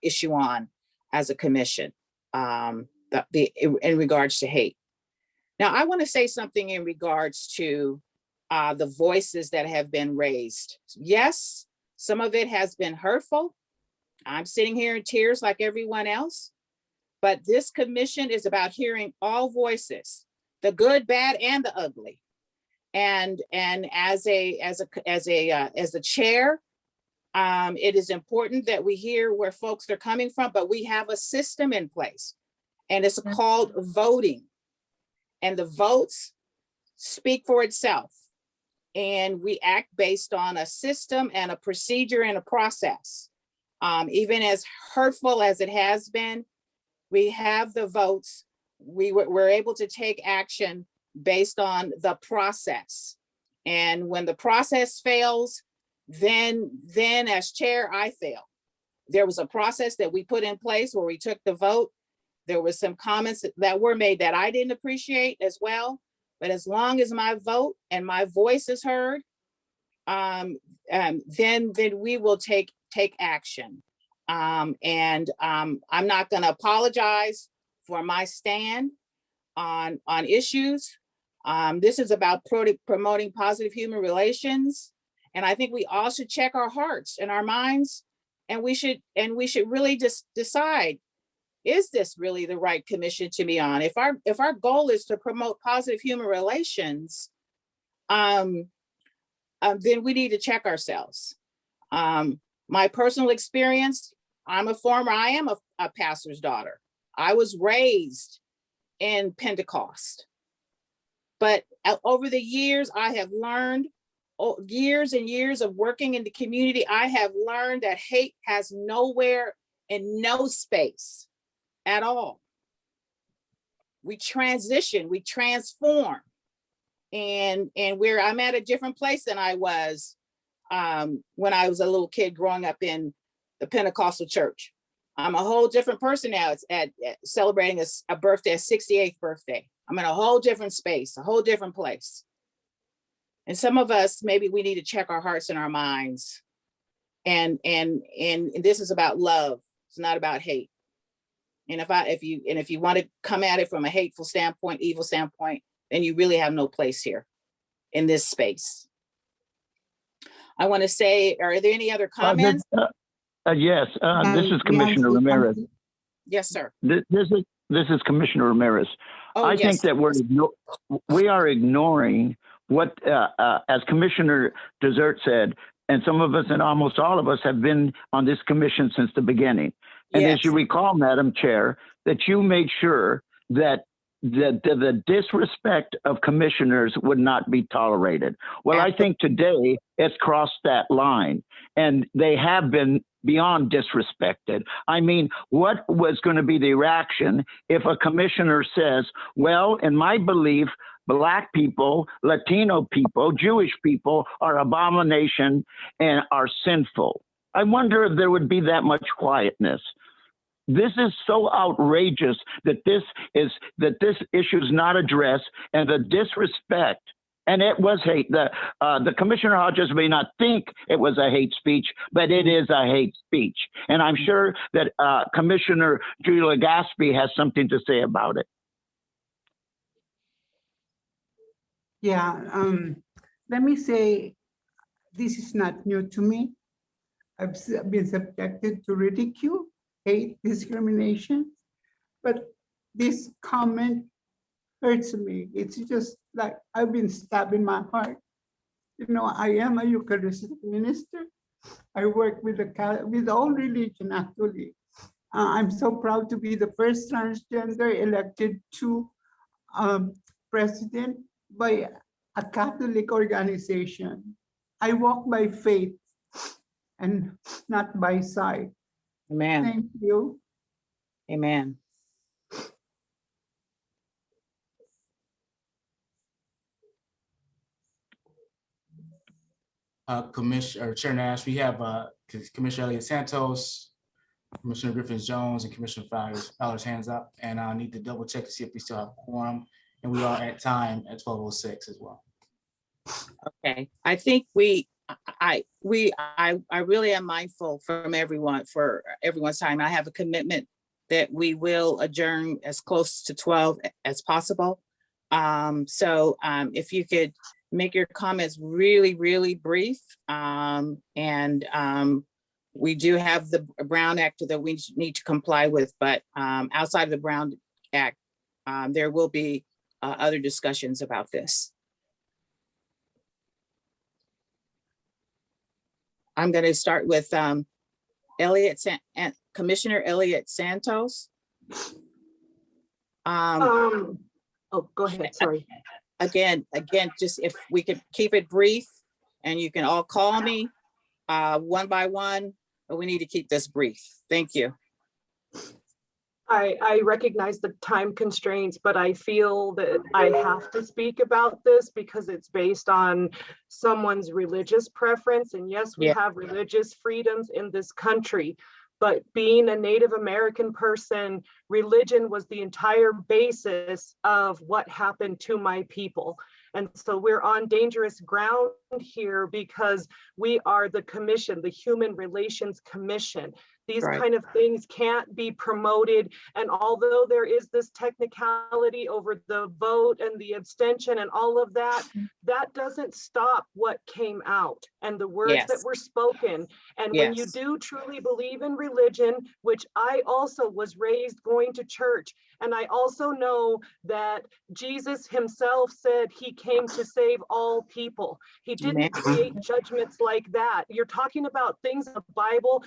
[SPEAKER 1] issue on as a commission in regards to hate. Now, I want to say something in regards to the voices that have been raised. Yes, some of it has been hurtful. I'm sitting here in tears like everyone else, but this commission is about hearing all voices, the good, bad, and the ugly. And as a chair, it is important that we hear where folks are coming from, but we have a system in place, and it's called voting. And the votes speak for itself. And we act based on a system and a procedure and a process. Even as hurtful as it has been, we have the votes. We're able to take action based on the process. And when the process fails, then as chair, I fail. There was a process that we put in place where we took the vote. There was some comments that were made that I didn't appreciate as well. But as long as my vote and my voice is heard, then we will take action. I'm not going to apologize for my stand on issues. This is about promoting positive human relations. And I think we all should check our hearts and our minds, and we should really just decide, is this really the right commission to be on? If our goal is to promote positive human relations, then we need to check ourselves. My personal experience, I am a pastor's daughter. I was raised in Pentecost. But over the years, I have learned, years and years of working in the community, I have learned that hate has nowhere and no space at all. We transition, we transform. And I'm at a different place than I was when I was a little kid growing up in the Pentecostal church. I'm a whole different person now. It's at celebrating a birthday, a 68th birthday. I'm in a whole different space, a whole different place. And some of us, maybe we need to check our hearts and our minds. And this is about love. It's not about hate. And if you want to come at it from a hateful standpoint, evil standpoint, then you really have no place here in this space. I want to say, are there any other comments?
[SPEAKER 15] Yes, this is Commissioner Ramirez.
[SPEAKER 1] Yes, sir.
[SPEAKER 15] This is Commissioner Ramirez.
[SPEAKER 1] Oh,
[SPEAKER 15] I
[SPEAKER 1] yes.
[SPEAKER 15] think that we are ignoring what, as Commissioner Desert said, and some of us and almost all of us have been on this commission since the beginning. And
[SPEAKER 1] Yes.
[SPEAKER 15] as you recall, Madam Chair, that you made sure that the disrespect of commissioners would not be tolerated. Well, I think today it's crossed that line, and they have been beyond disrespected. I mean, what was going to be the reaction if a commissioner says, well, in my belief, Black people, Latino people, Jewish people are abomination and are sinful? I wonder if there would be that much quietness. This is so outrageous that this issue is not addressed, and the disrespect, and it was hate. The Commissioner Hodges may not think it was a hate speech, but it is a hate speech. And I'm sure that Commissioner Julia Gaspy has something to say about it.
[SPEAKER 18] Yeah, let me say, this is not new to me. I've been subjected to ridicule, hate, discrimination, but this comment hurts me. It's just like I've been stabbed in my heart. You know, I am a Eucharistic minister. I work with all religion, actually. I'm so proud to be the first transgender elected to president by a Catholic organization. I walk by faith and not by sight.
[SPEAKER 1] Amen.
[SPEAKER 18] Thank you.
[SPEAKER 1] Amen.
[SPEAKER 2] Chair Nash, we have Commissioner Elliott Santos, Commissioner Griffin-Jones, and Commissioner Fowler's hands up, and I need to double check to see if we still have quorum, and we are at time at 12:06 as well.
[SPEAKER 1] Okay, I think I really am mindful for everyone's time. I have a commitment that we will adjourn as close to 12 as possible. So if you could make your comments really, really brief. We do have the Brown Act that we need to comply with, but outside of the Brown Act, there will be other discussions about this. I'm going to start with Commissioner Elliott Santos.
[SPEAKER 19] Oh, go ahead, sorry.
[SPEAKER 1] Again, just if we could keep it brief, and you can all call me one by one, but we need to keep this brief. Thank you.
[SPEAKER 6] I recognize the time constraints, but I feel that I have to speak about this because it's based on someone's religious preference. And yes, we have religious freedoms in this country, but being a Native American person, religion was the entire basis of what happened to my people. And so we're on dangerous ground here because we are the commission, the Human Relations Commission. These kind of things can't be promoted. And although there is this technicality over the vote and the abstention and all of that, that doesn't stop what came out and the words that were spoken. And when you do truly believe in religion, which I also was raised going to church, and I also know that Jesus himself said he came to save all people. He didn't create judgments like that. You're talking about things in the Bible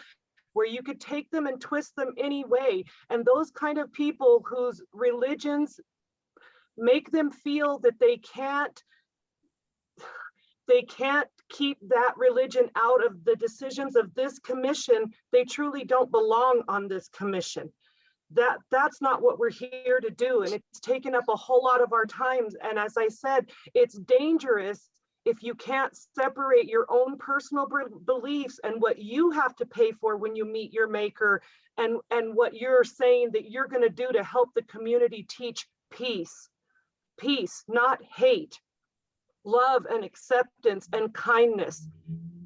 [SPEAKER 6] where you could take them and twist them any way. And those kind of people whose religions make them feel that they can't keep that religion out of the decisions of this commission, they truly don't belong on this commission. That's not what we're here to do. And it's taken up a whole lot of our times. And as I said, it's dangerous if you can't separate your own personal beliefs and what you have to pay for when you meet your maker and what you're saying that you're going to do to help the community teach peace, not hate, love and acceptance and kindness.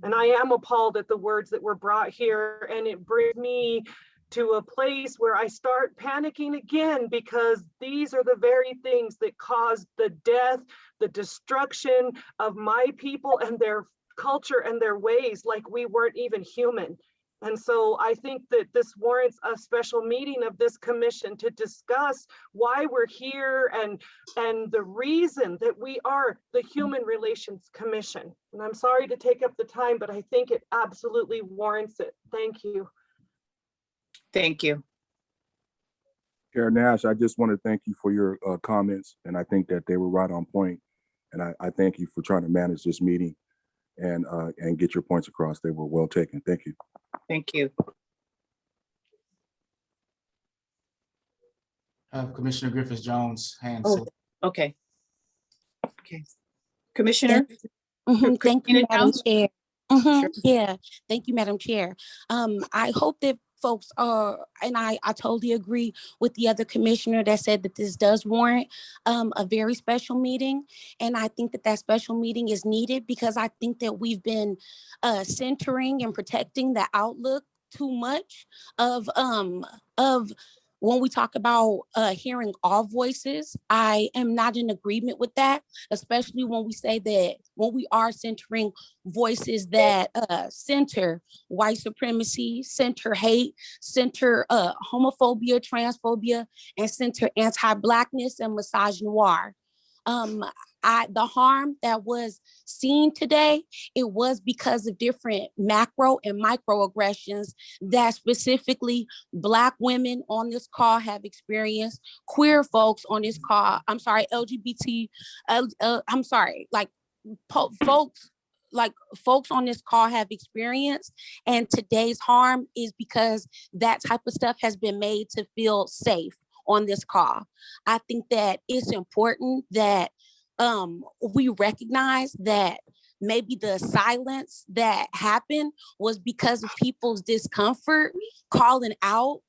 [SPEAKER 6] And I am appalled at the words that were brought here, and it brings me to a place where I start panicking again, because these are the very things that caused the death, the destruction of my people and their culture and their ways, like we weren't even human. And so I think that this warrants a special meeting of this commission to discuss why we're here and the reason that we are the Human Relations Commission. And I'm sorry to take up the time, but I think it absolutely warrants it. Thank you.
[SPEAKER 1] Thank you.
[SPEAKER 7] Chair Nash, I just want to thank you for your comments, and I think that they were right on point. And I thank you for trying to manage this meeting and get your points across. They were well taken. Thank you.
[SPEAKER 1] Thank you.
[SPEAKER 2] Commissioner Griffiths-Jones' hand.
[SPEAKER 1] Oh, okay. Okay. Commissioner?
[SPEAKER 21] Thank you, Madam Chair. Yeah, thank you, Madam Chair. I hope that folks are, and I totally agree with the other commissioner that said that this does warrant a very special meeting. And I think that that special meeting is needed because I think that we've been centering and protecting the outlook too much of when we talk about hearing all voices. I am not in agreement with that, especially when we say that when we are centering voices that center white supremacy, center hate, center homophobia, transphobia, and center anti-Blackness and misogynoir. The harm that was seen today, it was because of different macro and microaggressions that specifically Black women on this call have experienced, queer folks on this call, I'm sorry, LGBT, I'm sorry, like folks on this call have experienced, and today's harm is because that type of stuff has been made to feel safe on this call. I think that it's important that we recognize that maybe the silence that happened was because of people's discomfort, calling out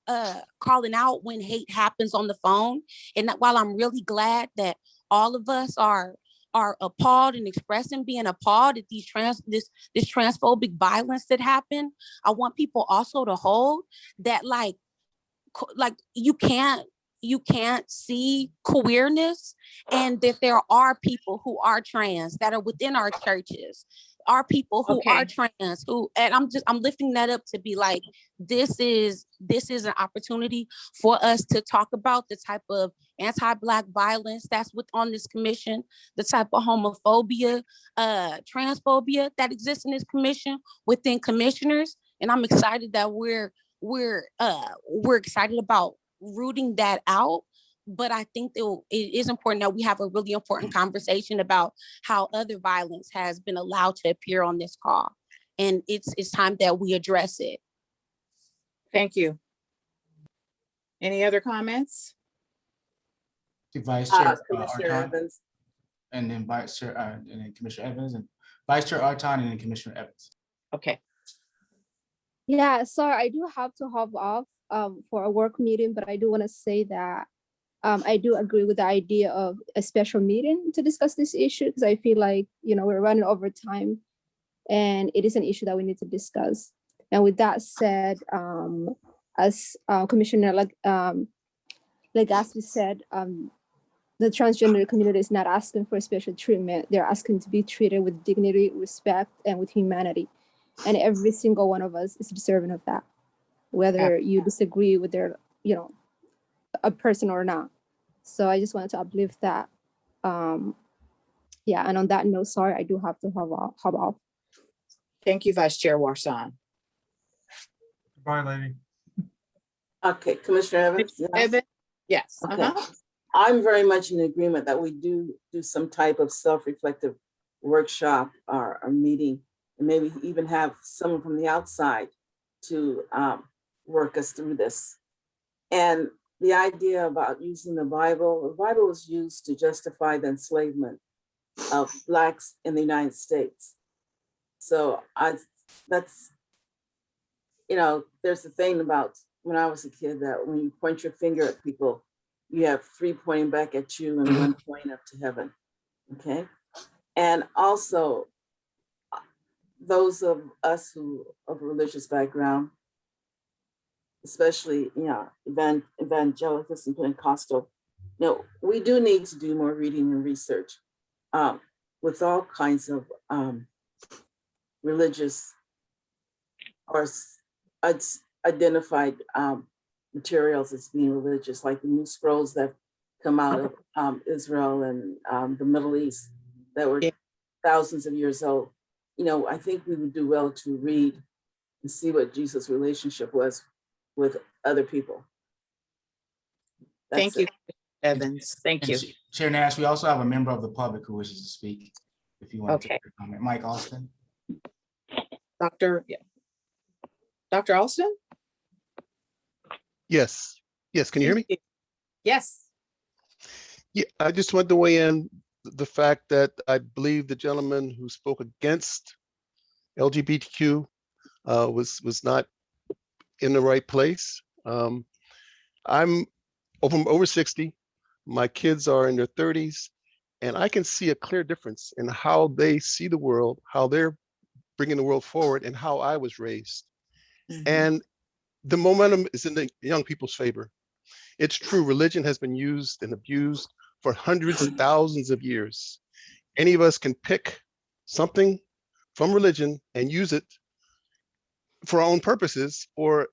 [SPEAKER 21] when hate happens on the phone. And while I'm really glad that all of us are appalled and expressing being appalled at this transphobic violence that happened, I want people also to hold that like you can't see queerness, and that there are people who are trans that are within our churches, are people who are trans and I'm lifting that up to be like, this is an opportunity for us to talk about the type of anti-Black violence that's on this commission, the type of homophobia, transphobia that exists in this commission within commissioners. And I'm excited that we're excited about rooting that out. But I think that it is important that we have a really important conversation about how other violence has been allowed to appear on this call. And it's time that we address it.
[SPEAKER 1] Thank you. Any other comments?
[SPEAKER 2] To Vice Chair
[SPEAKER 22] Commissioner
[SPEAKER 2] Arton,
[SPEAKER 22] Evans.
[SPEAKER 2] and then Vice Chair, and then Commissioner Evans, and Vice Chair Arton, and then Commissioner Evans.
[SPEAKER 1] Okay.
[SPEAKER 14] Yeah, sorry, I do have to hop off for a work meeting, but I do want to say that I do agree with the idea of a special meeting to discuss this issue, because I feel like, you know, we're running over time and it is an issue that we need to discuss. And with that said, as Commissioner Legaspi said, the transgender community is not asking for special treatment. They're asking to be treated with dignity, respect, and with humanity. And every single one of us is deserving of that, whether you disagree with their, you know, a person or not. So I just wanted to uplift that. Yeah, and on that note, sorry, I do have to hop off.
[SPEAKER 1] Thank you, Vice Chair Warsan.
[SPEAKER 3] Bye, lady.
[SPEAKER 22] Okay, Commissioner Evans. Yes.
[SPEAKER 1] Evans? Yes.
[SPEAKER 22] Okay. I'm very much in agreement that we do some type of self-reflective workshop or meeting, and maybe even have someone from the outside to work us through this. And the idea about using the Bible was used to justify the enslavement of Blacks in the United States. So that's, you know, there's a thing about when I was a kid that when you point your finger at people, you have 3 pointing back at you and 1 pointing up to heaven, okay? And also, those of us who of religious background, especially, you know, evangelicals and Pentecostal, you know, we do need to do more reading and research with all kinds of religious or identified materials as being religious, like the new scrolls that come out of Israel and the Middle East that were thousands of years old. You know, I think we would do well to read and see what Jesus' relationship was with other people.
[SPEAKER 1] Thank you, Evans. Thank you.
[SPEAKER 2] Chair Nash, we also have a member of the public who wishes to speak. If you want to take a comment, Mike Alston.
[SPEAKER 1] Dr. Alston?
[SPEAKER 13] Yes. Yes. Can you hear me?
[SPEAKER 1] Yes.
[SPEAKER 13] Yeah, I just want to weigh in the fact that I believe the gentleman who spoke against LGBTQ was not in the right place. I'm over 60. My kids are in their 30s, and I can see a clear difference in how they see the world, how they're bringing the world forward, and how I was raised. And the momentum is in the young people's favor. It's true, religion has been used and abused for hundreds of thousands of years. Any of us can pick something from religion and use it for our own purposes, or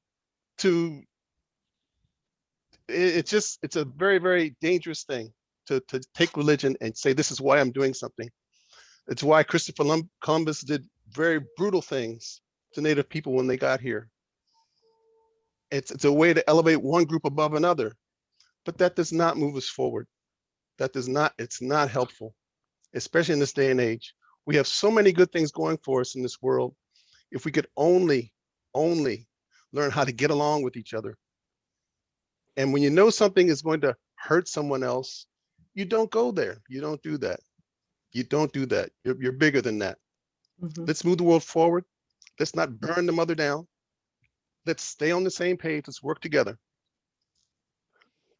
[SPEAKER 13] to, it's a very, very dangerous thing to take religion and say, this is why I'm doing something. It's why Christopher Columbus did very brutal things to Native people when they got here. It's a way to elevate one group above another, but that does not move us forward. It's not helpful, especially in this day and age. We have so many good things going for us in this world. If we could only learn how to get along with each other. And when you know something is going to hurt someone else, you don't go there. You don't do that. You don't do that. You're bigger than that. Let's move the world forward. Let's not burn the mother down. Let's stay on the same page. Let's work together.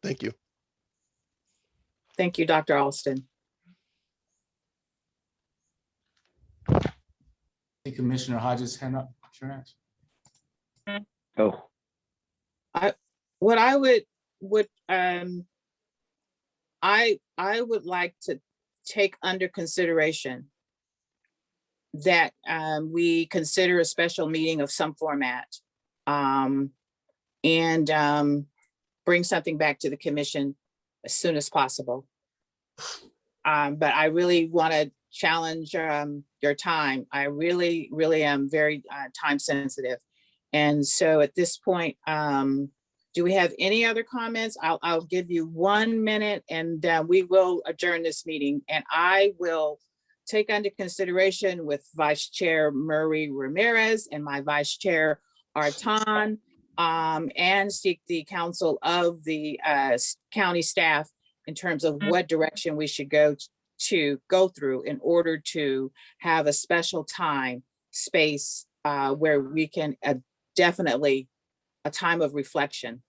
[SPEAKER 13] Thank you.
[SPEAKER 1] Thank you, Dr. Alston.
[SPEAKER 2] Commissioner Hodges' hand up. Sure.
[SPEAKER 15] Oh.
[SPEAKER 1] What I would like to take under consideration that we consider a special meeting of some format and bring something back to the commission as soon as possible. But I really want to challenge your time. I really am very time sensitive. And so at this point, do we have any other comments? I'll give you 1 minute and we will adjourn this meeting, and I will take under consideration with Vice Chair Murray Ramirez and my Vice Chair Arton and seek the counsel of the county staff in terms of what direction we should go through in order to have a special time space where we can definitely a time of reflection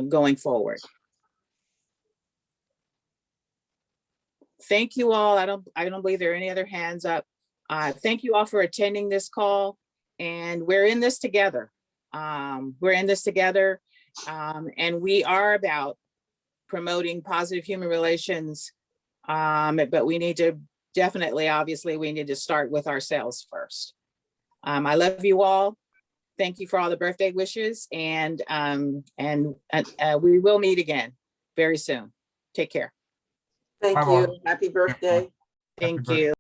[SPEAKER 1] going forward. Thank you all. I don't believe there are any other hands up. Thank you all for attending this call, and we're in this together. We're in this together, and we are about promoting positive human relations, but we need to definitely, obviously, we need to start with ourselves first. I love you all. Thank you for all the birthday wishes, and we will meet again very soon. Take care.
[SPEAKER 22] Thank
[SPEAKER 3] Bye,
[SPEAKER 22] you.
[SPEAKER 3] Bob.
[SPEAKER 22] Happy birthday.
[SPEAKER 1] Thank you.